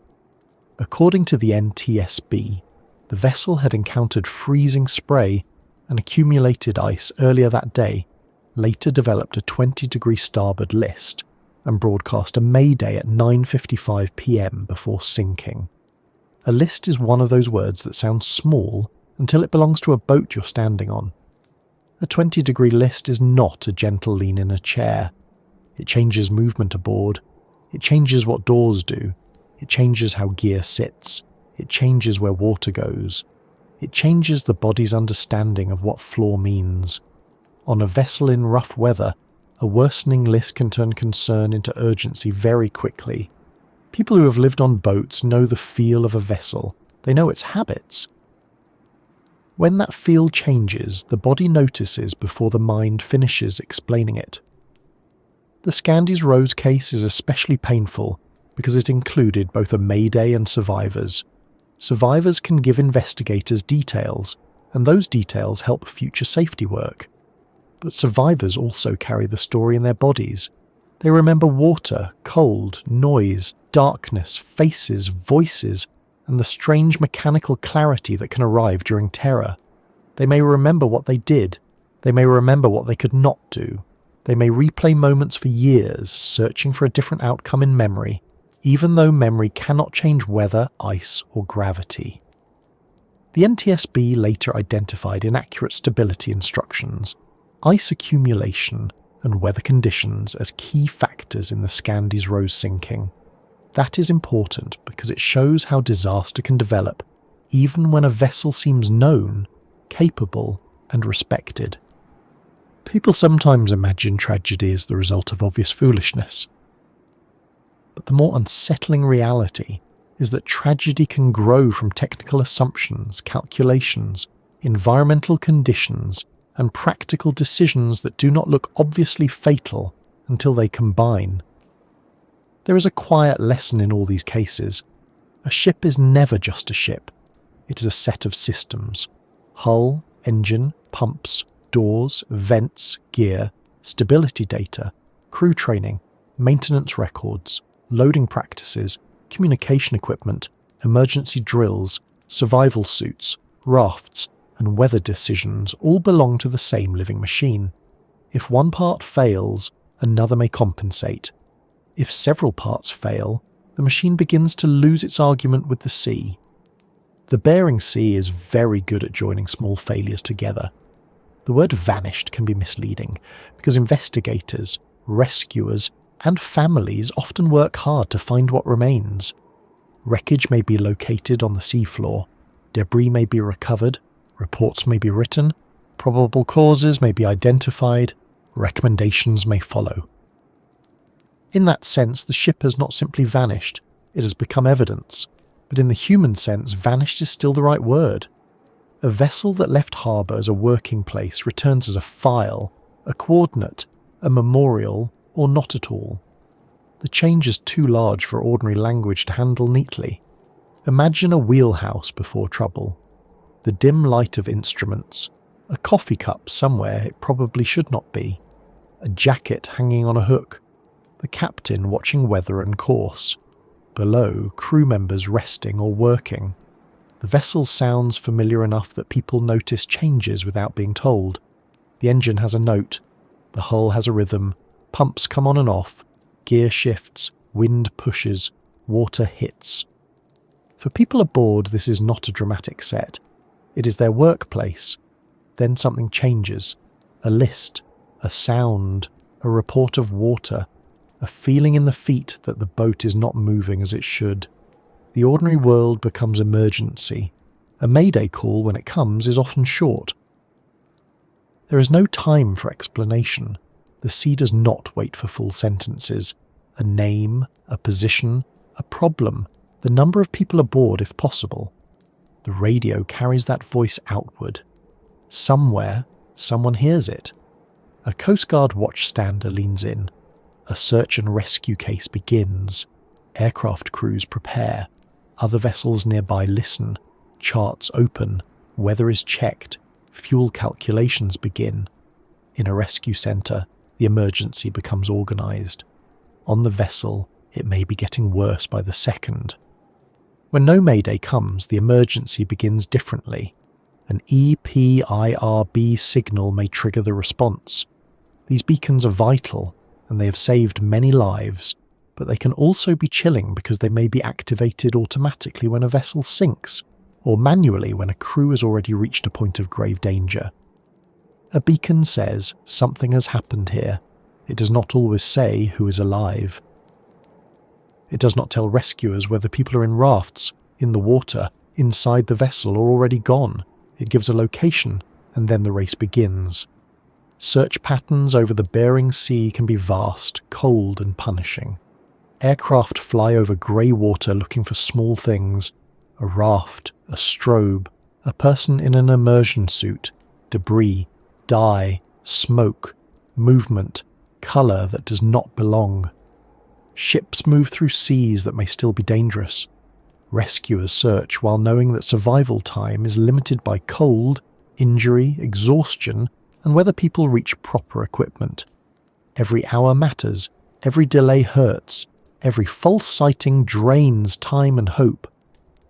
According to the NTSB, the vessel had encountered freezing spray and accumulated ice earlier that day, later developed a 20-degree starboard list, and broadcast a mayday at 9:55 p.m. before sinking. A list is one of those words that sounds small until it belongs to a boat you're standing on. A 20-degree list is not a gentle lean in a chair. It changes movement aboard. It changes what doors do. It changes how gear sits. It changes where water goes. It changes the body's understanding of what floor means. On a vessel in rough weather, a worsening list can turn concern into urgency very quickly. People who have lived on boats know the feel of a vessel. They know its habits. When that feel changes, the body notices before the mind finishes explaining it. The Scandis Rose case is especially painful because it included both a mayday and survivors. Survivors can give investigators details, and those details help future safety work. But survivors also carry the story in their bodies. They remember water, cold, noise, darkness, faces, voices, and the strange mechanical clarity that can arrive during terror. They may remember what they did. They may remember what they could not do. They may replay moments for years, searching for a different outcome in memory, even though memory cannot change weather, ice, or gravity. The NTSB later identified inaccurate stability instructions, ice accumulation, and weather conditions as key factors in the Scandis Rose sinking. That is important because it shows how disaster can develop, even when a vessel seems known, capable, and respected. People sometimes imagine tragedy as the result of obvious foolishness. But the more unsettling reality is that tragedy can grow from technical assumptions, calculations, environmental conditions, and practical decisions that do not look obviously fatal until they combine. There is a quiet lesson in all these cases. A ship is never just a ship. It is a set of systems. Hull, engine, pumps, doors, vents, gear, stability data, crew training, maintenance records, loading practices, communication equipment, emergency drills, survival suits, rafts, and weather decisions all belong to the same living machine. If one part fails, another may compensate. If several parts fail, the machine begins to lose its argument with the sea. The Bering Sea is very good at joining small failures together. The word vanished can be misleading because investigators, rescuers, and families often work hard to find what remains. Wreckage may be located on the seafloor, debris may be recovered, reports may be written, probable causes may be identified, recommendations may follow. In that sense, the ship has not simply vanished, it has become evidence. But in the human sense, vanished is still the right word. A vessel that left harbour as a working place returns as a file, a coordinate, a memorial, or not at all. The change is too large for ordinary language to handle neatly. Imagine a wheelhouse before trouble. The dim light of instruments, a coffee cup somewhere it probably should not be, a jacket hanging on a hook, the captain watching weather and course. Below, crew members resting or working. The vessel sounds familiar enough that people notice changes without being told. The engine has a note, the hull has a rhythm, pumps come on and off, gear shifts, wind pushes, water hits. For people aboard, this is not a dramatic set. It is their workplace. Then something changes. A list, a sound, a report of water, a feeling in the feet that the boat is not moving as it should. The ordinary world becomes emergency. A mayday call, when it comes, is often short. There is no time for explanation. The sea does not wait for full sentences. A name, a position, a problem, the number of people aboard if possible. The radio carries that voice outward. Somewhere, someone hears it. A Coast Guard watchstander leans in. A search and rescue case begins. Aircraft crews prepare. Other vessels nearby listen. Charts open. Weather is checked. Fuel calculations begin. In a rescue centre, the emergency becomes organised. On the vessel, it may be getting worse by the second. When no mayday comes, the emergency begins differently. An EPIRB signal may trigger the response. These beacons are vital, and they have saved many lives, but they can also be chilling because they may be activated automatically when a vessel sinks, or manually when a crew has already reached a point of grave danger. A beacon says something has happened here. It does not always say who is alive. It does not tell rescuers whether people are in rafts, in the water, inside the vessel, or already gone. It gives a location, and then the race begins. Search patterns over the Bering Sea can be vast, cold and punishing. Aircraft fly over grey water looking for small things. A raft, a strobe, a person in an immersion suit, debris, dye, smoke, movement, colour that does not belong. Ships move through seas that may still be dangerous. Rescuers search while knowing that survival time is limited by cold, injury, exhaustion, and whether people reach proper equipment. Every hour matters, every delay hurts, every false sighting drains time and hope.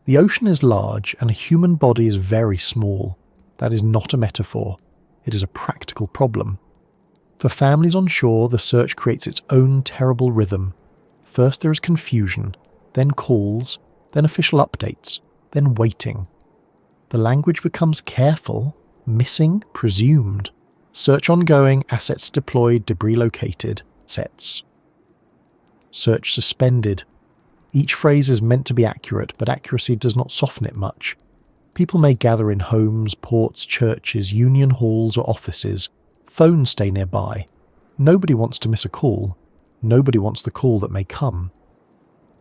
The ocean is large and a human body is very small. That is not a metaphor. It is a practical problem. For families on shore, the search creates its own terrible rhythm. First there is confusion, then calls, then official updates, then waiting. The language becomes careful, missing, presumed. Search ongoing, assets deployed, debris located, sets. Search suspended. Each phrase is meant to be accurate, but accuracy does not soften it much. People may gather in homes, ports, churches, union halls or offices. Phones stay nearby. Nobody wants to miss a call. Nobody wants the call that may come.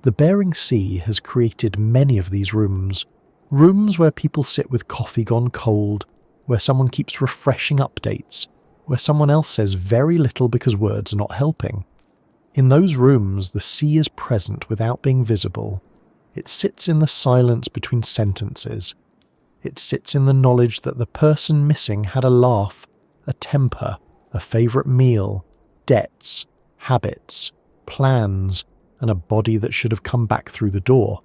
The Bering Sea has created many of these rooms. Rooms where people sit with coffee gone cold, where someone keeps refreshing updates, where someone else says very little because words are not helping. In those rooms, the sea is present without being visible. It sits in the silence between sentences. It sits in the knowledge that the person missing had a laugh, a temper, a favourite meal, debts, habits, plans, and a body that should have come back through the door.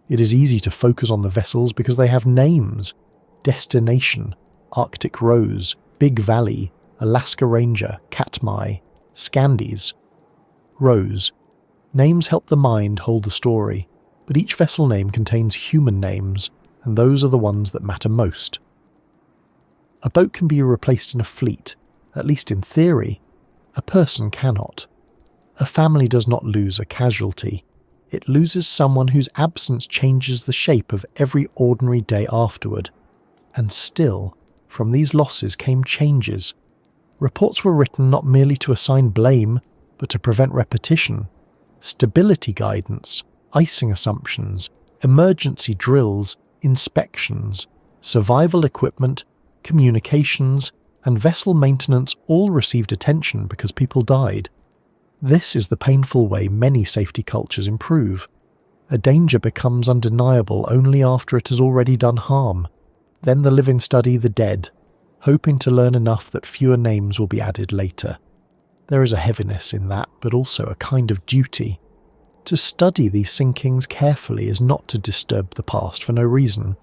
It is easy to focus on the vessels because they have names. Destination, Arctic Rose, Big Valley, Alaska Ranger, Katmai, Scandies. Rose. Names help the mind hold the story, but each vessel name contains human names, and those are the ones that matter most. A boat can be replaced in a fleet, at least in theory. A person cannot. A family does not lose a casualty. It loses someone whose absence changes the shape of every ordinary day afterward. And still, from these losses came changes. Reports were written not merely to assign blame, but to prevent repetition. Stability guidance, icing assumptions, emergency drills, inspections, survival equipment, communications, and vessel maintenance all received attention because people died. This is the painful way many safety cultures improve. A danger becomes undeniable only after it has already done harm. Then the living study the dead, hoping to learn enough that fewer names will be added later. There is a heaviness in that, but also a kind of duty. To study these sinkings carefully is not to disturb the past for no reason.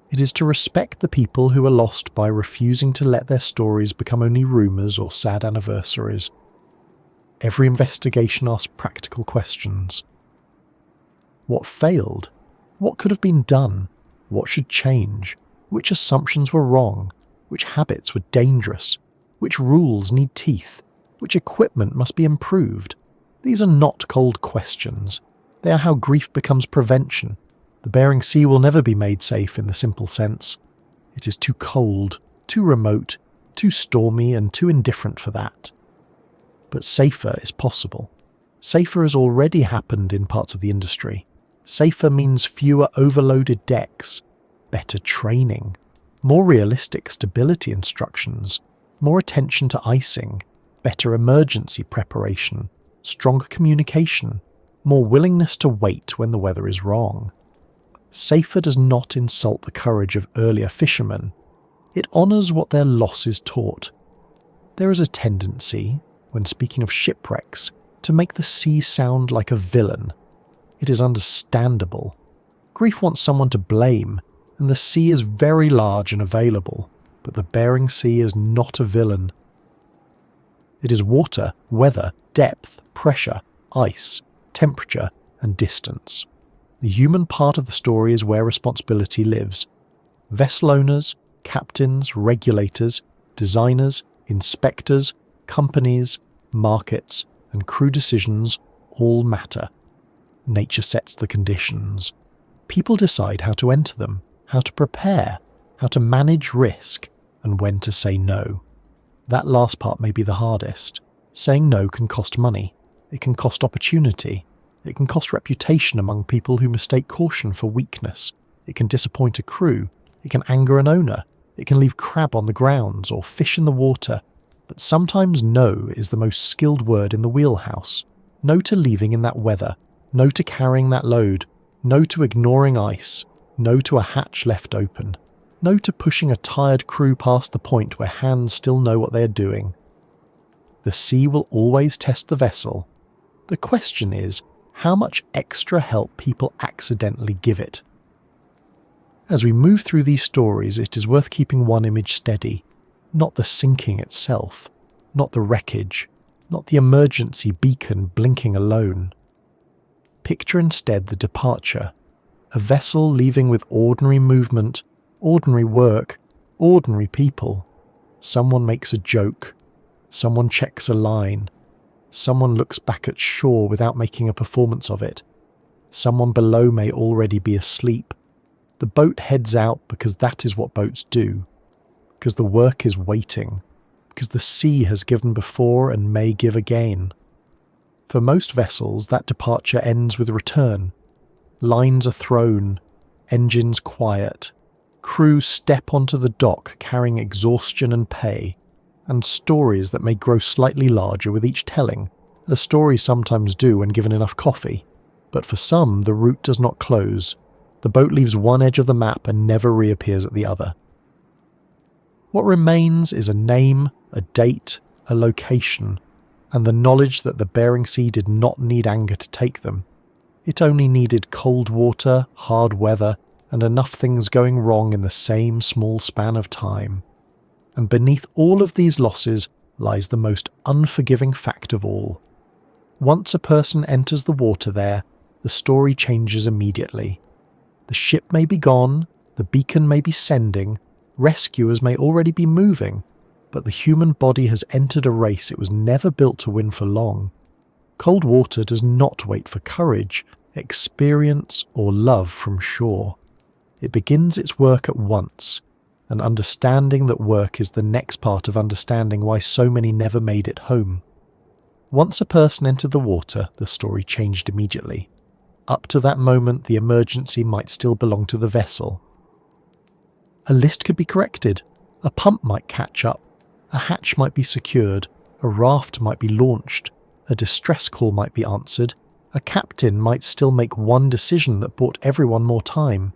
It is to respect the people who are lost by refusing to let their stories become only rumours or sad anniversaries. Every investigation asks practical questions. What failed? What could have been done? What should change? Which assumptions were wrong? Which habits were dangerous? Which rules need teeth? Which equipment must be improved? These are not cold questions. They are how grief becomes prevention. The Bering Sea will never be made safe in the simple sense. It is too cold, too remote, too stormy and too indifferent for that. But safer is possible. Safer has already happened in parts of the industry. Safer means fewer overloaded decks, better training, more realistic stability instructions, more attention to icing, better emergency preparation, stronger communication, more willingness to wait when the weather is wrong. Safer does not insult the courage of earlier fishermen. It honours what their losses taught. There is a tendency, when speaking of shipwrecks, to make the sea sound like a villain. It is understandable. Grief wants someone to blame, and the sea is very large and available, but the Bering Sea is not a villain. It is water, weather, depth, pressure, ice, temperature, and distance. The human part of the story is where responsibility lives. Vessel owners, captains, regulators, designers, inspectors, companies, markets, and crew decisions all matter. Nature sets the conditions. People decide how to enter them, how to prepare, how to manage risk, and when to say no. That last part may be the hardest. Saying no can cost money. It can cost opportunity. It can cost reputation among people who mistake caution for weakness. It can disappoint a crew. It can anger an owner. It can leave crab on the grounds or fish in the water. But sometimes no is the most skilled word in the wheelhouse. No to leaving in that weather. No to carrying that load. No to ignoring ice. No to a hatch left open. No to pushing a tired crew past the point where hands still know what they are doing. The sea will always test the vessel. The question is, how much extra help people accidentally give it. As we move through these stories, it is worth keeping one image steady. Not the sinking itself, not the wreckage, not the emergency beacon blinking alone. Picture instead the departure. A vessel leaving with ordinary movement, ordinary work, ordinary people. Someone makes a joke. Someone checks a line. Someone looks back at shore without making a performance of it. Someone below may already be asleep. The boat heads out because that is what boats do. Because the work is waiting. Because the sea has given before and may give again. For most vessels, that departure ends with return. Lines are thrown. Engines quiet. Crew step onto the dock carrying exhaustion and pay. And stories that may grow slightly larger with each telling, as stories sometimes do when given enough coffee. But for some, the route does not close. The boat leaves one edge of the map and never reappears at the other. What remains is a name, a date, a location, and the knowledge that the Bering Sea did not need anger to take them. It only needed cold water, hard weather, and enough things going wrong in the same small span of time. And beneath all of these losses lies the most unforgiving fact of all. Once a person enters the water there, the story changes immediately. The ship may be gone, the beacon may be sending, rescuers may already be moving, but the human body has entered a race it was never built to win for long. Cold water does not wait for courage, experience, or love from shore. It begins its work at once, and understanding that work is the next part of understanding why so many never made it home. Once a person entered the water, the story changed immediately. Up to that moment, the emergency might still belong to the vessel. A list could be corrected, a pump might catch up, a hatch might be secured, a raft might be launched, a distress call might be answered, A captain might still make one decision that bought everyone more time,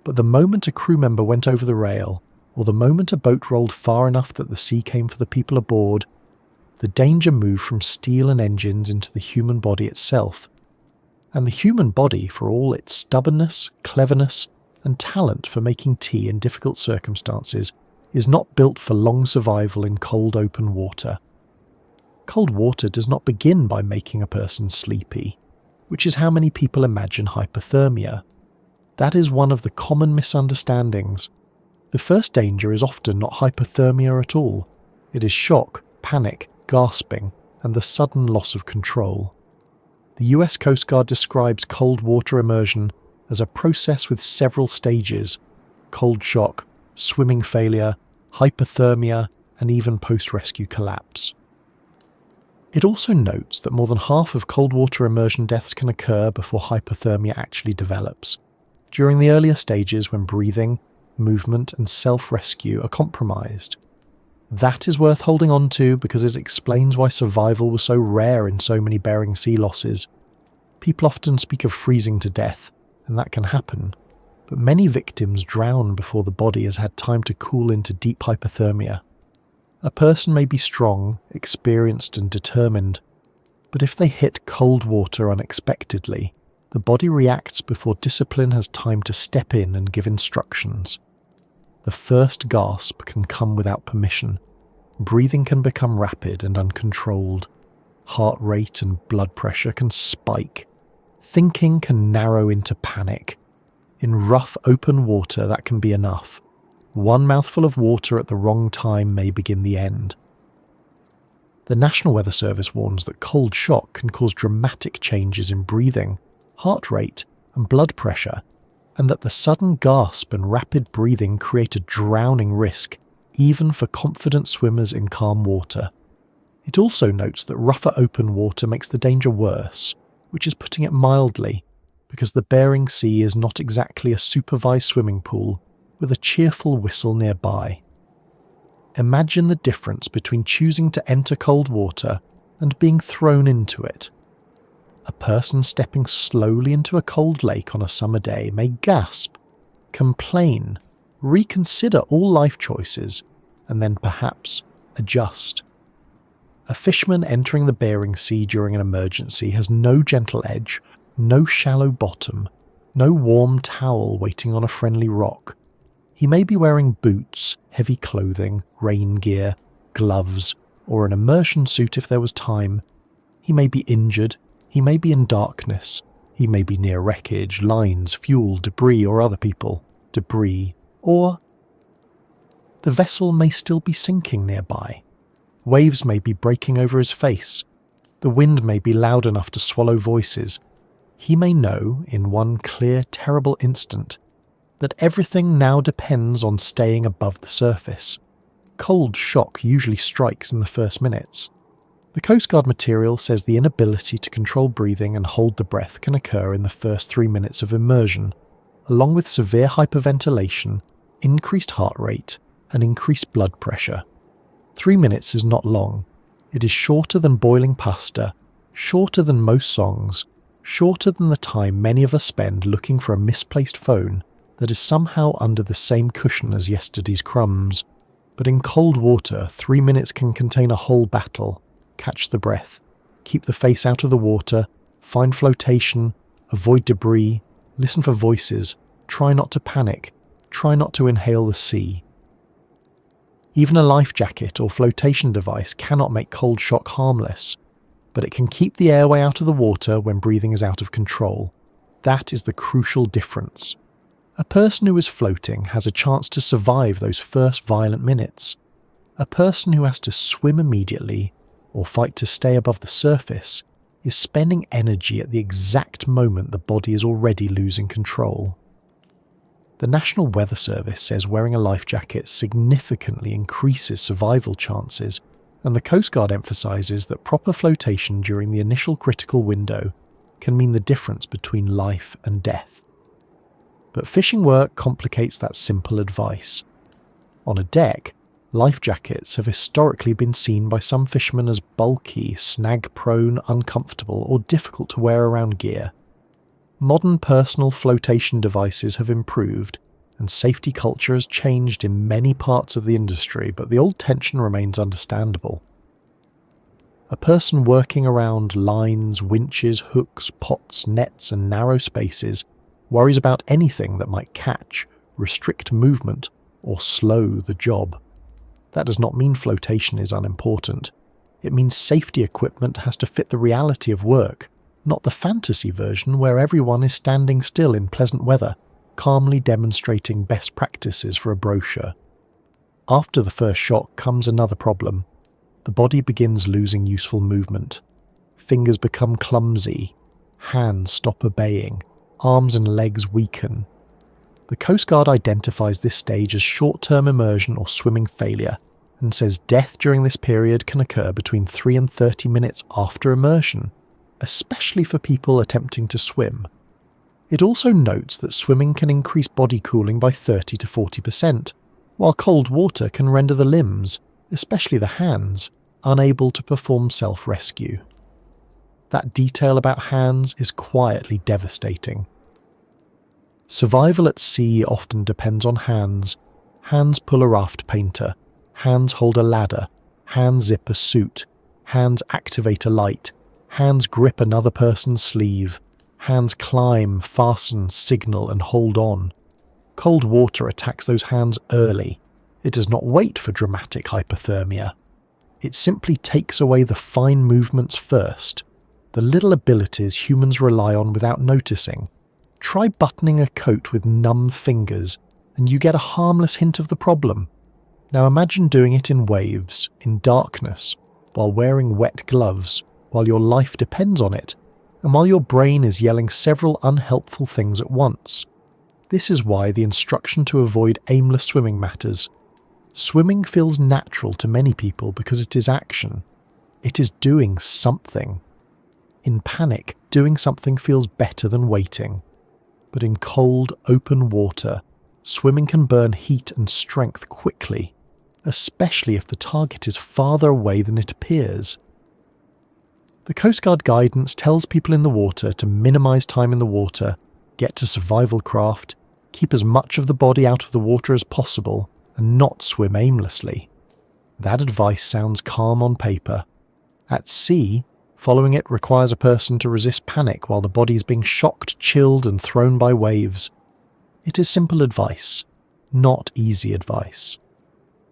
but the moment a crew member went over the rail, or the moment a boat rolled far enough that the sea came for the people aboard, the danger moved from steel and engines into the human body itself. And the human body, for all its stubbornness, cleverness, and talent for making tea in difficult circumstances, is not built for long survival in cold open water. Cold water does not begin by making a person sleepy, which is how many people imagine hypothermia. That is one of the common misunderstandings. The first danger is often not hypothermia at all. It is shock, panic, gasping, and the sudden loss of control. The US Coast Guard describes cold water immersion as a process with several stages: cold shock, swimming failure, hypothermia, and even post-rescue collapse. It also notes that more than half of cold water immersion deaths can occur before hypothermia actually develops, during the earlier stages when breathing, movement, and self-rescue are compromised. That is worth holding on to because it explains why survival was so rare in so many Bering Sea losses. People often speak of freezing to death, and that can happen, but many victims drown before the body has had time to cool into deep hypothermia. A person may be strong, experienced, and determined, but if they hit cold water unexpectedly, the body reacts before discipline has time to step in and give instructions. The first gasp can come without permission. Breathing can become rapid and uncontrolled. Heart rate and blood pressure can spike. Thinking can narrow into panic. In rough, open water, that can be enough. One mouthful of water at the wrong time may begin the end. The National Weather Service warns that cold shock can cause dramatic changes in breathing, heart rate, and blood pressure, and that the sudden gasp and rapid breathing create a drowning risk, even for confident swimmers in calm water. It also notes that rougher open water makes the danger worse, which is putting it mildly, because the Bering Sea is not exactly a supervised swimming pool with a cheerful whistle nearby. Imagine the difference between choosing to enter cold water and being thrown into it. A person stepping slowly into a cold lake on a summer day may gasp, complain, reconsider all life choices, and then perhaps adjust. A fisherman entering the Bering Sea during an emergency has no gentle edge, no shallow bottom, no warm towel waiting on a friendly rock. He may be wearing boots, heavy clothing, rain gear, gloves, or an immersion suit if there was time. He may be injured, he may be in darkness, he may be near wreckage, lines, fuel, debris, or other people, debris, or the vessel may still be sinking nearby. Waves may be breaking over his face. The wind may be loud enough to swallow voices. He may know, in one clear, terrible instant, that everything now depends on staying above the surface. Cold shock usually strikes in the first minutes. The Coast Guard material says the inability to control breathing and hold the breath can occur in the first 3 minutes of immersion, along with severe hyperventilation, increased heart rate, and increased blood pressure. 3 minutes is not long. It is shorter than boiling pasta, shorter than most songs, shorter than the time many of us spend looking for a misplaced phone that is somehow under the same cushion as yesterday's crumbs. But in cold water, 3 minutes can contain a whole battle. Catch the breath, keep the face out of the water, find flotation, avoid debris, listen for voices, try not to panic, try not to inhale the sea. Even a life jacket or flotation device cannot make cold shock harmless, but it can keep the airway out of the water when breathing is out of control. That is the crucial difference. A person who is floating has a chance to survive those first violent minutes. A person who has to swim immediately or fight to stay above the surface is spending energy at the exact moment the body is already losing control. The National Weather Service says wearing a life jacket significantly increases survival chances, and the Coast Guard emphasises that proper flotation during the initial critical window can mean the difference between life and death. But fishing work complicates that simple advice. On a deck, Life jackets have historically been seen by some fishermen as bulky, snag-prone, uncomfortable, or difficult to wear around gear. Modern personal flotation devices have improved, and safety culture has changed in many parts of the industry, but the old tension remains understandable. A person working around lines, winches, hooks, pots, nets, and narrow spaces worries about anything that might catch, restrict movement, or slow the job. That does not mean flotation is unimportant. It means safety equipment has to fit the reality of work, not the fantasy version where everyone is standing still in pleasant weather, calmly demonstrating best practices for a brochure. After the first shock comes another problem. The body begins losing useful movement. Fingers become clumsy. Hands stop obeying. Arms and legs weaken. The Coast Guard identifies this stage as short-term immersion or swimming failure and says death during this period can occur between 3 and 30 minutes after immersion, especially for people attempting to swim. It also notes that swimming can increase body cooling by 30 to 40%, while cold water can render the limbs, especially the hands, unable to perform self-rescue. That detail about hands is quietly devastating. Survival at sea often depends on hands. Hands pull a raft painter. Hands hold a ladder. Hands zip a suit. Hands activate a light. Hands grip another person's sleeve. Hands climb, fasten, signal, and hold on. Cold water attacks those hands early. It does not wait for dramatic hypothermia. It simply takes away the fine movements first, the little abilities humans rely on without noticing. Try buttoning a coat with numb fingers, and you get a harmless hint of the problem. Now imagine doing it in waves, in darkness, while wearing wet gloves, while your life depends on it, and while your brain is yelling several unhelpful things at once. This is why the instruction to avoid aimless swimming matters. Swimming feels natural to many people because it is action. It is doing something. In panic, doing something feels better than waiting. But in cold, open water, swimming can burn heat and strength quickly, especially if the target is farther away than it appears. The Coast Guard guidance tells people in the water to minimise time in the water, get to survival craft, keep as much of the body out of the water as possible, and not swim aimlessly. That advice sounds calm on paper. At sea, following it requires a person to resist panic while the body is being shocked, chilled, and thrown by waves. It is simple advice, not easy advice.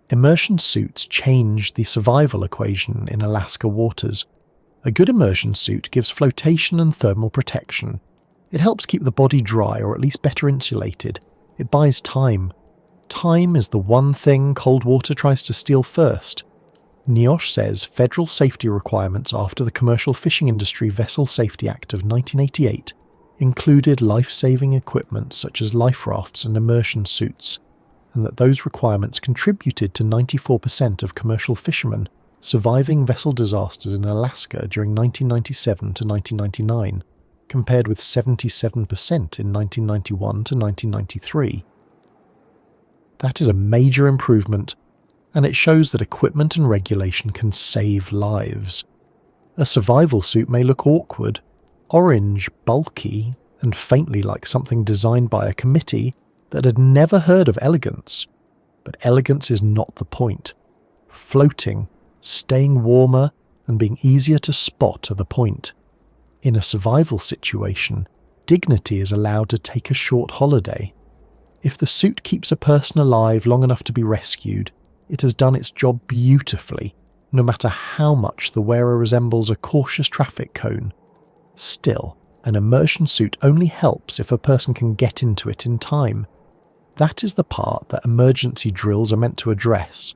Immersion suits change the survival equation in Alaska waters. A good immersion suit gives flotation and thermal protection. It helps keep the body dry or at least better insulated. It buys time. Time is the one thing cold water tries to steal first. NIOSH says federal safety requirements after the Commercial Fishing Industry Vessel Safety Act of 1988 included life-saving equipment such as life rafts and immersion suits, and that those requirements contributed to 94% of commercial fishermen surviving vessel disasters in Alaska during 1997 to 1999, compared with 77% in 1991 to 1993. That is a major improvement, and it shows that equipment and regulation can save lives. A survival suit may look awkward, orange, bulky, and faintly like something designed by a committee that had never heard of elegance. But elegance is not the point. Floating, staying warmer, and being easier to spot are the point. In a survival situation, dignity is allowed to take a short holiday. If the suit keeps a person alive long enough to be rescued, it has done its job beautifully, no matter how much the wearer resembles a cautious traffic cone. Still, an immersion suit only helps if a person can get into it in time. That is the part that emergency drills are meant to address.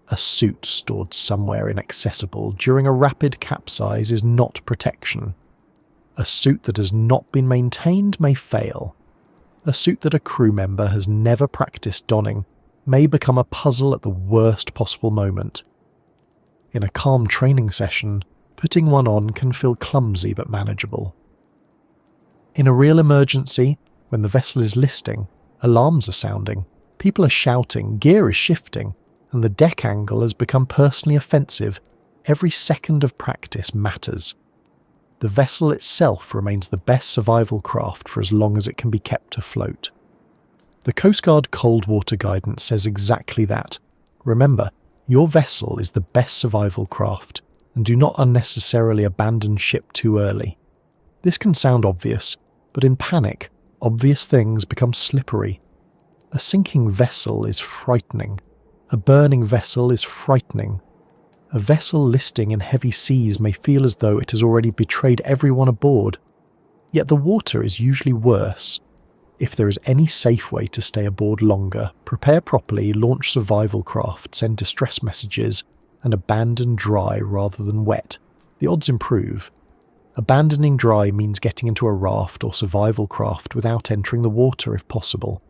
A suit stored somewhere inaccessible during a rapid capsize is not protection. A suit that has not been maintained may fail. A suit that a crew member has never practiced donning may become a puzzle at the worst possible moment. In a calm training session, putting one on can feel clumsy but manageable. In a real emergency, when the vessel is listing, alarms are sounding, people are shouting, gear is shifting, and the deck angle has become personally offensive, every second of practice matters. The vessel itself remains the best survival craft for as long as it can be kept afloat. The Coast Guard Cold Water Guidance says exactly that. Remember, your vessel is the best survival craft, and do not unnecessarily abandon ship too early. This can sound obvious, but in panic, obvious things become slippery. A sinking vessel is frightening. A burning vessel is frightening. A vessel listing in heavy seas may feel as though it has already betrayed everyone aboard. Yet the water is usually worse. If there is any safe way to stay aboard longer, prepare properly, launch survival craft, send distress messages, and abandon dry rather than wet, the odds improve. Abandoning dry means getting into a raft or survival craft without entering the water if possible.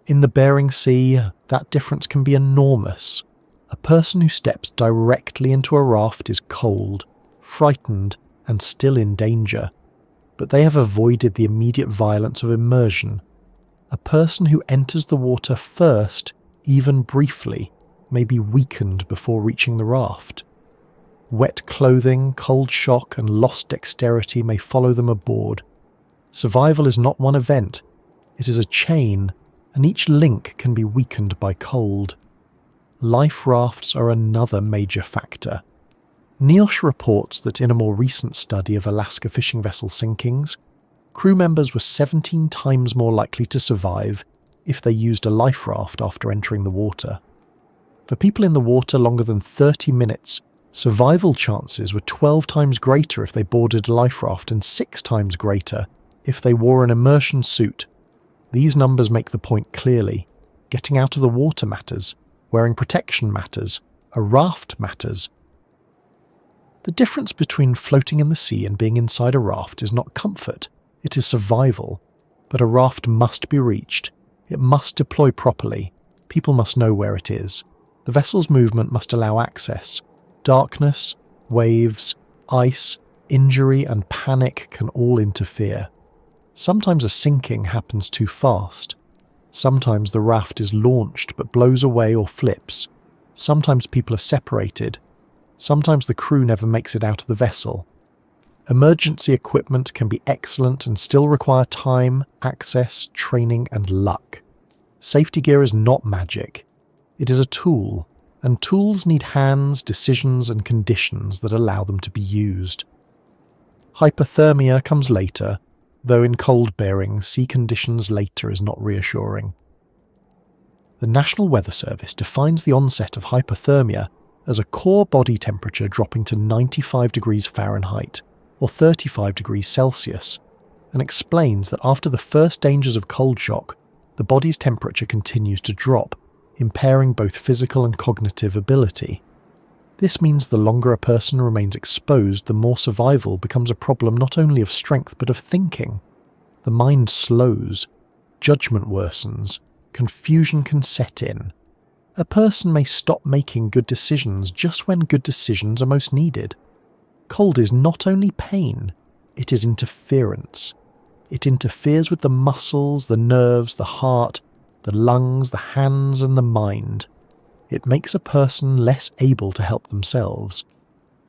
In the Bering Sea, that difference can be enormous. A person who steps directly into a raft is cold, frightened, and still in danger, but they have avoided the immediate violence of immersion. A person who enters the water first, even briefly, may be weakened before reaching the raft. Wet clothing, cold shock, and lost dexterity may follow them aboard. Survival is not one event, it is a chain, and each link can be weakened by cold. Life rafts are another major factor. Nielsch reports that in a more recent study of Alaska fishing vessel sinkings, crew members were 17 times more likely to survive if they used a life raft after entering the water. For people in the water longer than 30 minutes, survival chances were 12 times greater if they boarded a life raft and 6 times greater if they wore an immersion suit. These numbers make the point clearly. Getting out of the water matters. Wearing protection matters. A raft matters. The difference between floating in the sea and being inside a raft is not comfort, it is survival. But a raft must be reached. It must deploy properly. People must know where it is. The vessel's movement must allow access. Darkness, waves, ice, injury, and panic can all interfere. Sometimes a sinking happens too fast. Sometimes the raft is launched but blows away or flips. Sometimes people are separated. Sometimes the crew never makes it out of the vessel. Emergency equipment can be excellent and still require time, access, training, and luck. Safety gear is not magic. It is a tool, and tools need hands, decisions, and conditions that allow them to be used. Hypothermia comes later, though in cold Bering, sea conditions later is not reassuring. The National Weather Service defines the onset of hypothermia as a core body temperature dropping to 95 degrees Fahrenheit, or 35 degrees Celsius, and explains that after the first dangers of cold shock, the body's temperature continues to drop, impairing both physical and cognitive ability. This means the longer a person remains exposed, the more survival becomes a problem not only of strength but of thinking. The mind slows, judgment worsens, confusion can set in. A person may stop making good decisions just when good decisions are most needed. Cold is not only pain, it is interference. It interferes with the muscles, the nerves, the heart, the lungs, the hands, and the mind. It makes a person less able to help themselves.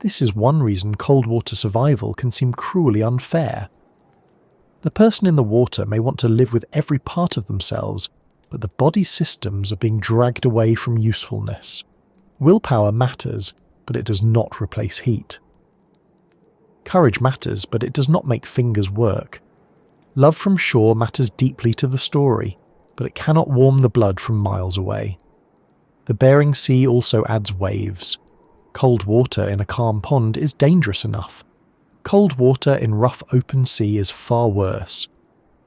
This is one reason cold water survival can seem cruelly unfair. The person in the water may want to live with every part of themselves, but the body's systems are being dragged away from usefulness. Willpower matters, but it does not replace heat. Courage matters, but it does not make fingers work. Love from shore matters deeply to the story, but it cannot warm the blood from miles away. The Bering Sea also adds waves. Cold water in a calm pond is dangerous enough. Cold water in rough open sea is far worse.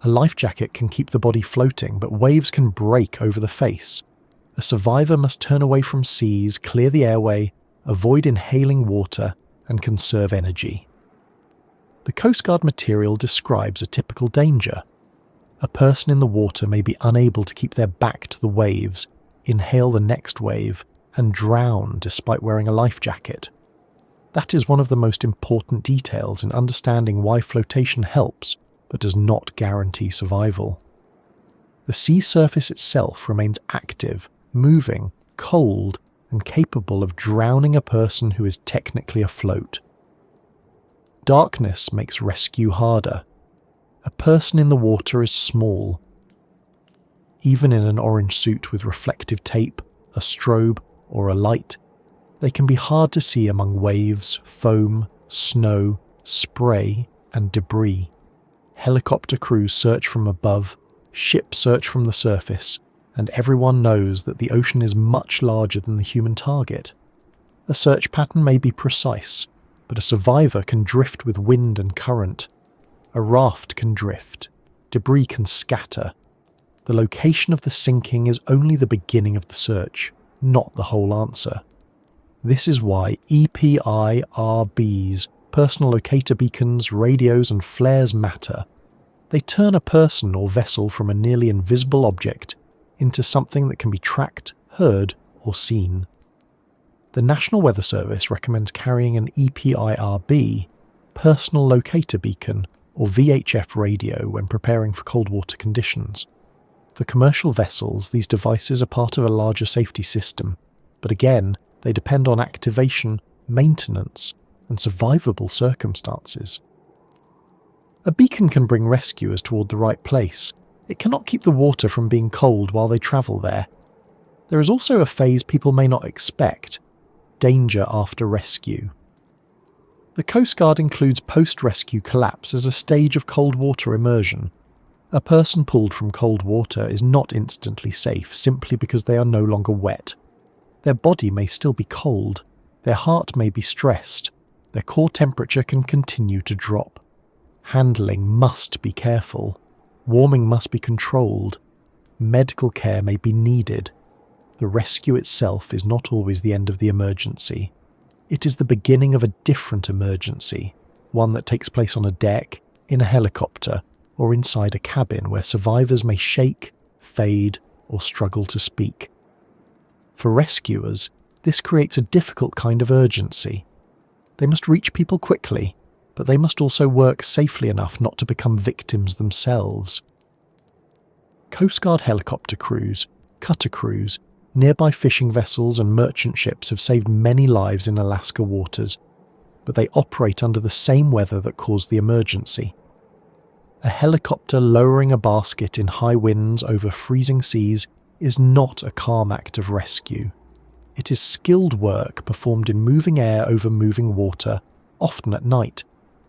A life jacket can keep the body floating, but waves can break over the face. A survivor must turn away from seas, clear the airway, avoid inhaling water, and conserve energy. The Coast Guard material describes a typical danger. A person in the water may be unable to keep their back to the waves, inhale the next wave, and drown despite wearing a life jacket. That is one of the most important details in understanding why flotation helps, but does not guarantee survival. The sea surface itself remains active, moving, cold and capable of drowning a person who is technically afloat. Darkness makes rescue harder. A person in the water is small. Even in an orange suit with reflective tape, a strobe, or a light, they can be hard to see among waves, foam, snow, spray, and debris. Helicopter crews search from above, ships search from the surface, and everyone knows that the ocean is much larger than the human target. A search pattern may be precise, but a survivor can drift with wind and current. A raft can drift. Debris can scatter. The location of the sinking is only the beginning of the search, not the whole answer. This is why EPIRBs, personal locator beacons, radios and flares matter. They turn a person or vessel from a nearly invisible object into something that can be tracked, heard or seen. The National Weather Service recommends carrying an EPIRB, personal locator beacon, or VHF radio when preparing for cold water conditions. For commercial vessels, these devices are part of a larger safety system, but again, they depend on activation, maintenance, and survivable circumstances. A beacon can bring rescuers toward the right place. It cannot keep the water from being cold while they travel there. There is also a phase people may not expect: danger after rescue. The Coast Guard includes post-rescue collapse as a stage of cold water immersion. A person pulled from cold water is not instantly safe simply because they are no longer wet. Their body may still be cold, their heart may be stressed, their core temperature can continue to drop. Handling must be careful. Warming must be controlled. Medical care may be needed. The rescue itself is not always the end of the emergency. It is the beginning of a different emergency, one that takes place on a deck, in a helicopter, or inside a cabin where survivors may shake, fade, or struggle to speak. For rescuers, this creates a difficult kind of urgency. They must reach people quickly, but they must also work safely enough not to become victims themselves. Coast Guard helicopter crews, cutter crews, nearby fishing vessels and merchant ships have saved many lives in Alaska waters, but they operate under the same weather that caused the emergency. A helicopter lowering a basket in high winds over freezing seas is not a calm act of rescue. It is skilled work performed in moving air over moving water, often at night,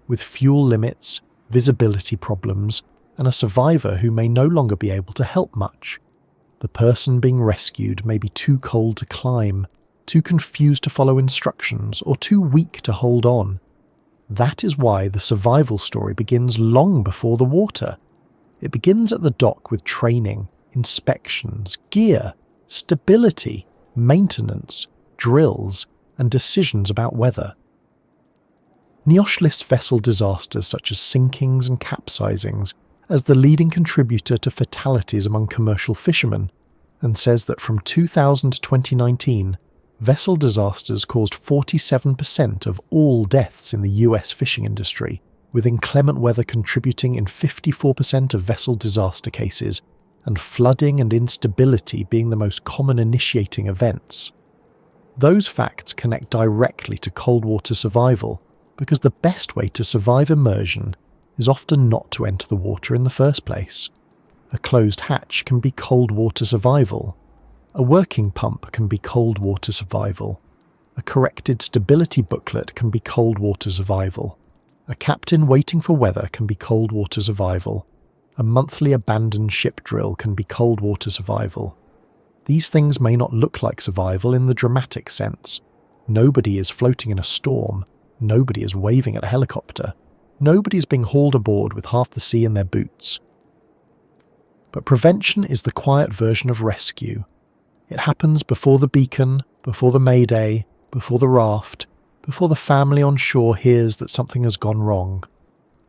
with fuel limits, visibility problems, and a survivor who may no longer be able to help much. The person being rescued may be too cold to climb, too confused to follow instructions, or too weak to hold on. That is why the survival story begins long before the water. It begins at the dock with training, inspections, gear, stability, maintenance, drills, and decisions about weather. NIOSH lists vessel disasters such as sinkings and capsizings as the leading contributor to fatalities among commercial fishermen, and says that from 2000 to 2019, vessel disasters caused 47% of all deaths in the US fishing industry, with inclement weather contributing in 54% of vessel disaster cases, and flooding and instability being the most common initiating events. Those facts connect directly to cold water survival, because the best way to survive immersion is often not to enter the water in the first place. A closed hatch can be cold water survival. A working pump can be cold water survival. A corrected stability booklet can be cold water survival. A captain waiting for weather can be cold water survival. A monthly abandoned ship drill can be cold water survival. These things may not look like survival in the dramatic sense. Nobody is floating in a storm. Nobody is waving at a helicopter. Nobody is being hauled aboard with half the sea in their boots. But prevention is the quiet version of rescue. It happens before the beacon, before the mayday, before the raft, before the family on shore hears that something has gone wrong.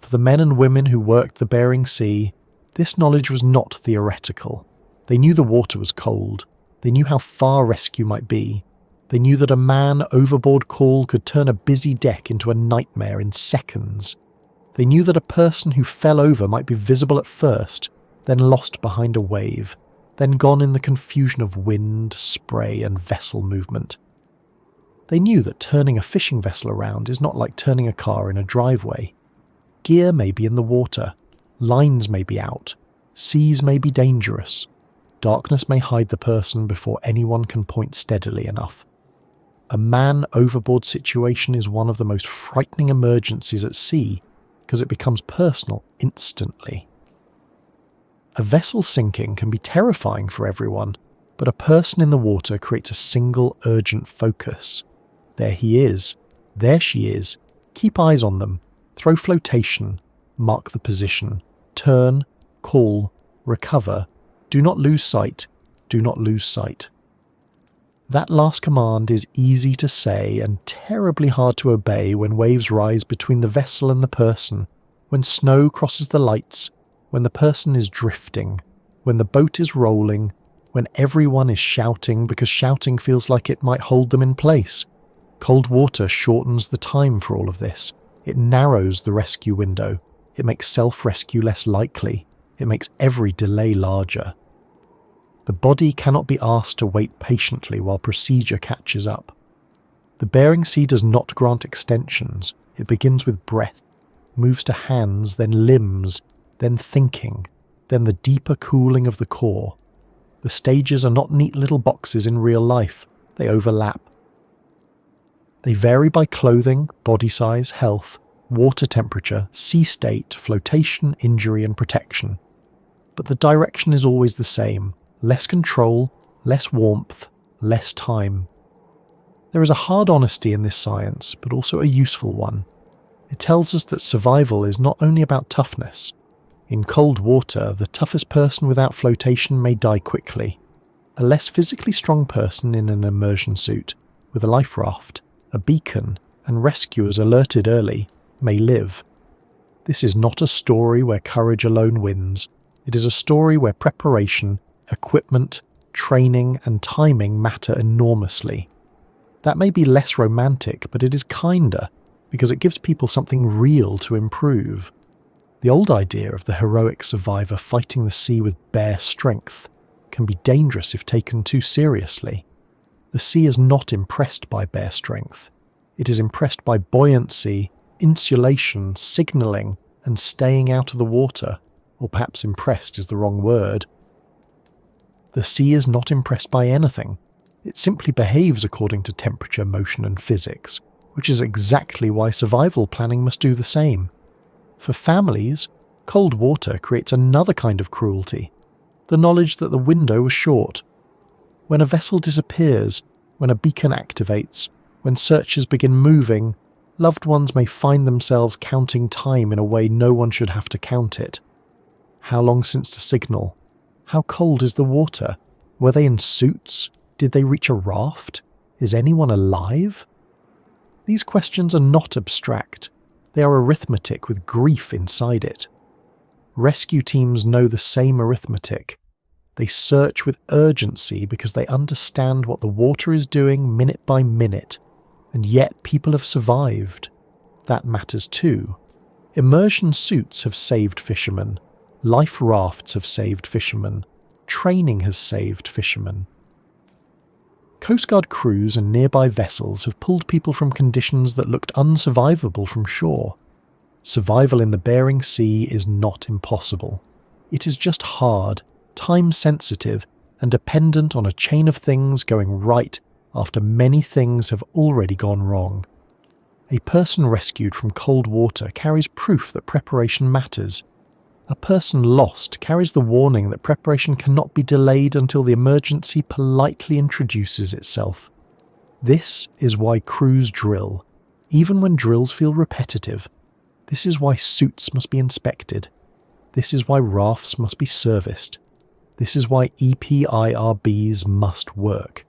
For the men and women who worked the Bering Sea, this knowledge was not theoretical. They knew the water was cold. They knew how far rescue might be. They knew that a man overboard call could turn a busy deck into a nightmare in seconds. They knew that a person who fell over might be visible at first, then lost behind a wave. then gone in the confusion of wind, spray, and vessel movement. They knew that turning a fishing vessel around is not like turning a car in a driveway. Gear may be in the water, lines may be out, seas may be dangerous, darkness may hide the person before anyone can point steadily enough. A man overboard situation is one of the most frightening emergencies at sea because it becomes personal instantly. A vessel sinking can be terrifying for everyone, but a person in the water creates a single urgent focus. There he is, there she is, keep eyes on them, throw flotation, mark the position, turn, call, recover, do not lose sight, do not lose sight. That last command is easy to say and terribly hard to obey when waves rise between the vessel and the person, when snow crosses the lights, when the person is drifting, when the boat is rolling, when everyone is shouting because shouting feels like it might hold them in place. Cold water shortens the time for all of this. It narrows the rescue window. It makes self-rescue less likely. It makes every delay larger. The body cannot be asked to wait patiently while procedure catches up. The Bering Sea does not grant extensions. It begins with breath, moves to hands, then limbs, then thinking, then the deeper cooling of the core. The stages are not neat little boxes in real life. They overlap. They vary by clothing, body size, health, water temperature, sea state, flotation, injury, and protection. But the direction is always the same. Less control, less warmth, less time. There is a hard honesty in this science, but also a useful one. It tells us that survival is not only about toughness. In cold water, the toughest person without flotation may die quickly. A less physically strong person in an immersion suit, with a life raft, a beacon, and rescuers alerted early, may live. This is not a story where courage alone wins. It is a story where preparation, equipment, training, and timing matter enormously. That may be less romantic, but it is kinder, because it gives people something real to improve. The old idea of the heroic survivor fighting the sea with bare strength can be dangerous if taken too seriously. The sea is not impressed by bare strength. It is impressed by buoyancy, insulation, signalling, and staying out of the water, or perhaps impressed is the wrong word. The sea is not impressed by anything. It simply behaves according to temperature, motion, and physics, which is exactly why survival planning must do the same. For families, cold water creates another kind of cruelty, the knowledge that the window was short. When a vessel disappears, when a beacon activates, when searchers begin moving, loved ones may find themselves counting time in a way no one should have to count it. How long since the signal? How cold is the water? Were they in suits? Did they reach a raft? Is anyone alive? These questions are not abstract. They are arithmetic with grief inside it. Rescue teams know the same arithmetic. They search with urgency because they understand what the water is doing minute by minute, and yet people have survived. That matters too. Immersion suits have saved fishermen. Life rafts have saved fishermen. Training has saved fishermen. Coast Guard crews and nearby vessels have pulled people from conditions that looked unsurvivable from shore. Survival in the Bering Sea is not impossible. It is just hard, time-sensitive, and dependent on a chain of things going right after many things have already gone wrong. A person rescued from cold water carries proof that preparation matters. A person lost carries the warning that preparation cannot be delayed until the emergency politely introduces itself. This is why crews drill, even when drills feel repetitive. This is why suits must be inspected. This is why rafts must be serviced. This is why EPIRBs must work.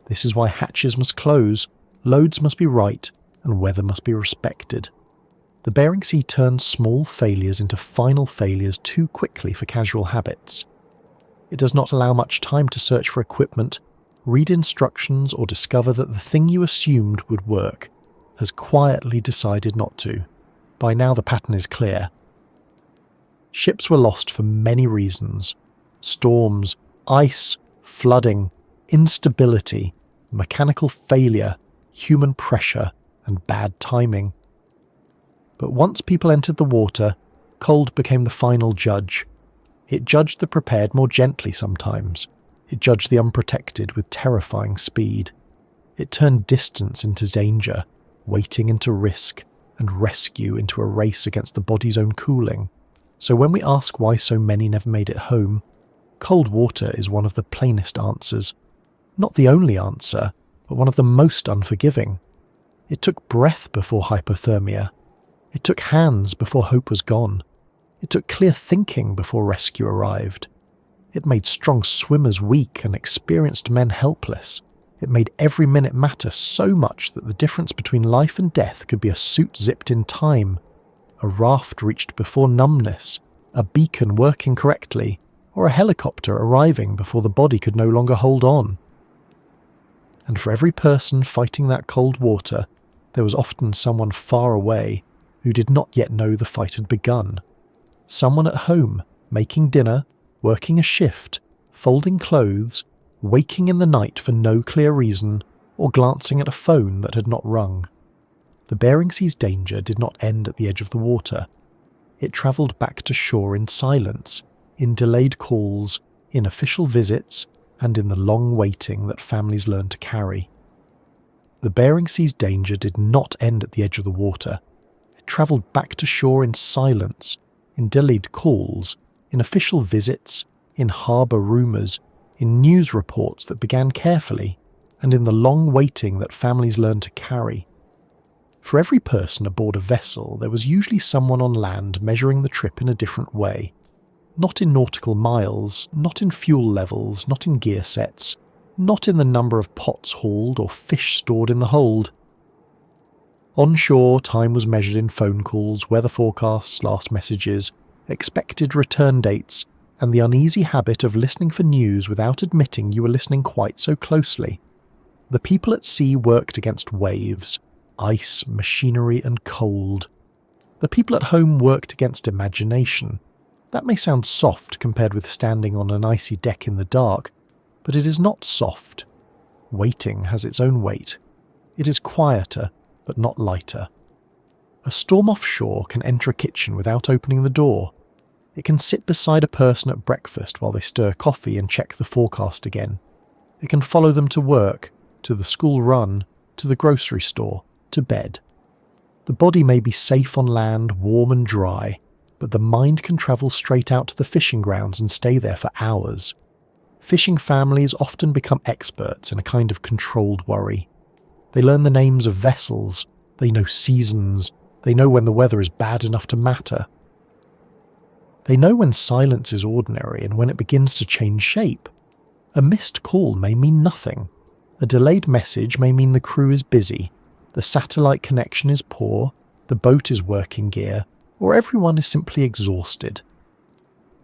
This is why hatches must close, loads must be right, and weather must be respected. The Bering Sea turns small failures into final failures too quickly for casual habits. It does not allow much time to search for equipment, read instructions, or discover that the thing you assumed would work has quietly decided not to. By now the pattern is clear. Ships were lost for many reasons. Storms, Ice, flooding, instability, mechanical failure, human pressure, and bad timing. But once people entered the water, cold became the final judge. It judged the prepared more gently sometimes. It judged the unprotected with terrifying speed. It turned distance into danger, waiting into risk, and rescue into a race against the body's own cooling. So when we ask why so many never made it home, cold water is one of the plainest answers. Not the only answer, but one of the most unforgiving. It took breath before hypothermia. It took hands before hope was gone. It took clear thinking before rescue arrived. It made strong swimmers weak and experienced men helpless. It made every minute matter so much that the difference between life and death could be a suit zipped in time, a raft reached before numbness, a beacon working correctly, or a helicopter arriving before the body could no longer hold on. And for every person fighting that cold water, there was often someone far away who did not yet know the fight had begun. Someone at home, making dinner, working a shift, folding clothes, waking in the night for no clear reason, or glancing at a phone that had not rung. The Bering Sea's danger did not end at the edge of the water. It travelled back to shore in silence, in delayed calls, in official visits, and in the long waiting that families learn to carry. The Bering Sea's danger did not end at the edge of the water. It travelled back to shore in silence, in delayed calls, in official visits, in harbour rumours, in news reports that began carefully, and in the long waiting that families learn to carry. For every person aboard a vessel, there was usually someone on land measuring the trip in a different way. Not in nautical miles, not in fuel levels, not in gear sets, not in the number of pots hauled or fish stored in the hold. On shore, time was measured in phone calls, weather forecasts, last messages, expected return dates, and the uneasy habit of listening for news without admitting you were listening quite so closely. The people at sea worked against waves, ice, machinery, and cold. The people at home worked against imagination. That may sound soft compared with standing on an icy deck in the dark, but it is not soft. Waiting has its own weight. It is quieter, but not lighter. A storm offshore can enter a kitchen without opening the door. It can sit beside a person at breakfast while they stir coffee and check the forecast again. It can follow them to work, to the school run, to the grocery store, to bed. The body may be safe on land, warm and dry, but the mind can travel straight out to the fishing grounds and stay there for hours. Fishing families often become experts in a kind of controlled worry. They learn the names of vessels, they know seasons, they know when the weather is bad enough to matter. They know when silence is ordinary and when it begins to change shape. A missed call may mean nothing. A delayed message may mean the crew is busy, the satellite connection is poor, the boat is working gear, or everyone is simply exhausted.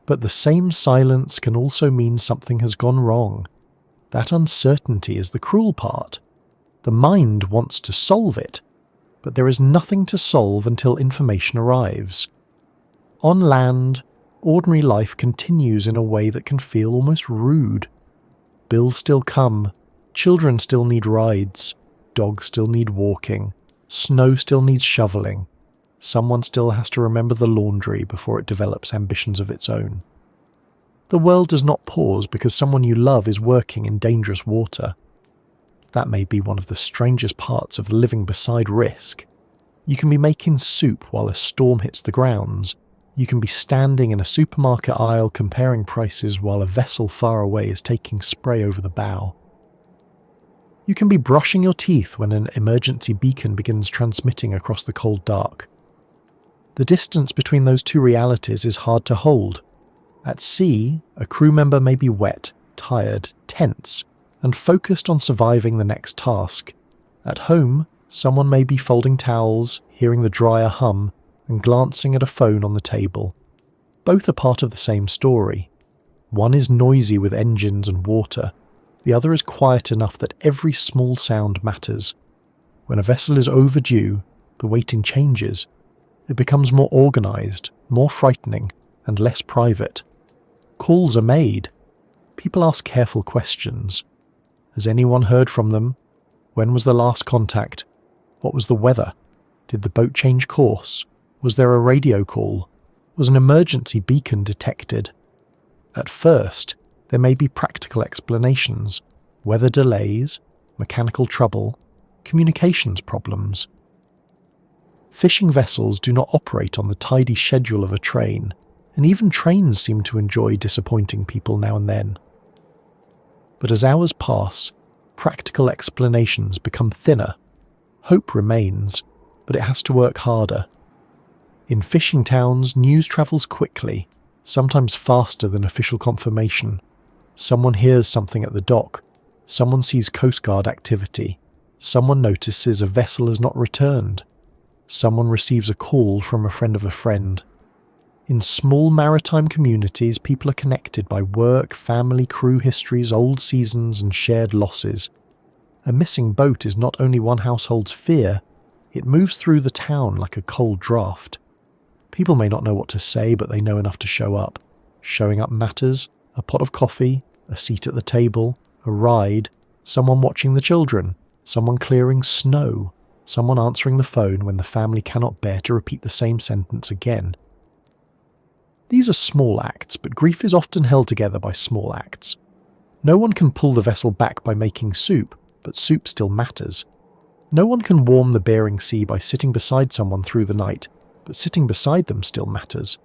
But the same silence can also mean something has gone wrong. That uncertainty is the cruel part. The mind wants to solve it, but there is nothing to solve until information arrives. On land, ordinary life continues in a way that can feel almost rude. Bills still come, children still need rides, dogs still need walking, snow still needs shoveling. Someone still has to remember the laundry before it develops ambitions of its own. The world does not pause because someone you love is working in dangerous water. That may be one of the strangest parts of living beside risk. You can be making soup while a storm hits the grounds. You can be standing in a supermarket aisle comparing prices while a vessel far away is taking spray over the bow. You can be brushing your teeth when an emergency beacon begins transmitting across the cold dark. The distance between those two realities is hard to hold. At sea, a crew member may be wet, tired, tense, and focused on surviving the next task. At home, someone may be folding towels, hearing the dryer hum, and glancing at a phone on the table. Both are part of the same story. One is noisy with engines and water. The other is quiet enough that every small sound matters. When a vessel is overdue, the waiting changes. It becomes more organised, more frightening, and less private. Calls are made. People ask careful questions. Has anyone heard from them? When was the last contact? What was the weather? Did the boat change course? Was there a radio call? Was an emergency beacon detected? At first, there may be practical explanations: weather delays, mechanical trouble, communications problems. Fishing vessels do not operate on the tidy schedule of a train, and even trains seem to enjoy disappointing people now and then. But as hours pass, practical explanations become thinner. Hope remains, but it has to work harder. In fishing towns, news travels quickly, sometimes faster than official confirmation. Someone hears something at the dock, someone sees Coast Guard activity, someone notices a vessel has not returned, someone receives a call from a friend of a friend. In small maritime communities, people are connected by work, family, crew histories, old seasons, and shared losses. A missing boat is not only one household's fear, it moves through the town like a cold draft. People may not know what to say, but they know enough to show up. Showing up matters: a pot of coffee, a seat at the table, a ride, someone watching the children, someone clearing snow, someone answering the phone when the family cannot bear to repeat the same sentence again. These are small acts, but grief is often held together by small acts. No one can pull the vessel back by making soup, but soup still matters. No one can warm the Bering Sea by sitting beside someone through the night, but sitting beside them still matters.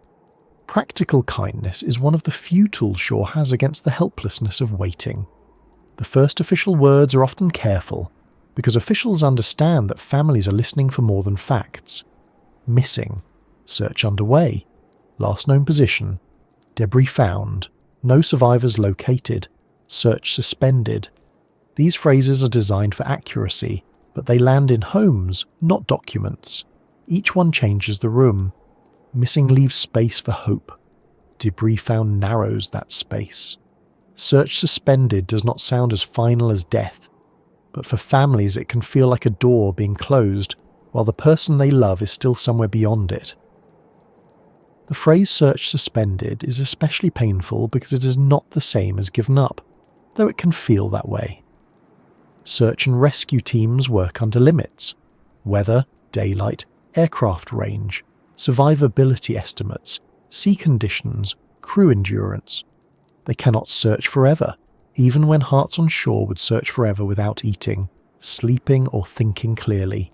Practical kindness is one of the few tools Shaw has against the helplessness of waiting. The first official words are often careful, because officials understand that families are listening for more than facts. Missing, search underway, last known position, debris found, no survivors located, search suspended. These phrases are designed for accuracy, but they land in homes, not documents. Each one changes the room. Missing leaves space for hope. Debris found narrows that space. Search suspended does not sound as final as death, but for families it can feel like a door being closed while the person they love is still somewhere beyond it. The phrase search suspended is especially painful because it is not the same as given up, though it can feel that way. Search and rescue teams work under limits: weather, daylight, aircraft range, survivability estimates, sea conditions, crew endurance. They cannot search forever, even when hearts on shore would search forever without eating, sleeping, or thinking clearly.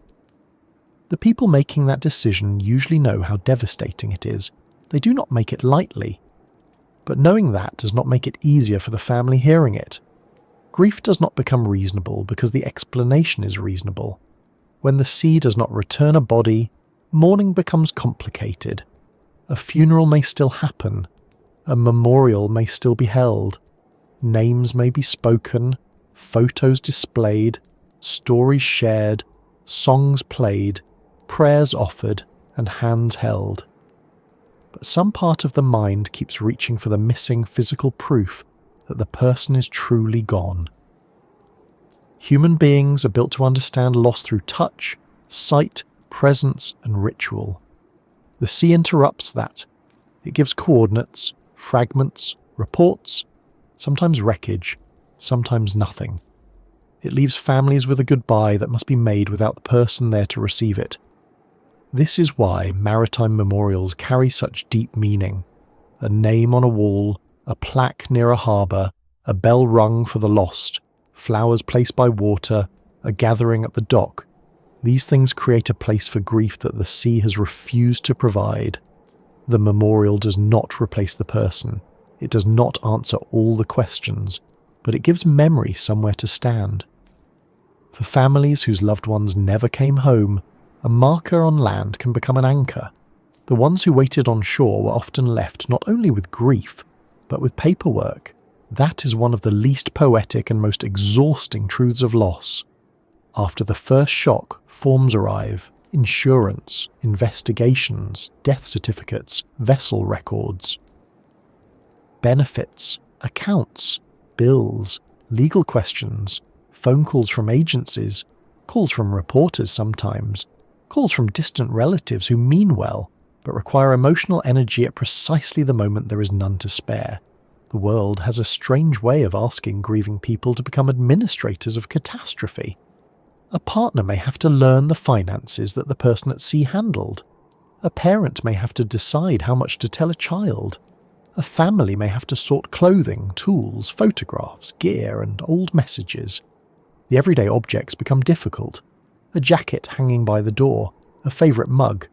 The people making that decision usually know how devastating it is. They do not make it lightly. But knowing that does not make it easier for the family hearing it. Grief does not become reasonable because the explanation is reasonable. When the sea does not return a body, mourning becomes complicated. A funeral may still happen. A memorial may still be held. Names may be spoken, photos displayed, stories shared, songs played, prayers offered, and hands held. But some part of the mind keeps reaching for the missing physical proof that the person is truly gone. Human beings are built to understand loss through touch, sight, presence, and ritual. The sea interrupts that. It gives coordinates, fragments, reports, sometimes wreckage, sometimes nothing. It leaves families with a goodbye that must be made without the person there to receive it. This is why maritime memorials carry such deep meaning. A name on a wall, a plaque near a harbour, a bell rung for the lost, flowers placed by water, a gathering at the dock. These things create a place for grief that the sea has refused to provide. The memorial does not replace the person. It does not answer all the questions, but it gives memory somewhere to stand. For families whose loved ones never came home, a marker on land can become an anchor. The ones who waited on shore were often left not only with grief, but with paperwork. That is one of the least poetic and most exhausting truths of loss. After the first shock, forms arrive: insurance, investigations, death certificates, vessel records. Benefits, accounts, bills, legal questions, phone calls from agencies, calls from reporters sometimes, calls from distant relatives who mean well, but require emotional energy at precisely the moment there is none to spare. The world has a strange way of asking grieving people to become administrators of catastrophe. A partner may have to learn the finances that the person at sea handled. A parent may have to decide how much to tell a child. A family may have to sort clothing, tools, photographs, gear, and old messages. The everyday objects become difficult. A jacket hanging by the door, a favourite mug,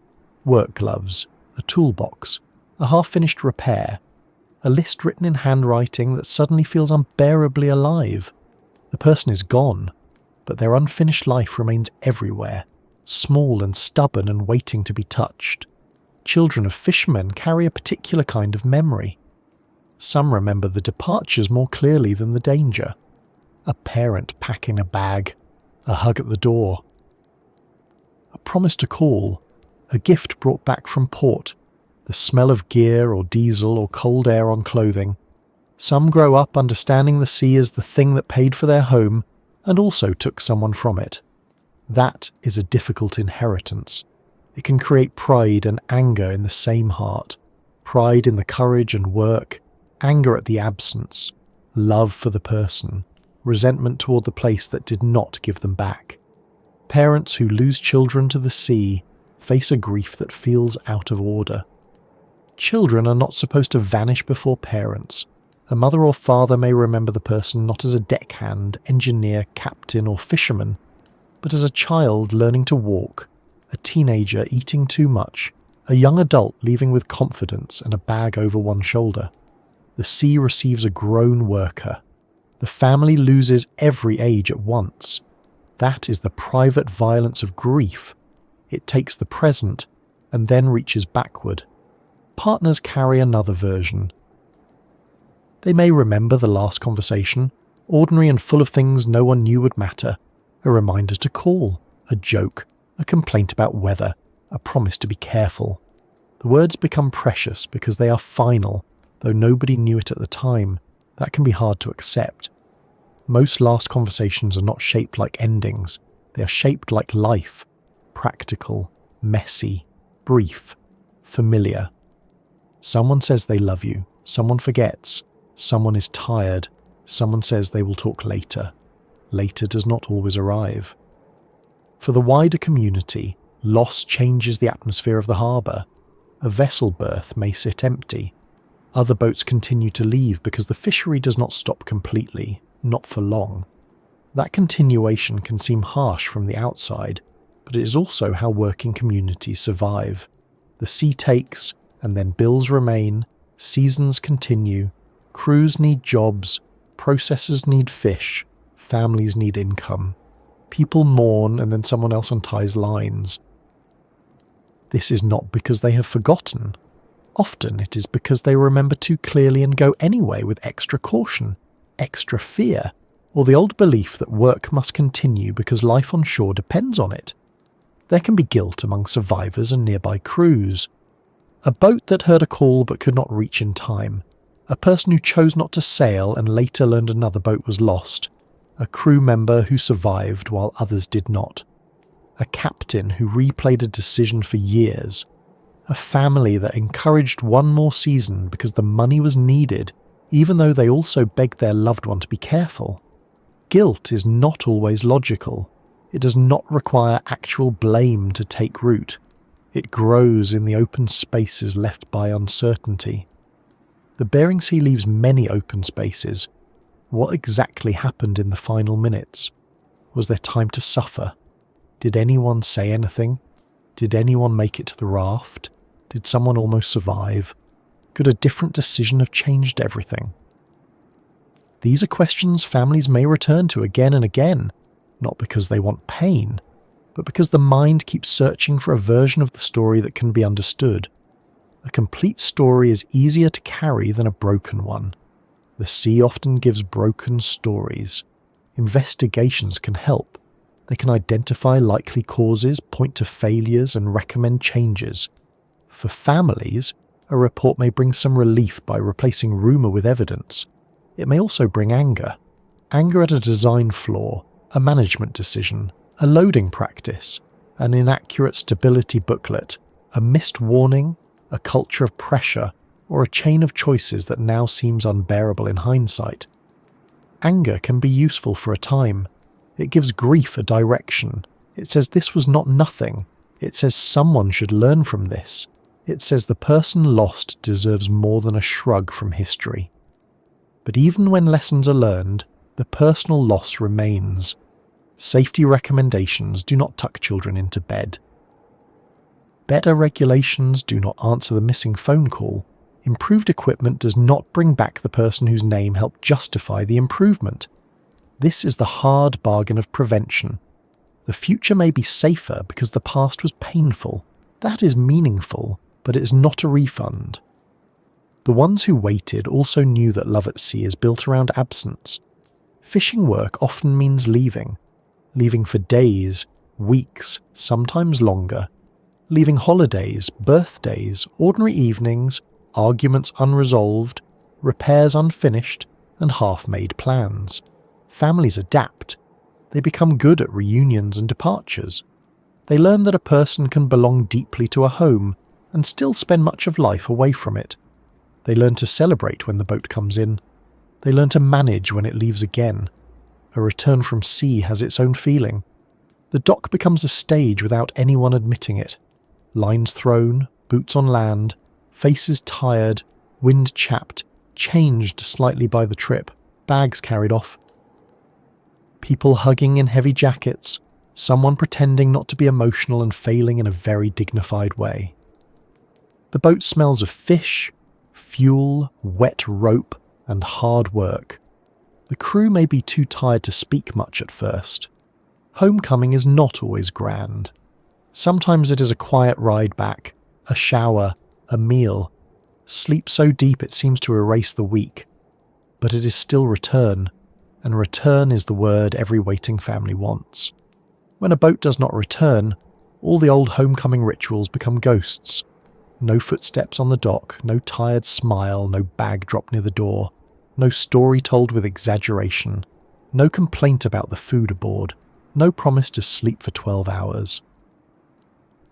work gloves, a toolbox, a half-finished repair, a list written in handwriting that suddenly feels unbearably alive. The person is gone, but their unfinished life remains everywhere, small and stubborn and waiting to be touched. Children of fishermen carry a particular kind of memory. Some remember the departures more clearly than the danger. A parent packing a bag, a hug at the door, a promise to call, a gift brought back from port, the smell of gear or diesel or cold air on clothing. Some grow up understanding the sea as the thing that paid for their home and also took someone from it. That is a difficult inheritance. It can create pride and anger in the same heart. Pride in the courage and work, anger at the absence, love for the person, resentment toward the place that did not give them back. Parents who lose children to the sea face a grief that feels out of order. Children are not supposed to vanish before parents. A mother or father may remember the person not as a deckhand, engineer, captain, or fisherman, but as a child learning to walk, a teenager eating too much, a young adult leaving with confidence and a bag over one shoulder. The sea receives a grown worker. The family loses every age at once. That is the private violence of grief. It takes the present and then reaches backward. Partners carry another version. They may remember the last conversation, ordinary and full of things no one knew would matter, a reminder to call, a joke, a complaint about weather, a promise to be careful. The words become precious because they are final, though nobody knew it at the time. That can be hard to accept. Most last conversations are not shaped like endings. They are shaped like life, practical, messy, brief, familiar. Someone says they love you, someone forgets, someone is tired, someone says they will talk later. Later does not always arrive. For the wider community, loss changes the atmosphere of the harbour. A vessel berth may sit empty. Other boats continue to leave because the fishery does not stop completely, not for long. That continuation can seem harsh from the outside, but it is also how working communities survive. The sea takes, and then bills remain, seasons continue, crews need jobs, processors need fish, families need income. People mourn and then someone else unties lines. This is not because they have forgotten. Often it is because they remember too clearly and go anyway with extra caution, extra fear, or the old belief that work must continue because life on shore depends on it. There can be guilt among survivors and nearby crews. A boat that heard a call but could not reach in time. A person who chose not to sail and later learned another boat was lost. A crew member who survived while others did not. A captain who replayed a decision for years. A family that encouraged one more season because the money was needed, even though they also begged their loved one to be careful. Guilt is not always logical. It does not require actual blame to take root. It grows in the open spaces left by uncertainty. The Bering Sea leaves many open spaces. What exactly happened in the final minutes? Was there time to suffer? Did anyone say anything? Did anyone make it to the raft? Did someone almost survive? Could a different decision have changed everything? These are questions families may return to again and again, not because they want pain, but because the mind keeps searching for a version of the story that can be understood. A complete story is easier to carry than a broken one. The sea often gives broken stories. Investigations can help. They can identify likely causes, point to failures, and recommend changes. For families, a report may bring some relief by replacing rumour with evidence. It may also bring anger. Anger at a design flaw, a management decision, a loading practice, an inaccurate stability booklet, a missed warning, a culture of pressure, or a chain of choices that now seems unbearable in hindsight. Anger can be useful for a time. It gives grief a direction. It says this was not nothing. It says someone should learn from this. It says the person lost deserves more than a shrug from history. But even when lessons are learned, the personal loss remains. Safety recommendations do not tuck children into bed. Better regulations do not answer the missing phone call. Improved equipment does not bring back the person whose name helped justify the improvement. This is the hard bargain of prevention. The future may be safer because the past was painful. That is meaningful, but it is not a refund. The ones who waited also knew that love at sea is built around absence. Fishing work often means leaving. Leaving for days, weeks, sometimes longer. Leaving holidays, birthdays, ordinary evenings, arguments unresolved, repairs unfinished, and half-made plans. Families adapt. They become good at reunions and departures. They learn that a person can belong deeply to a home and still spend much of life away from it. They learn to celebrate when the boat comes in. They learn to manage when it leaves again. A return from sea has its own feeling. The dock becomes a stage without anyone admitting it. Lines thrown, boots on land, faces tired, wind chapped, changed slightly by the trip, bags carried off. People hugging in heavy jackets, someone pretending not to be emotional and failing in a very dignified way. The boat smells of fish, fuel, wet rope, and hard work. The crew may be too tired to speak much at first. Homecoming is not always grand. Sometimes it is a quiet ride back, a shower, a meal, sleep so deep it seems to erase the week. But it is still return, and return is the word every waiting family wants. When a boat does not return, all the old homecoming rituals become ghosts. No footsteps on the dock, no tired smile, no bag dropped near the door, no story told with exaggeration, no complaint about the food aboard, no promise to sleep for 12 hours.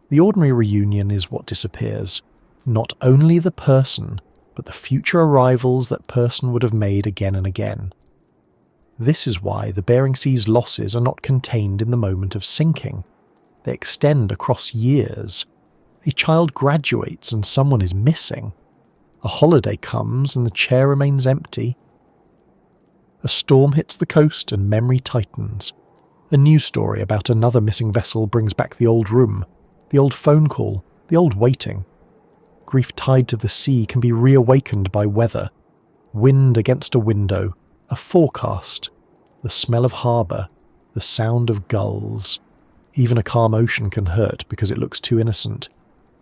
The ordinary reunion is what disappears. Not only the person, but the future arrivals that person would have made again and again. This is why the Bering Sea's losses are not contained in the moment of sinking. They extend across years. A child graduates and someone is missing. A holiday comes and the chair remains empty. A storm hits the coast and memory tightens. A news story about another missing vessel brings back the old room, the old phone call, the old waiting. Grief tied to the sea can be reawakened by weather. Wind against a window, a forecast, the smell of harbour, the sound of gulls. Even a calm ocean can hurt because it looks too innocent,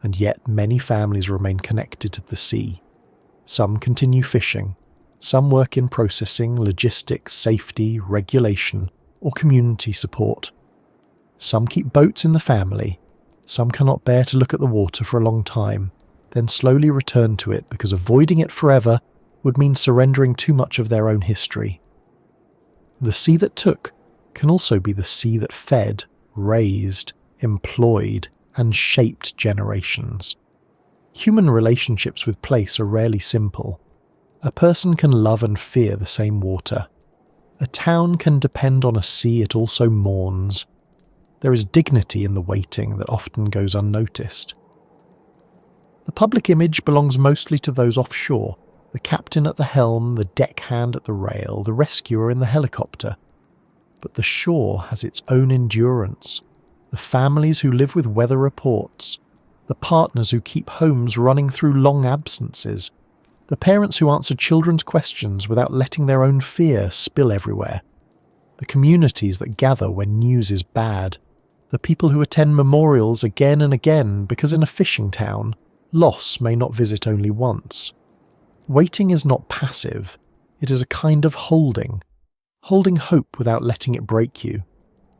and yet many families remain connected to the sea. Some continue fishing, some work in processing, logistics, safety, regulation, or community support. Some keep boats in the family, some cannot bear to look at the water for a long time, then slowly return to it because avoiding it forever would mean surrendering too much of their own history. The sea that took can also be the sea that fed, raised, employed, and shaped generations. Human relationships with place are rarely simple. A person can love and fear the same water. A town can depend on a sea it also mourns. There is dignity in the waiting that often goes unnoticed. The public image belongs mostly to those offshore, the captain at the helm, the deckhand at the rail, the rescuer in the helicopter. But the shore has its own endurance. The families who live with weather reports, the partners who keep homes running through long absences, the parents who answer children's questions without letting their own fear spill everywhere, the communities that gather when news is bad, the people who attend memorials again and again because in a fishing town, loss may not visit only once. Waiting is not passive, it is a kind of holding hope without letting it break you,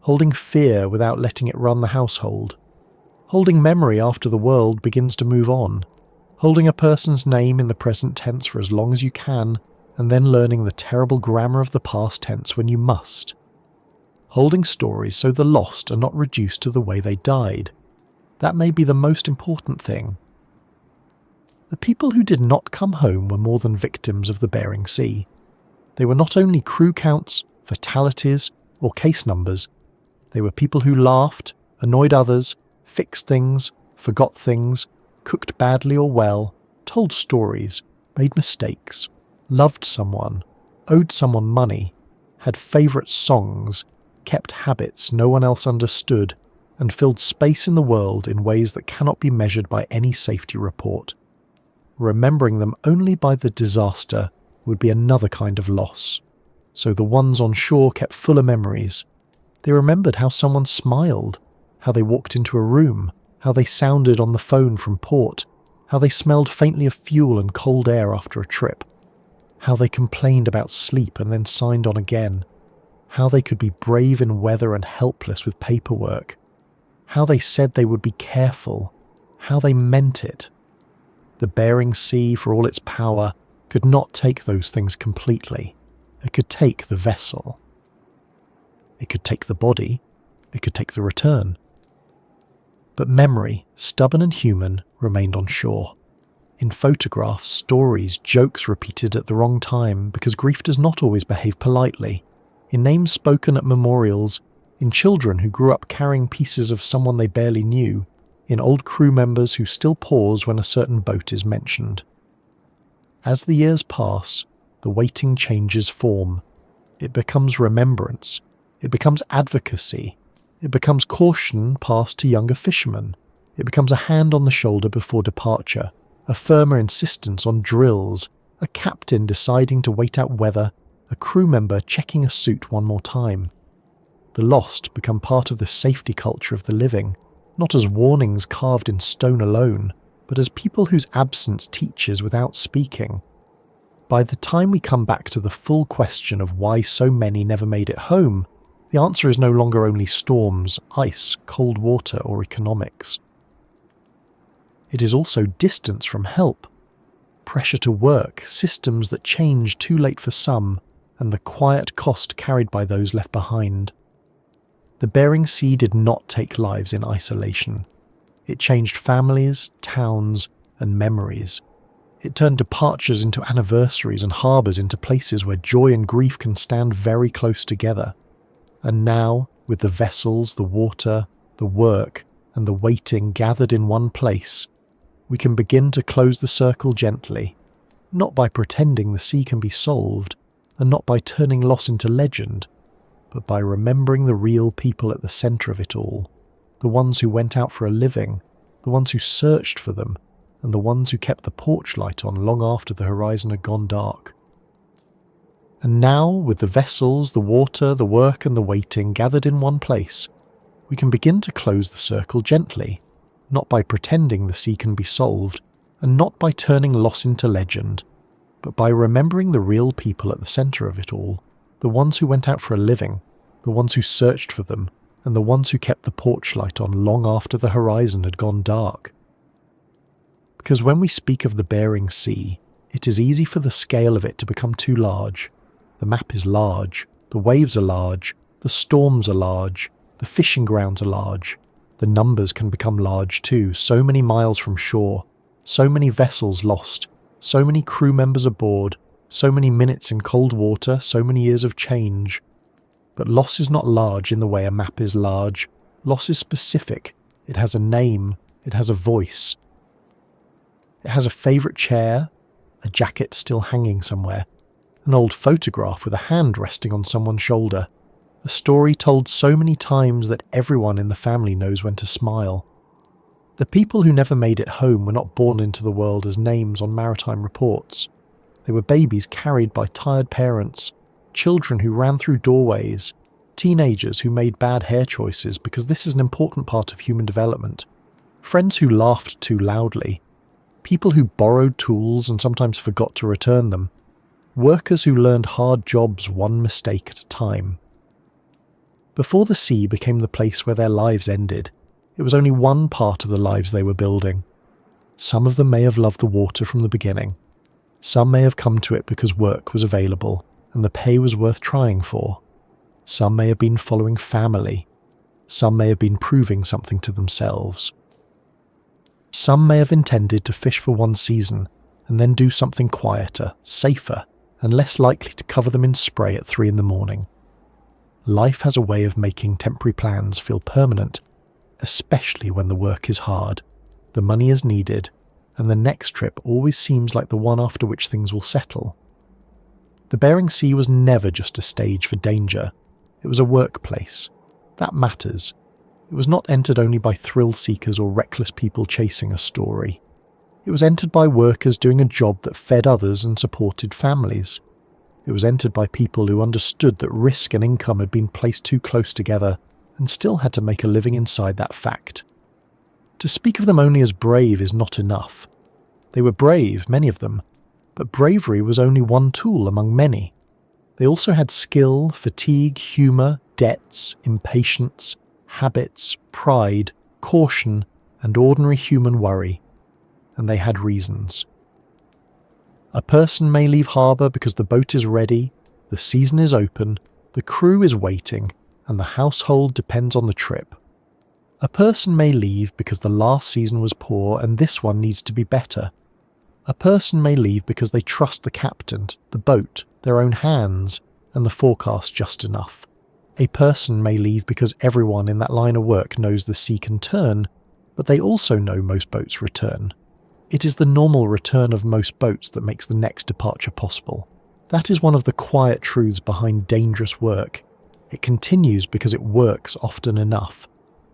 holding fear without letting it run the household, holding memory after the world begins to move on, holding a person's name in the present tense for as long as you can, and then learning the terrible grammar of the past tense when you must. Holding stories so the lost are not reduced to the way they died. That may be the most important thing. The people who did not come home were more than victims of the Bering Sea. They were not only crew counts, fatalities, or case numbers. They were people who laughed, annoyed others, fixed things, forgot things, cooked badly or well, told stories, made mistakes, loved someone, owed someone money, had favourite songs, kept habits no one else understood, and filled space in the world in ways that cannot be measured by any safety report. Remembering them only by the disaster would be another kind of loss. So the ones on shore kept fuller memories. They remembered how someone smiled, how they walked into a room, how they sounded on the phone from port, how they smelled faintly of fuel and cold air after a trip, how they complained about sleep and then signed on again, how they could be brave in weather and helpless with paperwork, how they said they would be careful, how they meant it. The Bering Sea, for all its power, could not take those things completely. It could take the vessel. It could take the body. It could take the return. But memory, stubborn and human, remained on shore. In photographs, stories, jokes repeated at the wrong time because grief does not always behave politely. In names spoken at memorials, in children who grew up carrying pieces of someone they barely knew, in old crew members who still pause when a certain boat is mentioned. As the years pass, the waiting changes form. It becomes remembrance. It becomes advocacy. It becomes caution passed to younger fishermen. It becomes a hand on the shoulder before departure, a firmer insistence on drills, a captain deciding to wait out weather, a crew member checking a suit one more time. The lost become part of the safety culture of the living, not as warnings carved in stone alone, but as people whose absence teaches without speaking. By the time we come back to the full question of why so many never made it home, the answer is no longer only storms, ice, cold water, or economics. It is also distance from help, pressure to work, systems that change too late for some, and the quiet cost carried by those left behind. The Bering Sea did not take lives in isolation. It changed families, towns, and memories. It turned departures into anniversaries and harbours into places where joy and grief can stand very close together. And now, with the vessels, the water, the work, and the waiting gathered in one place, we can begin to close the circle gently, not by pretending the sea can be solved, and not by turning loss into legend, but by remembering the real people at the centre of it all, the ones who went out for a living, the ones who searched for them, and the ones who kept the porch light on long after the horizon had gone dark. And now, with the vessels, the water, the work and the waiting gathered in one place, we can begin to close the circle gently, not by pretending the sea can be solved, and not by turning loss into legend, but by remembering the real people at the centre of it all, the ones who went out for a living, the ones who searched for them, and the ones who kept the porch light on long after the horizon had gone dark. Because when we speak of the Bering Sea, it is easy for the scale of it to become too large. The map is large, the waves are large, the storms are large, the fishing grounds are large. The numbers can become large too, so many miles from shore, so many vessels lost, so many crew members aboard, so many minutes in cold water, so many years of change. But loss is not large in the way a map is large. Loss is specific. It has a name. It has a voice. It has a favourite chair, a jacket still hanging somewhere, an old photograph with a hand resting on someone's shoulder, a story told so many times that everyone in the family knows when to smile. The people who never made it home were not born into the world as names on maritime reports. They were babies carried by tired parents, children who ran through doorways, teenagers who made bad hair choices because this is an important part of human development, friends who laughed too loudly, people who borrowed tools and sometimes forgot to return them, workers who learned hard jobs one mistake at a time. Before the sea became the place where their lives ended, it was only one part of the lives they were building. Some of them may have loved the water from the beginning. Some may have come to it because work was available and the pay was worth trying for. Some may have been following family. Some may have been proving something to themselves. Some may have intended to fish for one season and then do something quieter, safer, and less likely to cover them in spray at 3 a.m. Life has a way of making temporary plans feel permanent, especially when the work is hard, the money is needed, and the next trip always seems like the one after which things will settle. The Bering Sea was never just a stage for danger. It was a workplace. That matters. It was not entered only by thrill seekers or reckless people chasing a story. It was entered by workers doing a job that fed others and supported families. It was entered by people who understood that risk and income had been placed too close together and still had to make a living inside that fact. To speak of them only as brave is not enough. They were brave, many of them, but bravery was only one tool among many. They also had skill, fatigue, humour, debts, impatience, habits, pride, caution, and ordinary human worry. And they had reasons. A person may leave harbour because the boat is ready, the season is open, the crew is waiting, and the household depends on the trip. A person may leave because the last season was poor and this one needs to be better. A person may leave because they trust the captain, the boat, their own hands, and the forecast just enough. A person may leave because everyone in that line of work knows the sea can turn, but they also know most boats return. It is the normal return of most boats that makes the next departure possible. That is one of the quiet truths behind dangerous work. It continues because it works often enough.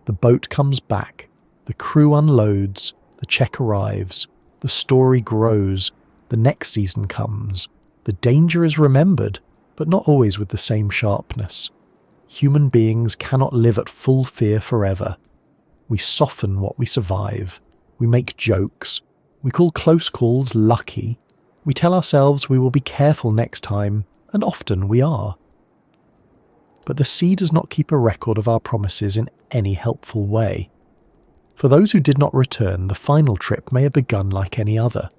The boat comes back, the crew unloads, the check arrives, the story grows, the next season comes. The danger is remembered, but not always with the same sharpness. Human beings cannot live at full fear forever. We soften what we survive. We make jokes. We call close calls lucky. We tell ourselves we will be careful next time, and often we are. But the sea does not keep a record of our promises in any helpful way. For those who did not return, the final trip may have begun like any other.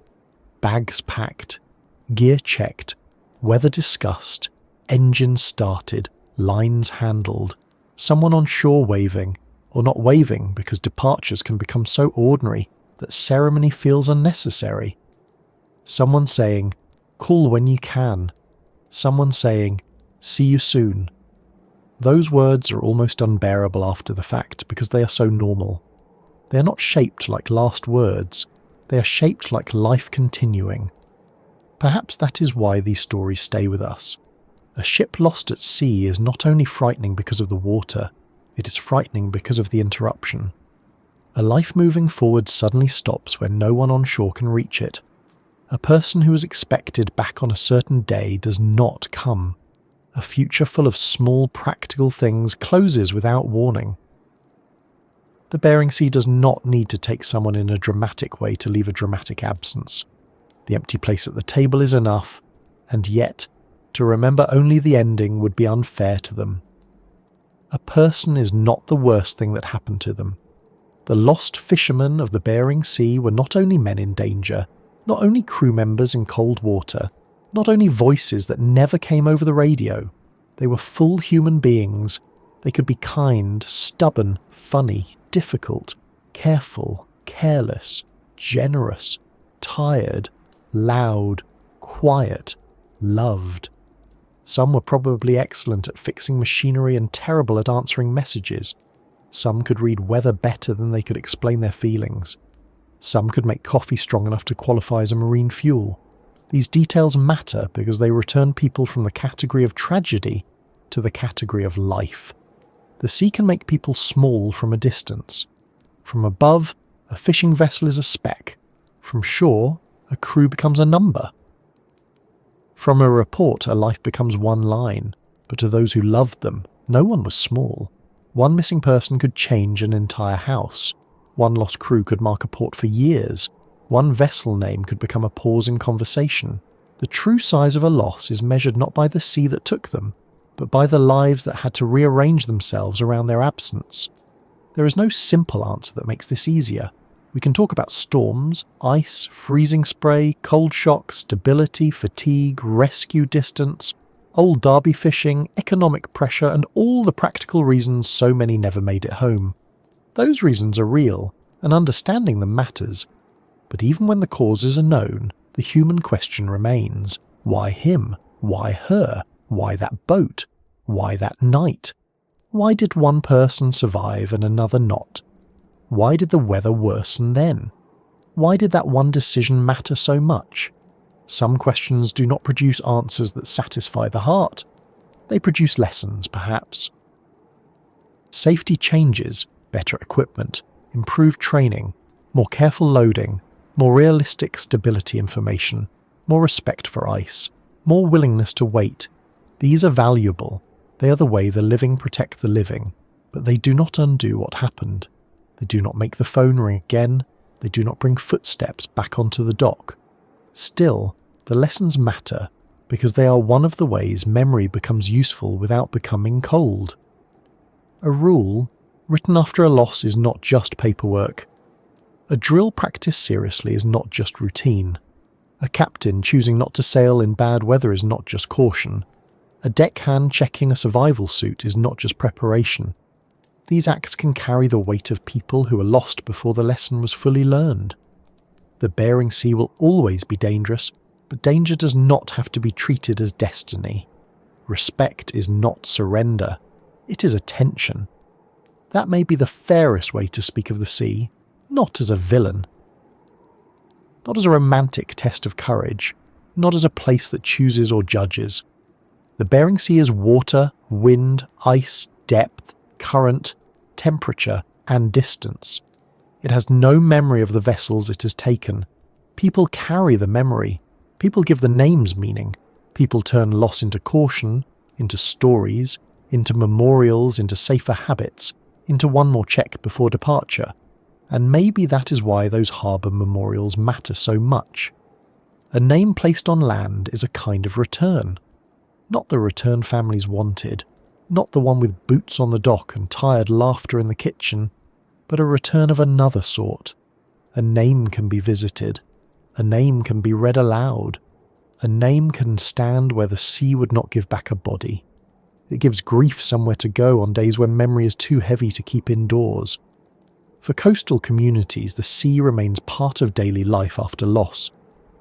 Bags packed, gear checked, weather discussed, engines started, lines handled, someone on shore waving, or not waving because departures can become so ordinary that ceremony feels unnecessary. Someone saying, "Call when you can." Someone saying, "See you soon." Those words are almost unbearable after the fact because they are so normal. They are not shaped like last words. They are shaped like life continuing. Perhaps that is why these stories stay with us. A ship lost at sea is not only frightening because of the water, it is frightening because of the interruption. A life moving forward suddenly stops when no one on shore can reach it. A person who was expected back on a certain day does not come. A future full of small practical things closes without warning. The Bering Sea does not need to take someone in a dramatic way to leave a dramatic absence. The empty place at the table is enough, and yet, to remember only the ending would be unfair to them. A person is not the worst thing that happened to them. The lost fishermen of the Bering Sea were not only men in danger, not only crew members in cold water, not only voices that never came over the radio. They were full human beings. They could be kind, stubborn, funny, difficult, careful, careless, generous, tired, loud, quiet, loved. Some were probably excellent at fixing machinery and terrible at answering messages. Some could read weather better than they could explain their feelings. Some could make coffee strong enough to qualify as a marine fuel. These details matter because they return people from the category of tragedy to the category of life. The sea can make people small from a distance. From above, a fishing vessel is a speck. From shore, a crew becomes a number. From a report, a life becomes one line, but to those who loved them, no one was small. One missing person could change an entire house. One lost crew could mark a port for years. One vessel name could become a pause in conversation. The true size of a loss is measured not by the sea that took them, but by the lives that had to rearrange themselves around their absence. There is no simple answer that makes this easier. We can talk about storms, ice, freezing spray, cold shock, stability, fatigue, rescue distance, old derby fishing, economic pressure, and all the practical reasons so many never made it home. Those reasons are real, and understanding them matters. But even when the causes are known, the human question remains: why him? Why her? Why that boat? Why that night? Why did one person survive and another not? Why did the weather worsen then? Why did that one decision matter so much? Some questions do not produce answers that satisfy the heart. They produce lessons, perhaps. Safety changes, better equipment, improved training, more careful loading, more realistic stability information, more respect for ice, more willingness to wait. These are valuable. They are the way the living protect the living, but they do not undo what happened. They do not make the phone ring again. They do not bring footsteps back onto the dock. Still, the lessons matter because they are one of the ways memory becomes useful without becoming cold. A rule written after a loss is not just paperwork. A drill practiced seriously is not just routine. A captain choosing not to sail in bad weather is not just caution. A deckhand checking a survival suit is not just preparation. These acts can carry the weight of people who were lost before the lesson was fully learned. The Bering Sea will always be dangerous, but danger does not have to be treated as destiny. Respect is not surrender. It is attention. That may be the fairest way to speak of the sea, not as a villain. Not as a romantic test of courage, not as a place that chooses or judges. The Bering Sea is water, wind, ice, depth, current, temperature, and distance. It has no memory of the vessels it has taken. People carry the memory. People give the names meaning. People turn loss into caution, into stories, into memorials, into safer habits, into one more check before departure. And maybe that is why those harbour memorials matter so much. A name placed on land is a kind of return. Not the return families wanted, not the one with boots on the dock and tired laughter in the kitchen, but a return of another sort. A name can be visited. A name can be read aloud. A name can stand where the sea would not give back a body. It gives grief somewhere to go on days when memory is too heavy to keep indoors. For coastal communities, the sea remains part of daily life after loss.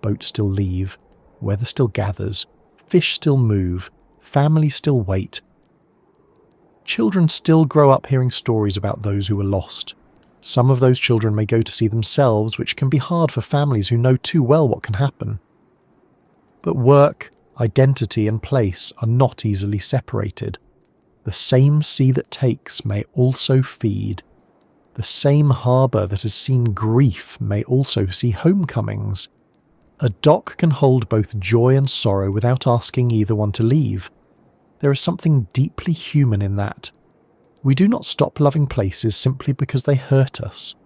Boats still leave, weather still gathers, fish still move, families still wait. Children still grow up hearing stories about those who were lost. Some of those children may go to sea themselves, which can be hard for families who know too well what can happen. But work, identity and place are not easily separated. The same sea that takes may also feed. The same harbour that has seen grief may also see homecomings. A dock can hold both joy and sorrow without asking either one to leave. There is something deeply human in that. We do not stop loving places simply because they hurt us.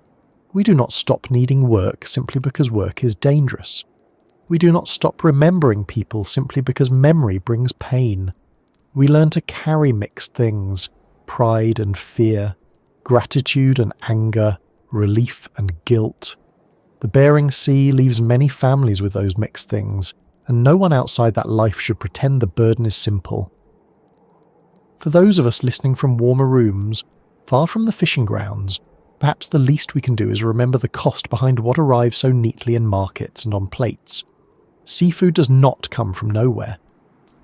We do not stop needing work simply because work is dangerous. We do not stop remembering people simply because memory brings pain. We learn to carry mixed things, pride and fear, gratitude and anger, relief and guilt. The Bering Sea leaves many families with those mixed things, and no one outside that life should pretend the burden is simple. For those of us listening from warmer rooms, far from the fishing grounds, perhaps the least we can do is remember the cost behind what arrives so neatly in markets and on plates. Seafood does not come from nowhere.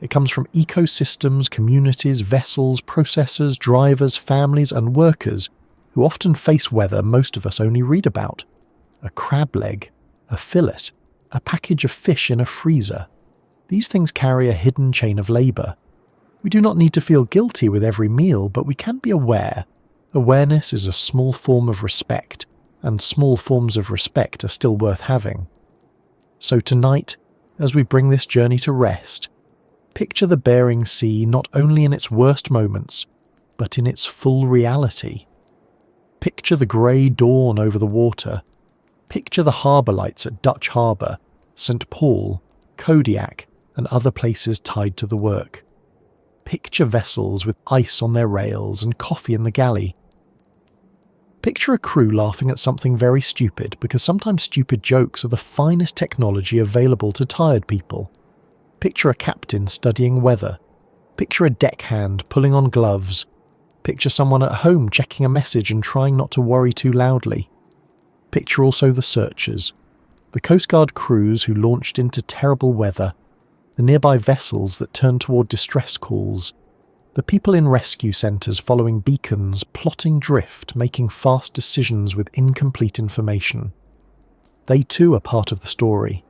It comes from ecosystems, communities, vessels, processors, drivers, families and workers who often face weather most of us only read about. A crab leg, a fillet, a package of fish in a freezer. These things carry a hidden chain of labour. We do not need to feel guilty with every meal, but we can be aware. Awareness is a small form of respect, and small forms of respect are still worth having. So tonight, as we bring this journey to rest, picture the Bering Sea not only in its worst moments, but in its full reality. Picture the grey dawn over the water. Picture the harbour lights at Dutch Harbour, St Paul, Kodiak, and other places tied to the work. Picture vessels with ice on their rails and coffee in the galley. Picture a crew laughing at something very stupid, because sometimes stupid jokes are the finest technology available to tired people. Picture a captain studying weather. Picture a deckhand pulling on gloves. Picture someone at home checking a message and trying not to worry too loudly. Picture also the searchers, the Coast Guard crews who launched into terrible weather, the nearby vessels that turned toward distress calls, the people in rescue centres following beacons, plotting drift, making fast decisions with incomplete information. They too are part of the story.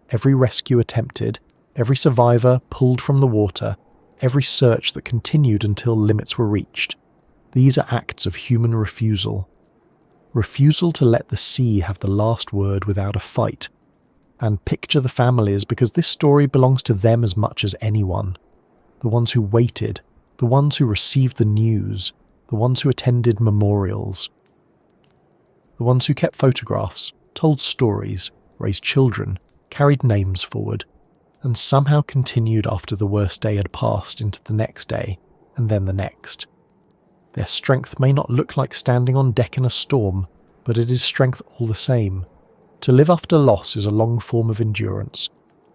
Every rescue attempted, every survivor pulled from the water, every search that continued until limits were reached. These are acts of human refusal. Refusal to let the sea have the last word without a fight. And picture the families, because this story belongs to them as much as anyone. The ones who waited, the ones who received the news, the ones who attended memorials. The ones who kept photographs, told stories, raised children, carried names forward, and somehow continued after the worst day had passed into the next day, and then the next. Their strength may not look like standing on deck in a storm, but it is strength all the same. To live after loss is a long form of endurance.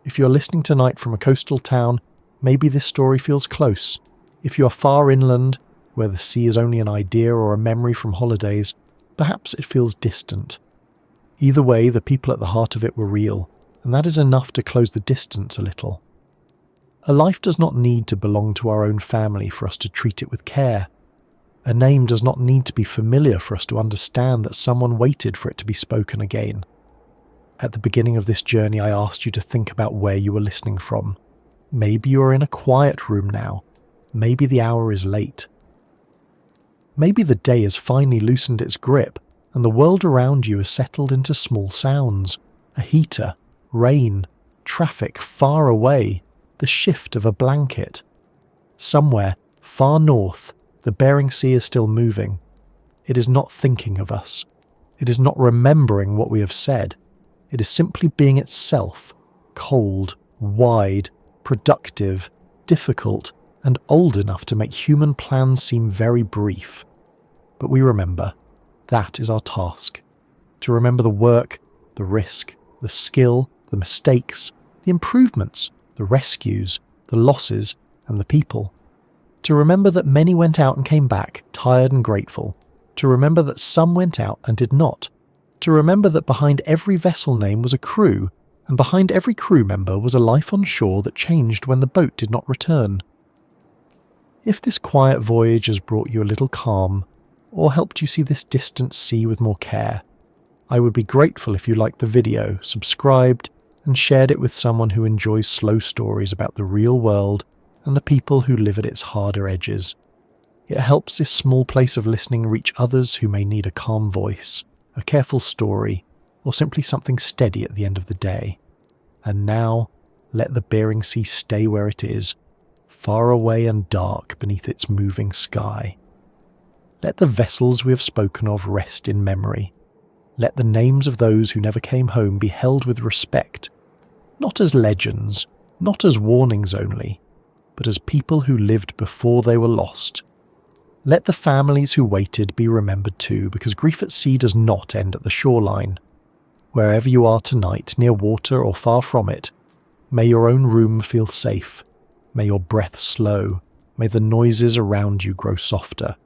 If you're listening tonight from a coastal town, maybe this story feels close. If you are far inland, where the sea is only an idea or a memory from holidays, perhaps it feels distant. Either way, the people at the heart of it were real, and that is enough to close the distance a little. A life does not need to belong to our own family for us to treat it with care. A name does not need to be familiar for us to understand that someone waited for it to be spoken again. At the beginning of this journey, I asked you to think about where you were listening from. Maybe you are in a quiet room now. Maybe the hour is late. Maybe the day has finally loosened its grip and the world around you has settled into small sounds. A heater, rain, traffic far away, the shift of a blanket. Somewhere, far north, the Bering Sea is still moving. It is not thinking of us. It is not remembering what we have said. It is simply being itself, cold, wide, productive, difficult, and old enough to make human plans seem very brief. But we remember. That is our task. To remember the work, the risk, the skill, the mistakes, the improvements, the rescues, the losses, and the people. To remember that many went out and came back, tired and grateful. To remember that some went out and did not. To remember that behind every vessel name was a crew, and behind every crew member was a life on shore that changed when the boat did not return. If this quiet voyage has brought you a little calm, or helped you see this distant sea with more care, I would be grateful if you liked the video, subscribed, and shared it with someone who enjoys slow stories about the real world and the people who live at its harder edges. It helps this small place of listening reach others who may need a calm voice, a careful story, or simply something steady at the end of the day. And now, let the Bering Sea stay where it is, far away and dark beneath its moving sky. Let the vessels we have spoken of rest in memory. Let the names of those who never came home be held with respect, not as legends, not as warnings only, but as people who lived before they were lost. Let the families who waited be remembered too, because grief at sea does not end at the shoreline. Wherever you are tonight, near water or far from it, may your own room feel safe. May your breath slow. May the noises around you grow softer.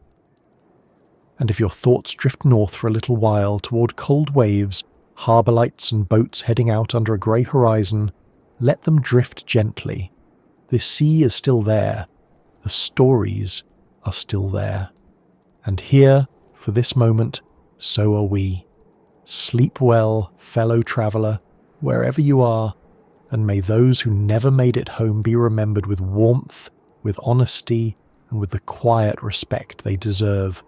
And if your thoughts drift north for a little while toward cold waves, harbour lights and boats heading out under a grey horizon, let them drift gently. The sea is still there. The stories are still there. And here, for this moment, so are we. Sleep well, fellow traveller, wherever you are, and may those who never made it home be remembered with warmth, with honesty, and with the quiet respect they deserve.